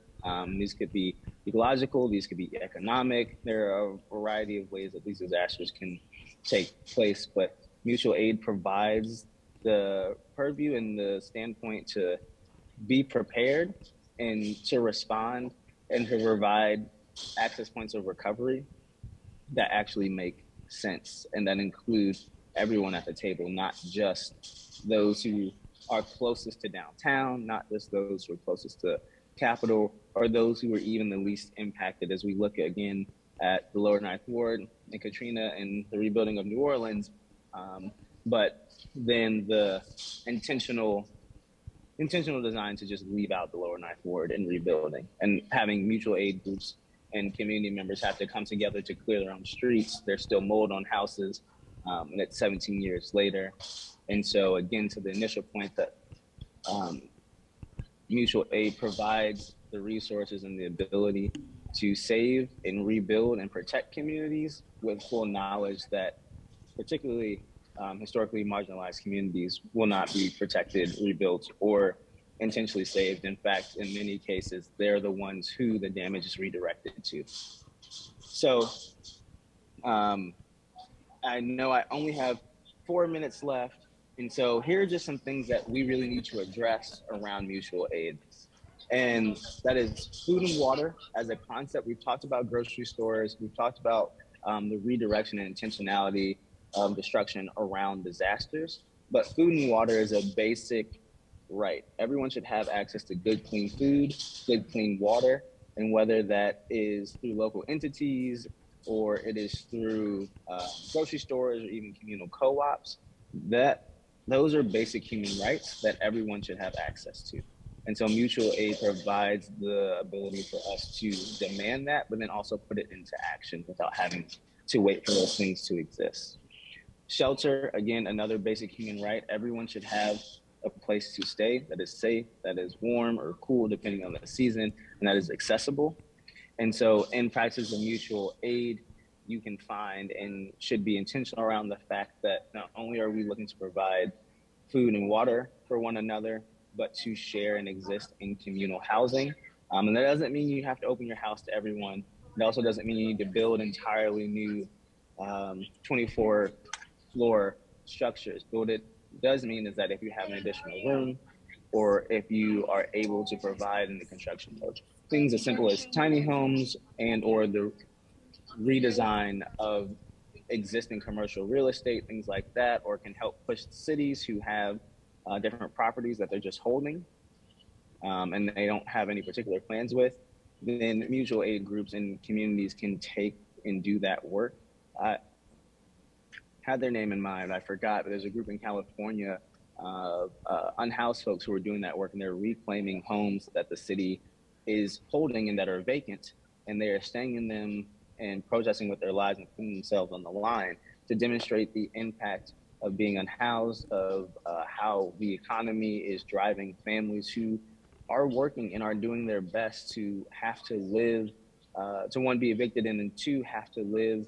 These could be ecological, these could be economic. There are a variety of ways that these disasters can take place, but mutual aid provides the purview and the standpoint to be prepared and to respond and to provide access points of recovery that actually make sense and that include everyone at the table, not just those who are closest to downtown, not just those who are closest to Capitol, or those who are even the least impacted. As we look again at the lower Ninth Ward and Katrina and the rebuilding of New Orleans, but then the intentional design to just leave out the lower Ninth Ward in rebuilding, and having mutual aid groups and community members have to come together to clear their own streets. There's still mold on houses, and it's 17 years later. And so again, to the initial point that mutual aid provides the resources and the ability to save and rebuild and protect communities with full knowledge that particularly historically marginalized communities will not be protected, rebuilt, or intentionally saved. In fact, in many cases, they're the ones who the damage is redirected to. So I know I only have 4 minutes left. And so here are just some things that we really need to address around mutual aid. And that is food and water as a concept. We've talked about grocery stores. We've talked about the redirection and intentionality of destruction around disasters. But food and water is a basic right. Everyone should have access to good, clean food, good, clean water. And whether that is through local entities or it is through grocery stores or even communal co-ops, those are basic human rights that everyone should have access to. And so mutual aid provides the ability for us to demand that, but then also put it into action without having to wait for those things to exist. Shelter, again, another basic human right. Everyone should have a place to stay that is safe, that is warm or cool, depending on the season, and that is accessible. And so in practices of mutual aid, you can find and should be intentional around the fact that not only are we looking to provide food and water for one another, but to share and exist in communal housing. And that doesn't mean you have to open your house to everyone. It also doesn't mean you need to build entirely new 24-floor structures. But what it does mean is that if you have an additional room, or if you are able to provide in the construction of things as simple as tiny homes and or the redesign of existing commercial real estate, things like that, or can help push cities who have different properties that they're just holding and they don't have any particular plans with, then mutual aid groups and communities can take and do that work. I had their name in mind, I forgot, but there's a group in California of unhoused folks who are doing that work, and they're reclaiming homes that the city is holding and that are vacant, and they are staying in them and protesting with their lives and putting themselves on the line to demonstrate the impact of being unhoused, of how the economy is driving families who are working and are doing their best to have to live, to one, be evicted, and then two, have to live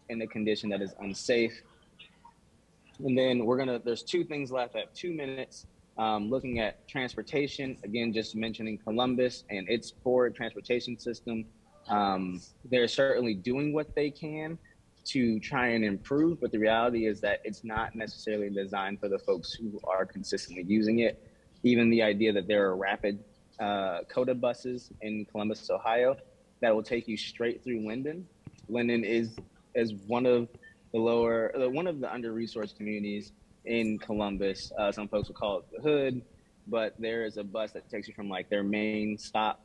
in a condition that is unsafe. And then there's two things left. I have 2 minutes. Looking at transportation, again, just mentioning Columbus and its forward transportation system. They're certainly doing what they can to try and improve, but the reality is that it's not necessarily designed for the folks who are consistently using it. Even the idea that there are rapid CODA buses in Columbus, Ohio, that will take you straight through Linden Linden is one of the under-resourced communities in Columbus. Some folks would call it the hood, but there is a bus that takes you from like their main stop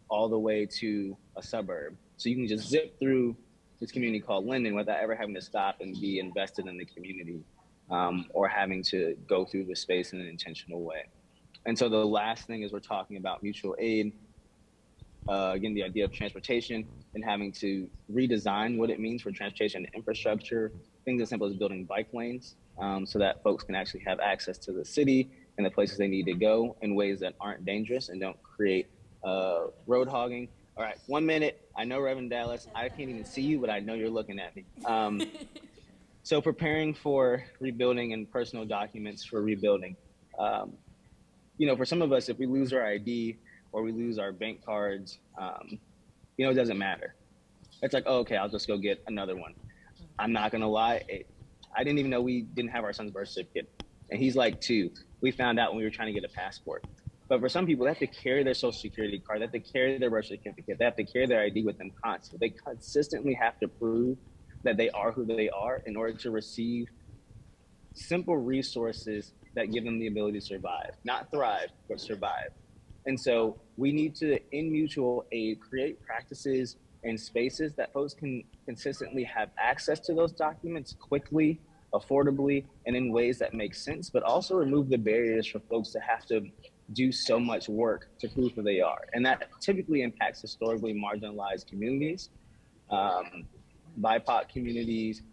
all the way to a suburb. So you can just zip through this community called Linden without ever having to stop and be invested in the community, or having to go through the space in an intentional way. And so the last thing is we're talking about mutual aid. Again, the idea of transportation and having to redesign what it means for transportation infrastructure, things as simple as building bike lanes, so that folks can actually have access to the city and the places they need to go in ways that aren't dangerous and don't create road hogging. All right, 1 minute. I know, Reverend Dallas, I can't even see you, but I know you're looking at me. So preparing for rebuilding and personal documents for rebuilding. For some of us, if we lose our ID or we lose our bank cards, it doesn't matter. It's like, oh, okay, I'll just go get another one. I'm not gonna lie, I didn't even know we didn't have our son's birth certificate. And he's like 2. We found out when we were trying to get a passport. But for some people, they have to carry their social security card, they have to carry their birth certificate, they have to carry their ID with them constantly. They consistently have to prove that they are who they are in order to receive simple resources that give them the ability to survive, not thrive, but survive. And so we need to, in mutual aid, create practices and spaces that folks can consistently have access to those documents quickly, affordably, and in ways that make sense, but also remove the barriers for folks to have to do so much work to prove who they are. And that typically impacts historically marginalized communities, BIPOC communities,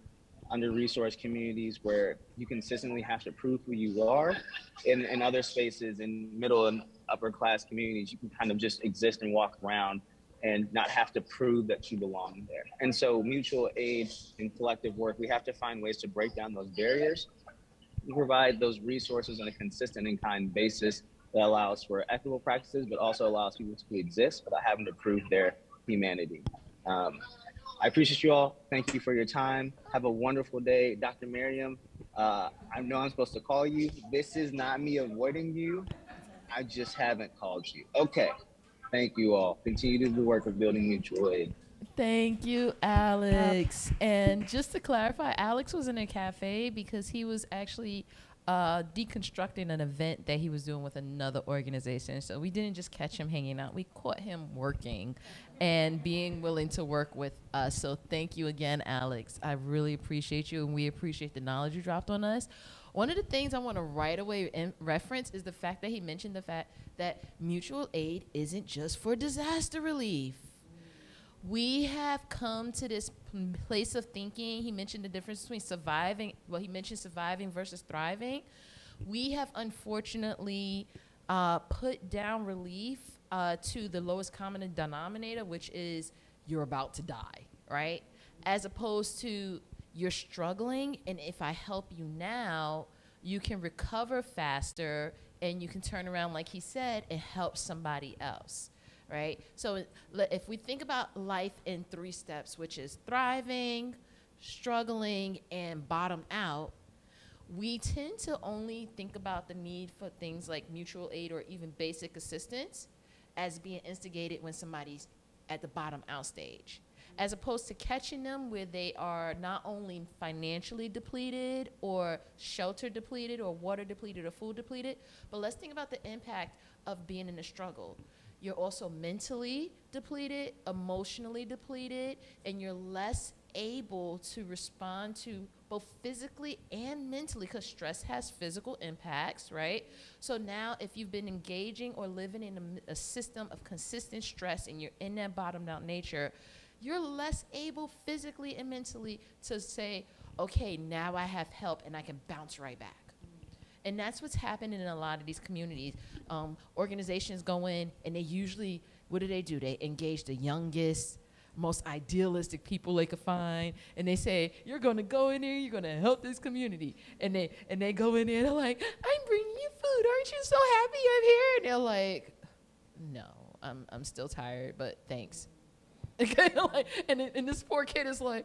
under-resourced communities where you consistently have to prove who you are. In other spaces, in middle and upper class communities, you can kind of just exist and walk around and not have to prove that you belong there. And so mutual aid and collective work, we have to find ways to break down those barriers and provide those resources on a consistent and kind basis that allows for ethical practices, but also allows people to exist without having to prove their humanity. I appreciate you all. Thank you for your time. Have a wonderful day. Dr. Miriam, I know I'm supposed to call you. This is not me avoiding you. I just haven't called you. Okay. Thank you all. Continue to do the work of building mutual aid. Thank you, Alex. And just to clarify, Alex was in a cafe because he was actually deconstructing an event that he was doing with another organization. So we didn't just catch him hanging out. We caught him working and being willing to work with us. So thank you again, Alex. I really appreciate you, and we appreciate the knowledge you dropped on us. One of the things I want to right away reference is the fact that he mentioned the fact that mutual aid isn't just for disaster relief. We have come to this place of thinking. He mentioned the difference between surviving. Well, he mentioned surviving versus thriving. We have unfortunately put down relief to the lowest common denominator, which is you're about to die, right? As opposed to you're struggling, and if I help you now, you can recover faster, and you can turn around, like he said, and help somebody else. Right? So if we think about life in 3 steps, which is thriving, struggling, and bottom out, we tend to only think about the need for things like mutual aid or even basic assistance as being instigated when somebody's at the bottom out stage, as opposed to catching them where they are not only financially depleted or shelter depleted or water depleted or food depleted, but let's think about the impact of being in a struggle. You're also mentally depleted, emotionally depleted, and you're less able to respond to both physically and mentally, because stress has physical impacts, right? So now if you've been engaging or living in a system of consistent stress and you're in that bottomed out nature, you're less able physically and mentally to say, okay, now I have help and I can bounce right back. And that's what's happening in a lot of these communities. Organizations go in and they usually, what do? They engage the youngest, most idealistic people they could find, and they say, you're gonna go in there, you're gonna help this community. And they go in there and they're like, I'm bringing you food, aren't you so happy I'm here? And they're like, no, I'm still tired, but thanks. And this poor kid is like,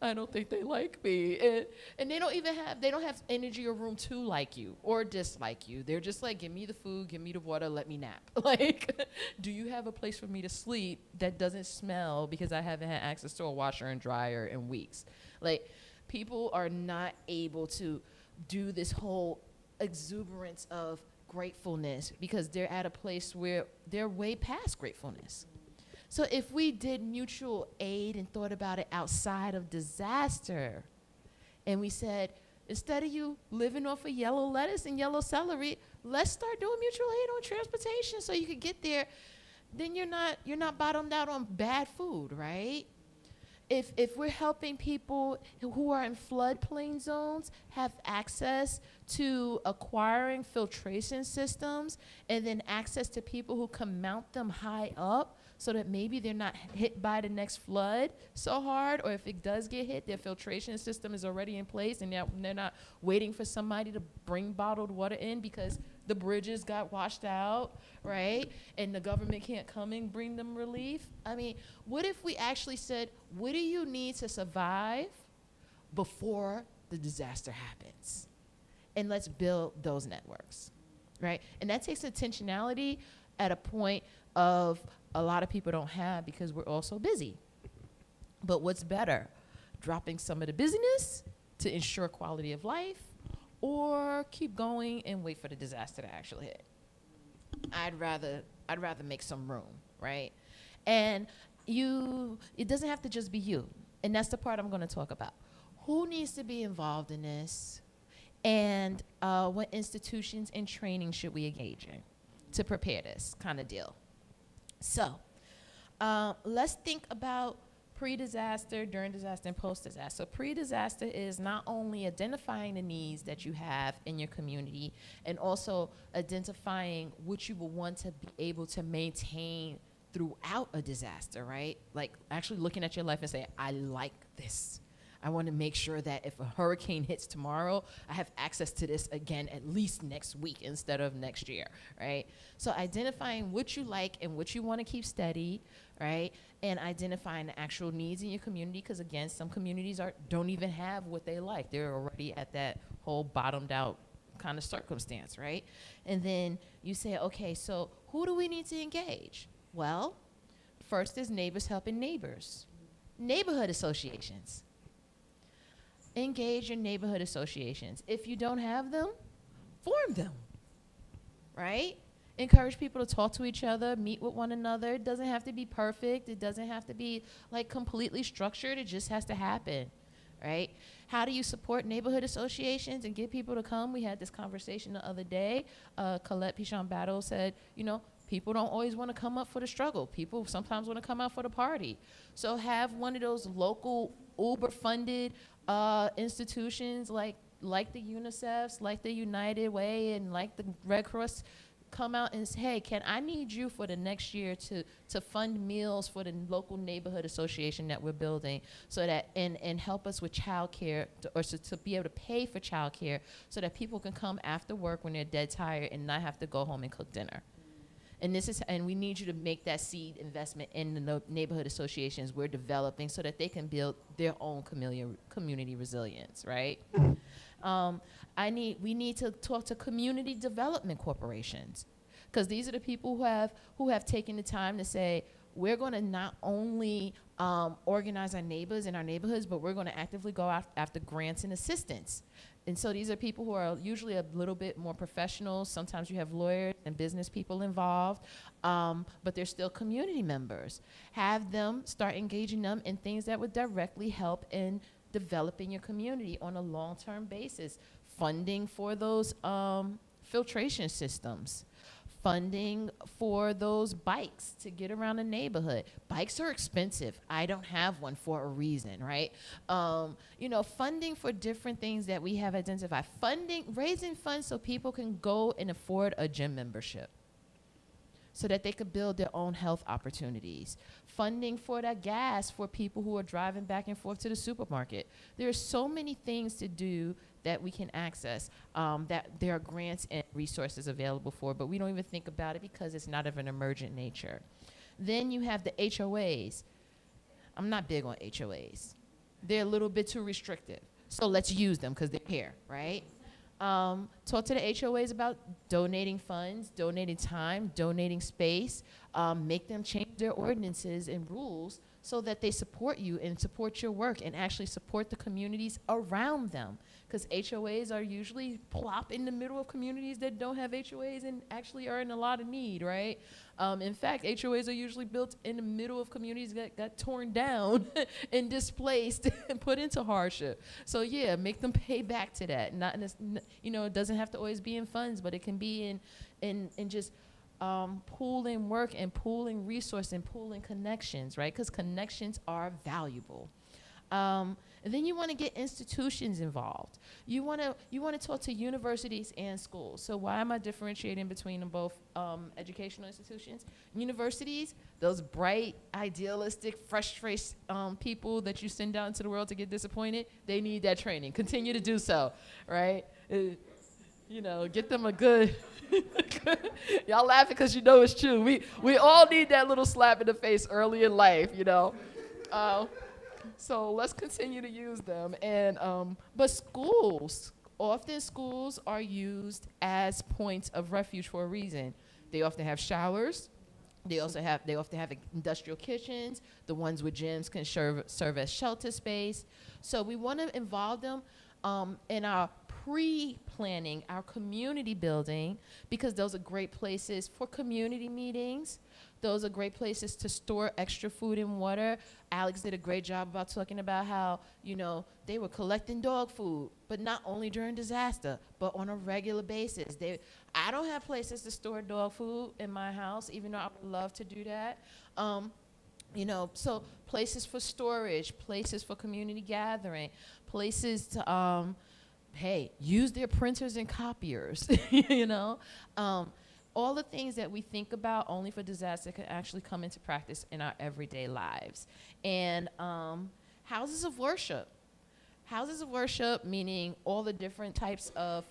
I don't think they like me. And they don't have energy or room to like you or dislike you. They're just like, give me the food, give me the water, let me nap. Like, do you have a place for me to sleep that doesn't smell because I haven't had access to a washer and dryer in weeks? Like, people are not able to do this whole exuberance of gratefulness because they're at a place where they're way past gratefulness. So if we did mutual aid and thought about it outside of disaster, and we said, instead of you living off of yellow lettuce and yellow celery, let's start doing mutual aid on transportation so you could get there, then you're not bottomed out on bad food, right? If we're helping people who are in floodplain zones have access to acquiring filtration systems and then access to people who can mount them high up so that maybe they're not hit by the next flood so hard, or if it does get hit, their filtration system is already in place and they're not waiting for somebody to bring bottled water in because the bridges got washed out, right? And the government can't come and bring them relief. I mean, what if we actually said, what do you need to survive before the disaster happens? And let's build those networks, right? And that takes intentionality at a point of a lot of people don't have because we're all so busy. But what's better? Dropping some of the busyness to ensure quality of life, or keep going and wait for the disaster to actually hit? I'd rather make some room, right? And it doesn't have to just be you. And that's the part I'm going to talk about. Who needs to be involved in this? And what institutions and training should we engage in to prepare this kind of deal? So let's think about pre-disaster, during disaster, and post-disaster. So pre-disaster is not only identifying the needs that you have in your community and also identifying what you will want to be able to maintain throughout a disaster, right? Like actually looking at your life and saying, I like this. I want to make sure that if a hurricane hits tomorrow, I have access to this again at least next week instead of next year, right? So identifying what you like and what you want to keep steady, right? And identifying the actual needs in your community, because again, some communities don't even have what they like. They're already at that whole bottomed out kind of circumstance, right? And then you say, okay, so who do we need to engage? Well, first is neighbors helping neighbors. Neighborhood associations. Engage your neighborhood associations. If you don't have them, form them, right? Encourage people to talk to each other, meet with one another. It doesn't have to be perfect. It doesn't have to be like completely structured. It just has to happen, right? How do you support neighborhood associations and get people to come? We had this conversation the other day. Colette Pichon-Battle said, people don't always want to come up for the struggle. People sometimes want to come out for the party. So have one of those local Uber-funded institutions like the UNICEFs, like the United Way, and like the Red Cross come out and say, hey, I need you for the next year to fund meals for the local neighborhood association that we're building, so that and help us with childcare, or to be able to pay for childcare so that people can come after work when they're dead tired and not have to go home and cook dinner. And we need you to make that seed investment in the neighborhood associations we're developing so that they can build their own community resilience, right? We need to talk to community development corporations, because these are the people who have taken the time to say, we're going to not only organize our neighbors in our neighborhoods, but we're going to actively go after grants and assistance. And so these are people who are usually a little bit more professional. Sometimes you have lawyers and business people involved, but they're still community members. Have them start engaging them in things that would directly help in developing your community on a long-term basis. Funding for those filtration systems. Funding for those bikes to get around the neighborhood. Bikes are expensive. I don't have one for a reason, right? Funding for different things that we have identified. Raising funds so people can go and afford a gym membership, so that they could build their own health opportunities. Funding for that gas for people who are driving back and forth to the supermarket. There are so many things to do that we can access, that there are grants and resources available for, but we don't even think about it because it's not of an emergent nature. Then you have the HOAs. I'm not big on HOAs, they're a little bit too restrictive. So let's use them because they're here, right? Talk to the HOAs about donating funds, donating time, donating space, make them change their ordinances and rules so that they support you and support your work and actually support the communities around them. Because HOAs are usually plop in the middle of communities that don't have HOAs and actually are in a lot of need, right? In fact, HOAs are usually built in the middle of communities that got torn down and displaced and put into hardship. So yeah, make them pay back to that. Not in this, you know, it doesn't have to always be in funds, but it can be in just pooling work and pooling resource and pooling connections, right? Because connections are valuable. And then you want to get institutions involved. You want to talk to universities and schools. So why am I differentiating between them both educational institutions? Universities, those bright, idealistic, frustrated people that you send out into the world to get disappointed, they need that training. Continue to do so, right? You know, get them a good, y'all laughing because you know it's true. We all need that little slap in the face early in life, you know. So let's continue to use them. And but schools are used as points of refuge for a reason. They often have showers. They often have industrial kitchens. The ones with gyms can serve as shelter space. So we want to involve them in our pre-planning, our community building, because those are great places for community meetings. Those are great places to store extra food and water. Alex did a great job about talking about how, you know, they were collecting dog food, but not only during disaster, but on a regular basis. I don't have places to store dog food in my house, even though I would love to do that. You know, so places for storage, places for community gathering, places to, hey, use their printers and copiers, you know. All the things that we think about only for disaster can actually come into practice in our everyday lives. And houses of worship. Houses of worship, meaning all the different types of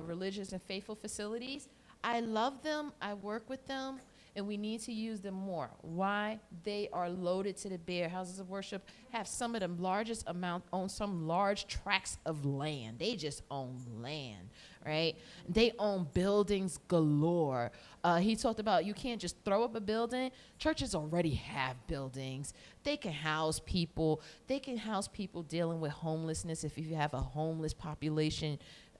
religious and faithful facilities. I love them, I work with them, and we need to use them more. Why? They are loaded to the bare. Houses of worship have some of the largest amount, own some large tracts of land. They just own land, right? They own buildings galore. He talked about you can't just throw up a building. Churches already have buildings. They can house people. They can house people dealing with homelessness. If you have a homeless population,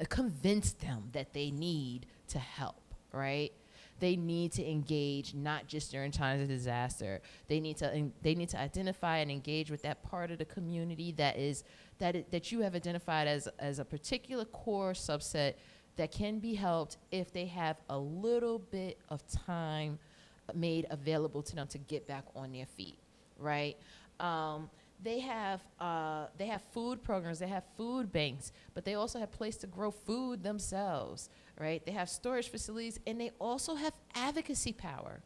convince them that they need to help, right? They need to engage not just during times of disaster. They need to identify and engage with that part of the community that you have identified as a particular core subset that can be helped if they have a little bit of time made available to them to get back on their feet, right? They have food programs, they have food banks, but they also have place to grow food themselves, right? They have storage facilities, and they also have advocacy power.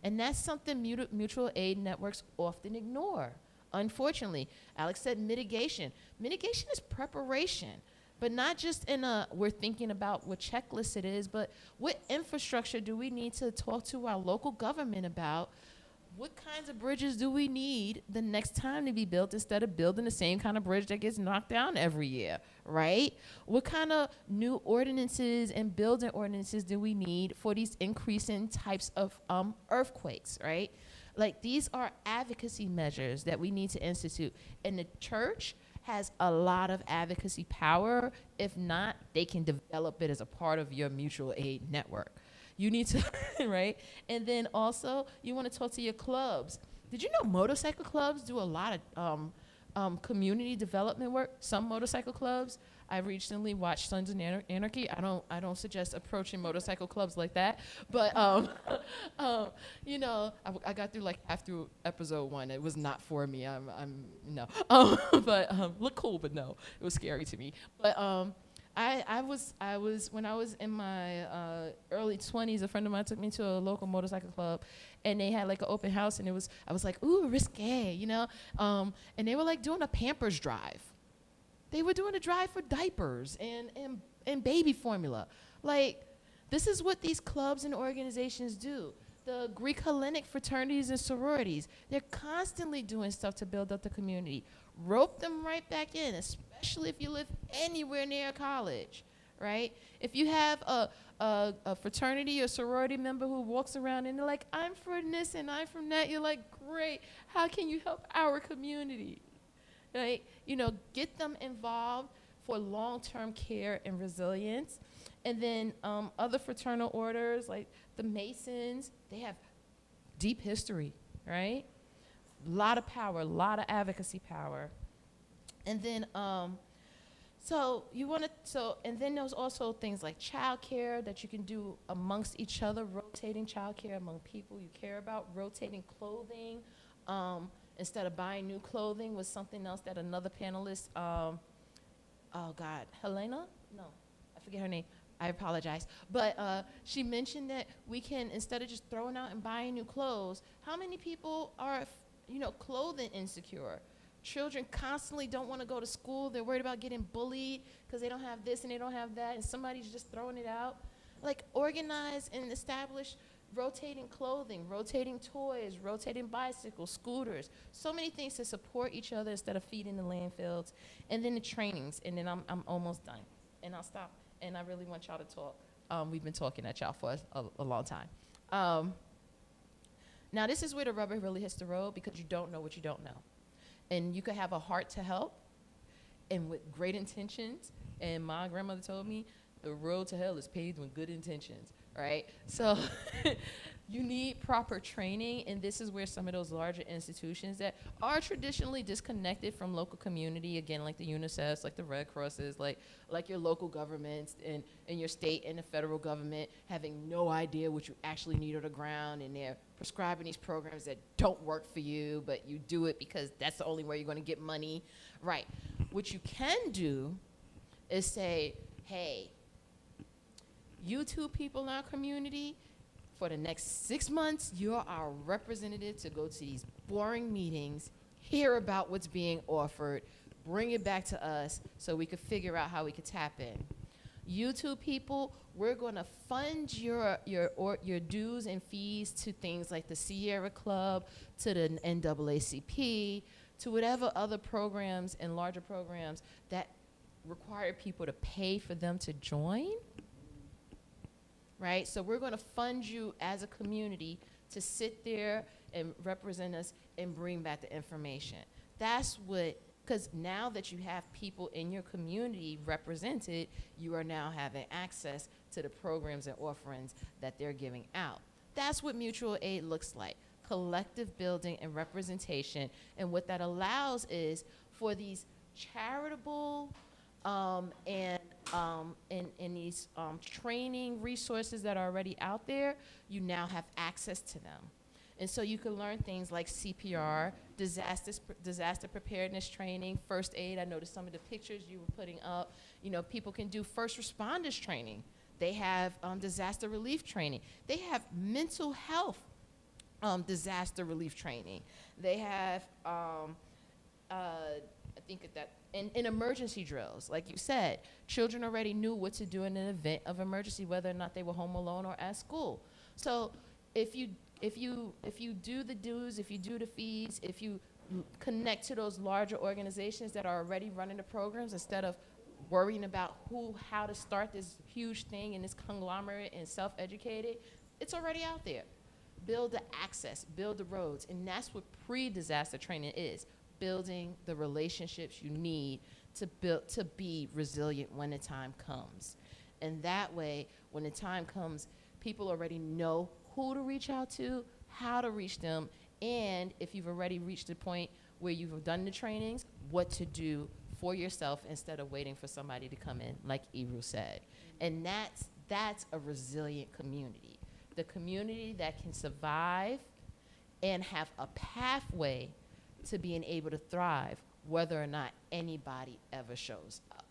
And that's something mutual aid networks often ignore. Unfortunately, Alex said mitigation. Mitigation is preparation, but not just we're thinking about what checklist it is, but what infrastructure do we need to talk to our local government about? What kinds of bridges do we need the next time to be built instead of building the same kind of bridge that gets knocked down every year, right? What kind of new ordinances and building ordinances do we need for these increasing types of earthquakes, right? Like, these are advocacy measures that we need to institute. And the church has a lot of advocacy power. If not, they can develop it as a part of your mutual aid network. You need to, right? And then also, you want to talk to your clubs. Did you know motorcycle clubs do a lot of community development work? Some motorcycle clubs. I recently watched Sons of Anarchy. I don't suggest approaching motorcycle clubs like that. But you know, I got through half through episode 1. It was not for me. No. But look cool, but no, it was scary to me. But I was when I was in my early 20s, a friend of mine took me to a local motorcycle club, and they had an open house, and I was like, ooh, risque, you know, and they were doing a Pampers drive. They were doing a drive for diapers and baby formula. This is what these clubs and organizations do. the Greek Hellenic fraternities and sororities. They're constantly doing stuff to build up the community. Rope them right back in, especially if you live anywhere near a college, right? If you have a fraternity or sorority member who walks around and they're like, I'm from this and I'm from that, you're like, great, how can you help our community? Right? You know, get them involved for long-term care and resilience. And then other fraternal orders like the Masons, they have deep history, right? A lot of power, a lot of advocacy power. And then, and then there's also things like childcare that you can do amongst each other, rotating childcare among people you care about, rotating clothing, instead of buying new clothing was something else that another panelist, Helena? No, I forget her name. I apologize. But she mentioned that we can, instead of just throwing out and buying new clothes, how many people are, clothing insecure? Children constantly don't want to go to school. They're worried about getting bullied because they don't have this and they don't have that, and somebody's just throwing it out. Like, organize and establish rotating clothing, rotating toys, rotating bicycles, scooters, so many things to support each other instead of feeding the landfills. And then the trainings, and then I'm almost done, and I'll stop. And I really want y'all to talk. We've been talking at y'all for a long time. Now, this is where the rubber really hits the road, because you don't know what you don't know. And you could have a heart to help and with great intentions. And my grandmother told me the road to hell is paved with good intentions, right? So you need proper training, and this is where some of those larger institutions that are traditionally disconnected from local community, again, like the UNICEFs, like the Red Crosses, like your local governments and your state and the federal government having no idea what you actually need on the ground, and they're prescribing these programs that don't work for you, but you do it because that's the only way you're going to get money, right? What you can do is say, hey, you two people in our community, for the next 6 months, you're our representative to go to these boring meetings, hear about what's being offered, bring it back to us so we could figure out how we could tap in. You two people, we're going to fund your dues and fees to things like the Sierra Club, to the NAACP, to whatever other programs and larger programs that require people to pay for them to join. Right? So we're going to fund you as a community to sit there and represent us and bring back the information. That's what, because now that you have people in your community represented, you are now having access to the programs and offerings that they're giving out. That's what mutual aid looks like, collective building and representation. And what that allows is for these charitable and these training resources that are already out there, you now have access to them. And so you can learn things like CPR, disaster preparedness training, first aid. I noticed some of the pictures you were putting up. People can do first responders training. They have disaster relief training. They have mental health disaster relief training. They have, in emergency drills, like you said, children already knew what to do in an event of emergency, whether or not they were home alone or at school. So if you do the dues, if you do the fees, if you connect to those larger organizations that are already running the programs, instead of worrying about how to start this huge thing and this conglomerate and self-educated, it's already out there. Build the access, build the roads, and that's what pre-disaster training is. Building the relationships you need to be resilient when the time comes. And that way, when the time comes, people already know who to reach out to, how to reach them, and if you've already reached the point where you've done the trainings, what to do for yourself instead of waiting for somebody to come in, like Ebru said. And that's a resilient community. The community that can survive and have a pathway to being able to thrive, whether or not anybody ever shows up.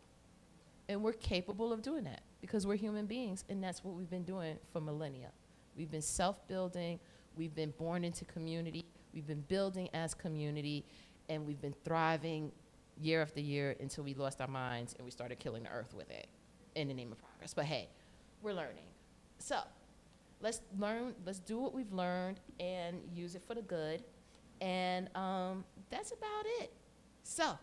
And we're capable of doing that because we're human beings, and that's what we've been doing for millennia. We've been self-building, we've been born into community, we've been building as community, and we've been thriving year after year until we lost our minds and we started killing the earth with it in the name of progress. But hey, we're learning. So let's do what we've learned and use it for the good. And that's about it. So,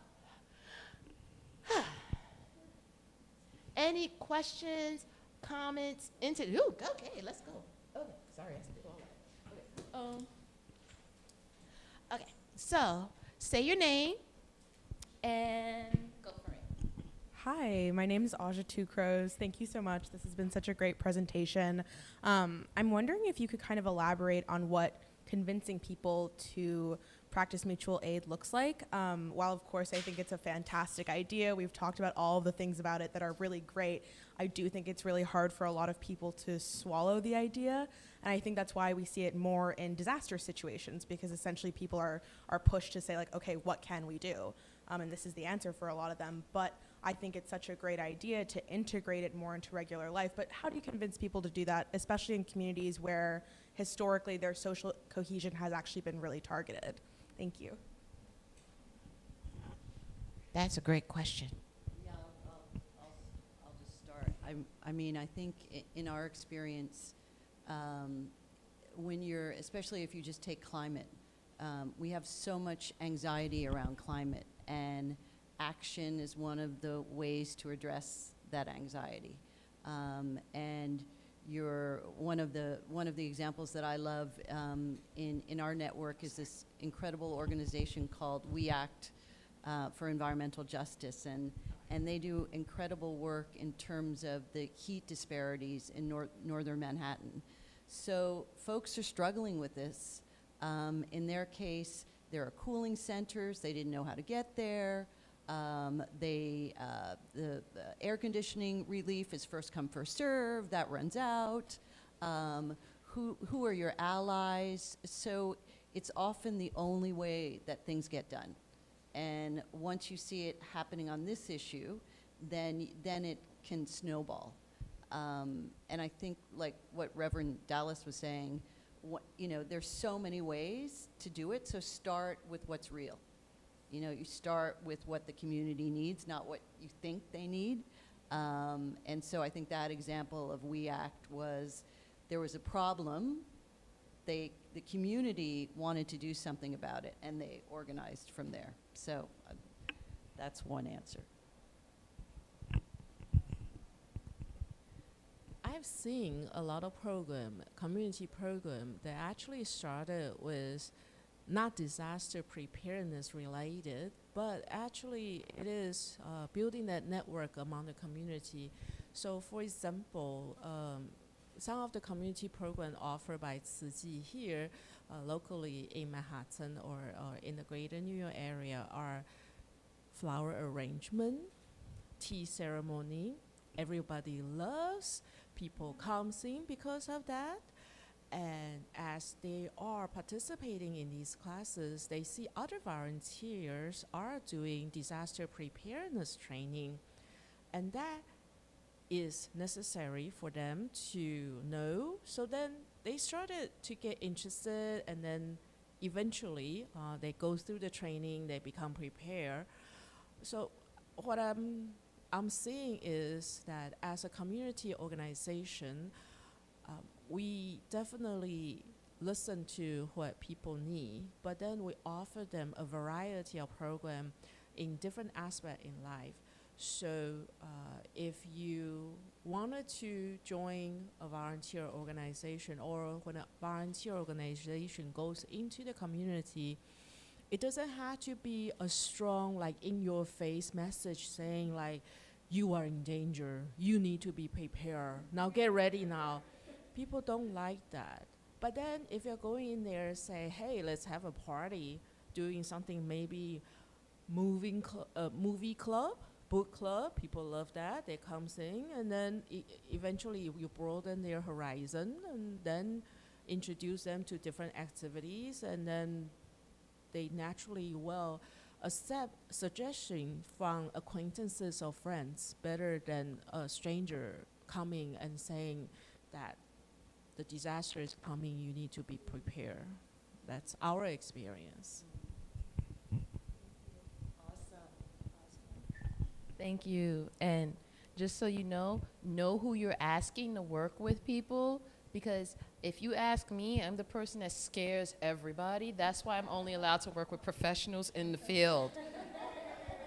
any questions, comments, okay, let's go. Okay, sorry, I said all that. Okay, so say your name and go for it. Hi, my name is Aja Two Crows. Thank you so much. This has been such a great presentation. I'm wondering if you could kind of elaborate on what convincing people to practice mutual aid looks like. While of course I think it's a fantastic idea, we've talked about all of the things about it that are really great, I do think it's really hard for a lot of people to swallow the idea. And I think that's why we see it more in disaster situations, because essentially people are pushed to say like, okay, what can we do? And this is the answer for a lot of them. But I think it's such a great idea to integrate it more into regular life. But how do you convince people to do that, especially in communities where historically their social cohesion has actually been really targeted? Thank you. That's a great question. Yeah, I'll just start. I mean, I think in our experience, when you're, especially if you just take climate, we have so much anxiety around climate, and action is one of the ways to address that anxiety. And one of the examples that I love in our network is this incredible organization called We Act for Environmental Justice, and they do incredible work in terms of the heat disparities in northern Manhattan. So folks are struggling with this. In their case, there are cooling centers. They didn't know how to get there. The air conditioning relief is first come, first serve. That runs out. Who are your allies? So it's often the only way that things get done. And once you see it happening on this issue, then it can snowball. And I think, like what Reverend Dallas was saying, there's so many ways to do it. So start with what's real. You start with what the community needs, not what you think they need. And so I think that example of We Act was, there was a problem, the community wanted to do something about it, and they organized from there. So that's one answer. I've seen a lot of community program that actually started with not disaster preparedness related, but actually it is building that network among the community. So for example, some of the community programs offered by Tzu Chi here locally in Manhattan or in the greater New York area are flower arrangement, tea ceremony. Everybody loves, people comes in because of that. And as they are participating in these classes, they see other volunteers are doing disaster preparedness training. And that is necessary for them to know. So then they started to get interested, and then eventually they go through the training, they become prepared. So what I'm seeing is that as a community organization, we definitely listen to what people need, but then we offer them a variety of programs in different aspects in life. So if you wanted to join a volunteer organization, or when a volunteer organization goes into the community, it doesn't have to be a strong, like, in-your-face message saying, like, you are in danger, you need to be prepared, now get ready now. People don't like that. But then if you're going in there and say, hey, let's have a party, doing something maybe movie club, book club, people love that, they come sing, and then eventually you broaden their horizon and then introduce them to different activities, and then they naturally will accept suggestion from acquaintances or friends better than a stranger coming and saying that the disaster is coming, you need to be prepared. That's our experience. Thank you. And just so you know who you're asking to work with people, Because if you ask me, I'm the person that scares everybody. That's why I'm only allowed to work with professionals in the field.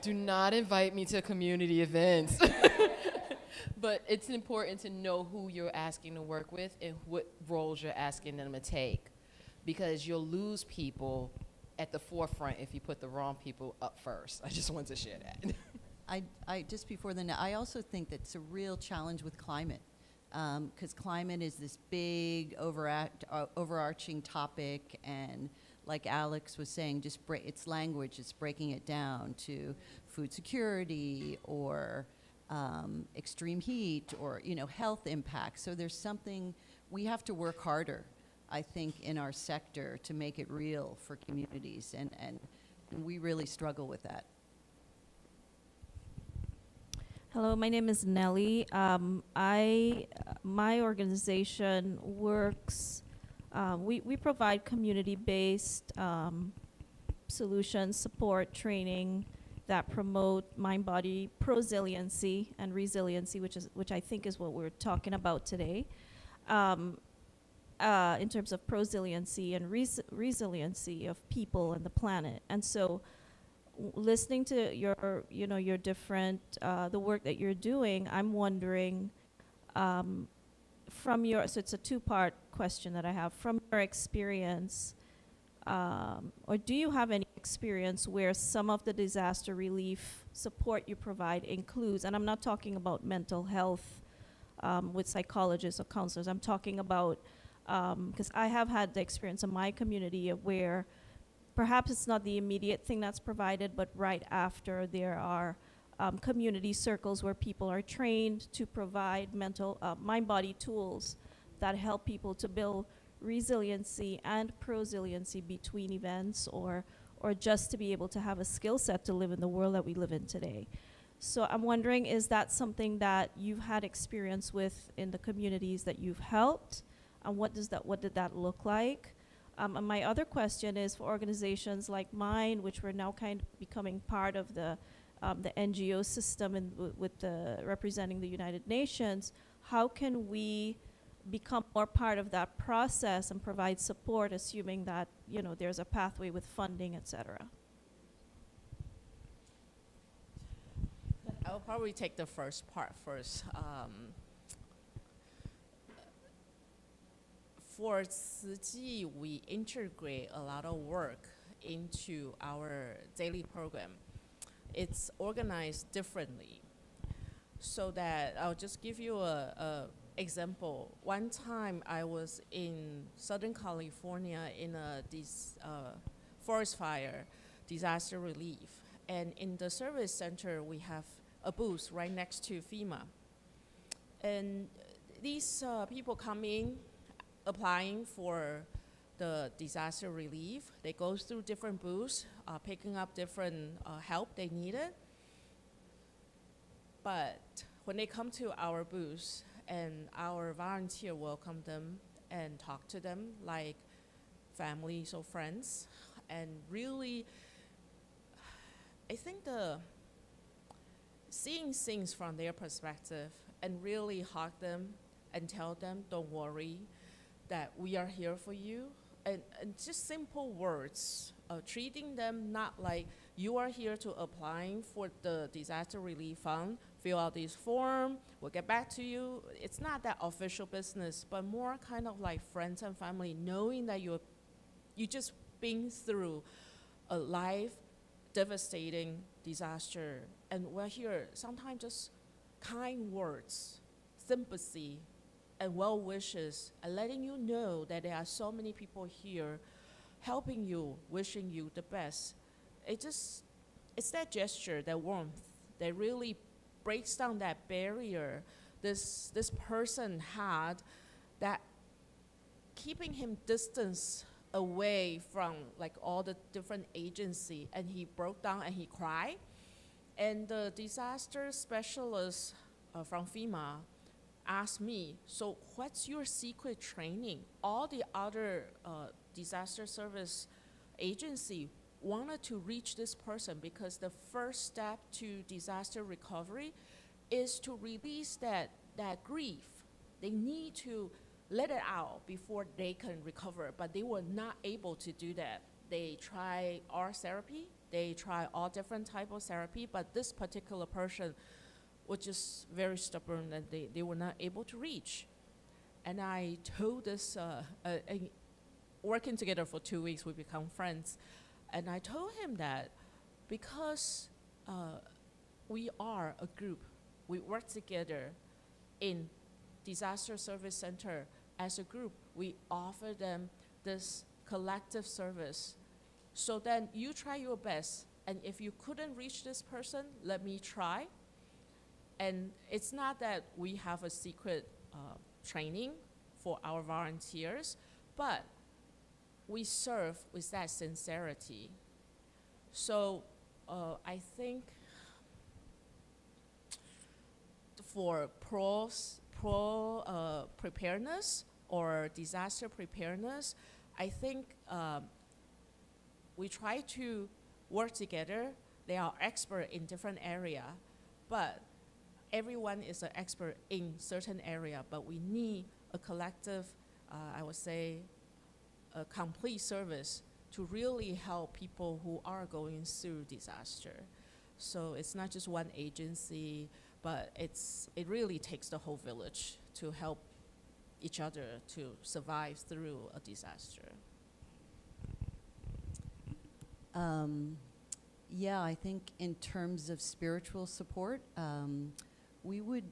Do not invite me to community events. But it's important to know who you're asking to work with and what roles you're asking them to take. Because you'll lose people at the forefront if you put the wrong people up first. I just wanted to share that. I just before I also think that's a real challenge with climate, because climate is this big overarching topic, and like Alex was saying, just it's language. It's breaking it down to food security or extreme heat or health impacts. So there's something we have to work harder, I think, in our sector to make it real for communities, and we really struggle with that. Hello, my name is Nellie. My organization works, we provide community-based solutions, support, training that promote mind-body prosiliency and resiliency, which I think is what we're talking about today, in terms of prosiliency and resiliency of people and the planet. And so, listening to your different, the work that you're doing, I'm wondering, so it's a two-part question that I have. From your experience, or do you have any experience where some of the disaster relief support you provide includes, and I'm not talking about mental health with psychologists or counselors, I'm talking about, because I have had the experience in my community of where perhaps it's not the immediate thing that's provided, but right after there are community circles where people are trained to provide mind-body tools that help people to build resiliency and prosiliency between events, or just to be able to have a skill set to live in the world that we live in today. So I'm wondering, is that something that you've had experience with in the communities that you've helped? And what did that look like? And my other question is for organizations like mine, which we're now kind of becoming part of the NGO system and with representing the United Nations, how can we become more part of that process and provide support, assuming that there's a pathway with funding, et cetera? I'll probably take the first part first. For Tzu Chi, we integrate a lot of work into our daily program. It's organized differently, so that I'll just give you a example. One time I was in Southern California in a forest fire disaster relief, and in the service center we have a booth right next to FEMA, and these people come in applying for the disaster relief. They go through different booths, picking up different help they needed. But when they come to our booth, and our volunteer welcome them and talk to them like families or friends, and really, I think seeing things from their perspective and really hug them and tell them, don't worry, that we are here for you, and just simple words, treating them not like you are here to applying for the disaster relief fund, fill out this form, we'll get back to you. It's not that official business, but more kind of like friends and family, knowing that you just been through a life devastating disaster, and we're here. Sometimes just kind words, sympathy, and well wishes, and letting you know that there are so many people here helping you, wishing you the best. It's that gesture, that warmth, that really breaks down that barrier this person had, that keeping him distance away from like all the different agency, and he broke down and he cried. And the disaster specialist from FEMA asked me, so what's your secret training? All the other disaster service agency wanted to reach this person because the first step to disaster recovery is to release that grief. They need to let it out before they can recover, but they were not able to do that. They try art therapy, they try all different type of therapy, but this particular person was just very stubborn and they were not able to reach. And I told this, working together for 2 weeks, we become friends. And I told him that because we are a group, we work together in disaster service center as a group, we offer them this collective service. So then you try your best, and if you couldn't reach this person, let me try. And it's not that we have a secret training for our volunteers, but we serve with that sincerity. So I think for preparedness or disaster preparedness, I think we try to work together. They are expert in different area, but everyone is an expert in certain area, but we need a collective, I would say, a complete service to really help people who are going through disaster. So it's not just one agency, but it really takes the whole village to help each other to survive through a disaster. Yeah, I think in terms of spiritual support, we would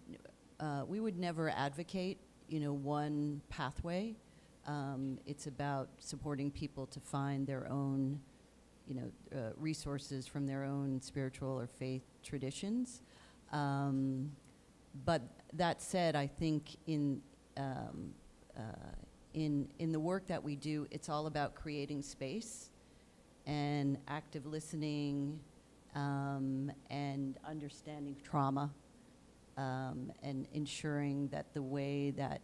never advocate, one pathway. It's about supporting people to find their own, resources from their own spiritual or faith traditions. But that said, I think in the work that we do, it's all about creating space and active listening and understanding trauma and ensuring that the way that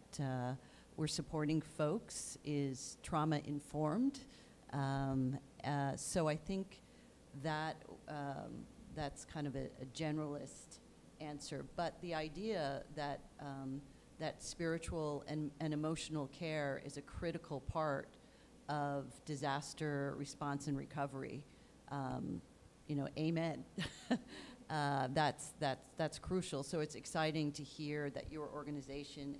we're supporting folks is trauma informed. So I think that that's kind of a generalist answer. But the idea that that spiritual and emotional care is a critical part of disaster response and recovery, amen. That's crucial. So it's exciting to hear that your organization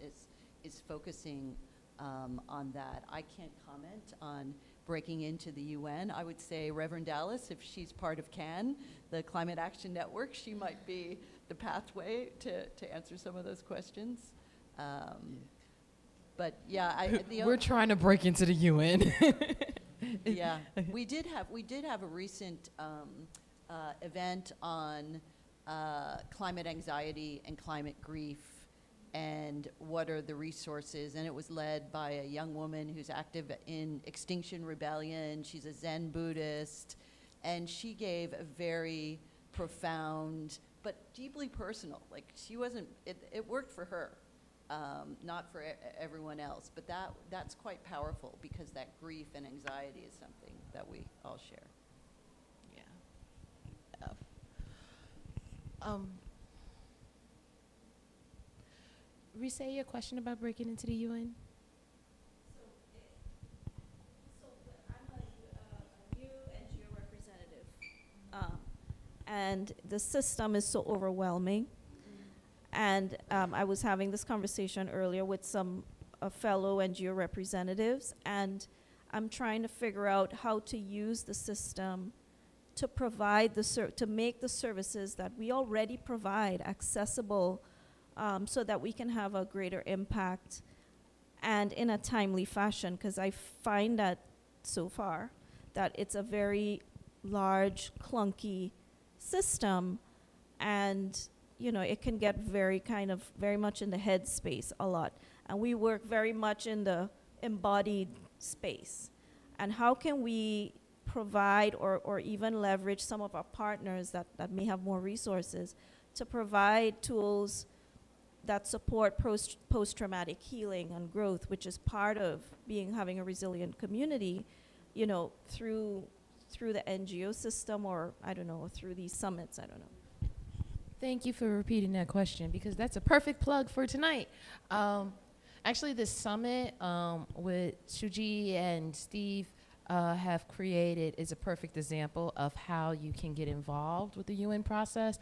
is focusing on that. I can't comment on breaking into the UN. I would say Reverend Dallas, if she's part of CAN, the Climate Action Network, she might be the pathway to answer some of those questions. But yeah, we're trying to break into the UN. Yeah, we did have a recent event on climate anxiety and climate grief and what are the resources, and it was led by a young woman who's active in Extinction Rebellion. She's a Zen Buddhist, and she gave a very profound but deeply personal, like she wasn't, it worked for her, not for everyone else, but that's quite powerful because that grief and anxiety is something that we all share. Re-say your question about breaking into the UN. So I'm a new NGO representative, and the system is so overwhelming. And I was having this conversation earlier with some fellow NGO representatives, and I'm trying to figure out how to use the system to provide to make the services that we already provide accessible, so that we can have a greater impact and in a timely fashion. Because I find that so far that it's a very large, clunky system, and it can get very much in the head space a lot. And we work very much in the embodied space. And how can we provide or even leverage some of our partners that may have more resources to provide tools that support post-traumatic healing and growth, which is part of having a resilient community, through the NGO system, or I don't know, through these summits, I don't know. Thank you for repeating that question, because that's a perfect plug for tonight. Actually, this summit with Shuji and Steve have created is a perfect example of how you can get involved with the UN process.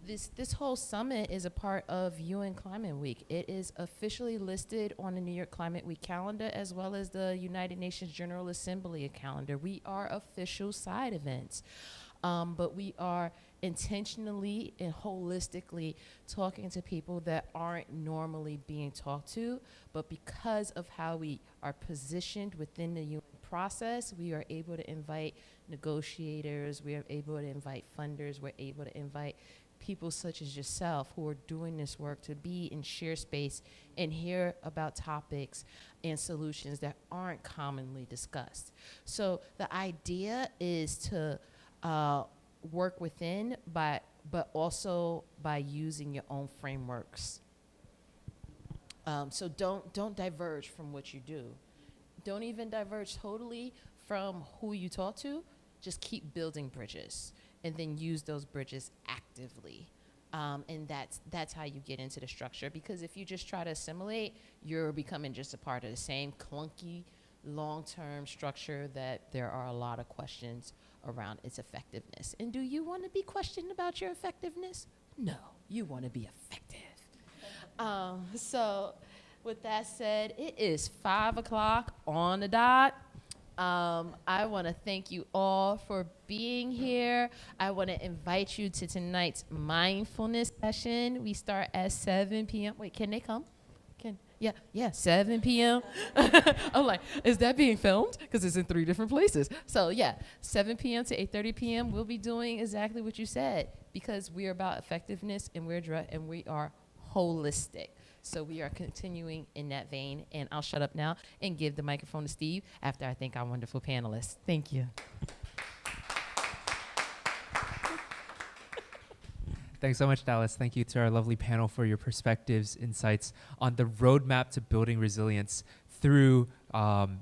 This whole summit is a part of UN Climate Week. It is officially listed on the New York Climate Week calendar as well as the United Nations General Assembly calendar. We are official side events, but we are intentionally and holistically talking to people that aren't normally being talked to, but because of how we are positioned within the UN process, we are able to invite negotiators, we are able to invite funders, we're able to invite people such as yourself who are doing this work to be and share space and hear about topics and solutions that aren't commonly discussed. So the idea is to work within, but also by using your own frameworks. So don't diverge from what you do. Don't even diverge totally from who you talk to. Just keep building bridges, and then use those bridges actively. And that's how you get into the structure. Because if you just try to assimilate, you're becoming just a part of the same clunky, long-term structure that there are a lot of questions around its effectiveness. And do you want to be questioned about your effectiveness? No, you want to be effective. So with that said, it is 5 o'clock on the dot. I want to thank you all for being here. I want to invite you to tonight's mindfulness session. We start at 7 p.m. Wait, can they come? Yeah, 7 p.m. I'm like, is that being filmed? Because it's in 3 different places. So yeah, 7 p.m. to 8:30 p.m. We'll be doing exactly what you said, because we are about effectiveness and we are holistic. So we are continuing in that vein, and I'll shut up now and give the microphone to Steve after I thank our wonderful panelists. Thank you. Thanks so much, Dallas. Thank you to our lovely panel for your perspectives, insights on the roadmap to building resilience through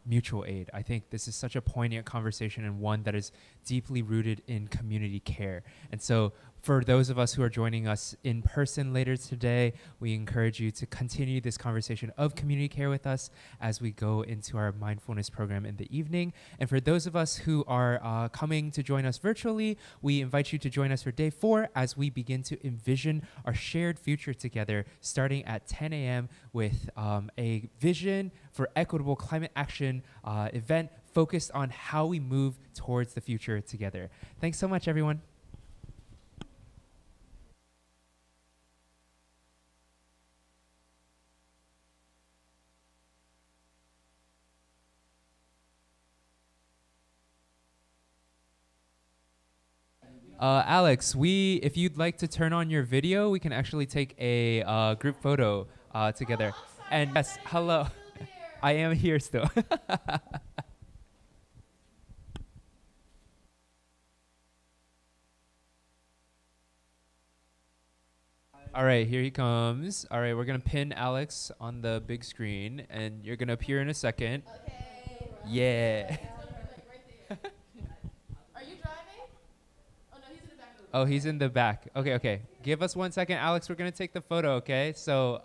mutual aid. I think this is such a poignant conversation, and one that is deeply rooted in community care. And so for those of us who are joining us in person later today, we encourage you to continue this conversation of community care with us as we go into our mindfulness program in the evening. And for those of us who are coming to join us virtually, we invite you to join us for day 4 as we begin to envision our shared future together, starting at 10 a.m. with a vision for equitable climate action event focused on how we move towards the future together. Thanks so much, everyone. Alex, if you'd like to turn on your video, we can actually take a group photo together. And yes, hello. I am here still. All right, here he comes. All right, we're going to pin Alex on the big screen, and you're going to appear in a second. Okay. Yeah. Oh, he's in the back. Okay. Give us 1 second, Alex. We're gonna take the photo, okay? So,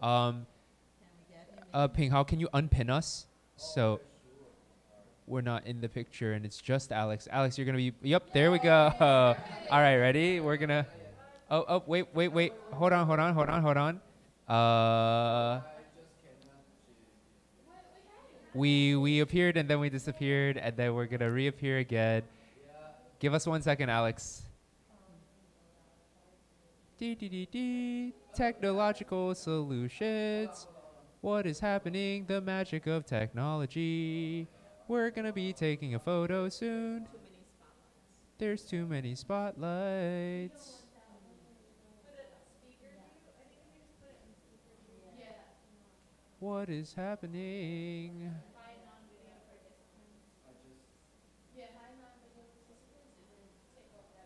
Ping, how can you unpin us? So we're not in the picture, and it's just Alex. Alex, you're gonna be. Yep, there we go. All right, ready? We're gonna. Oh, wait. Hold on. We appeared and then we disappeared, and then we're gonna reappear again. Give us 1 second, Alex. Technological solutions. What is happening? The magic of technology. We're gonna be taking a photo soon. There's too many spotlights. What is happening?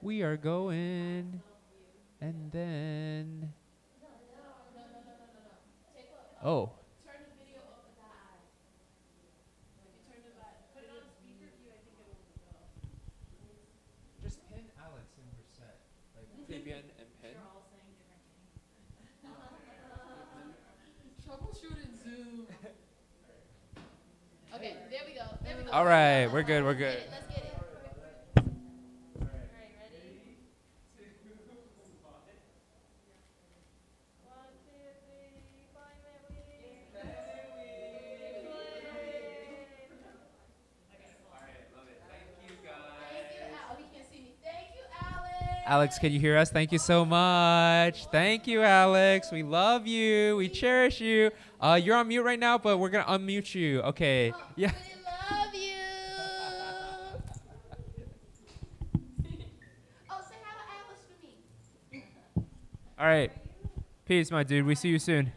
We are going. And then, oh. Turn the video up a die. If you turn it back, put it on speaker view, I think it will go. Just pin Alex and we're set. Like Fabian and pin. You're all saying different things. Troubleshoot in Zoom. All right, we're good. We're good. Let's get it. Alex, can you hear us? Thank you so much. Thank you, Alex. We love you. We cherish you. You're on mute right now, but we're gonna unmute you. Okay. Yeah. Love you. Oh, say hi to Alice for me. All right. Peace, my dude. We see you soon.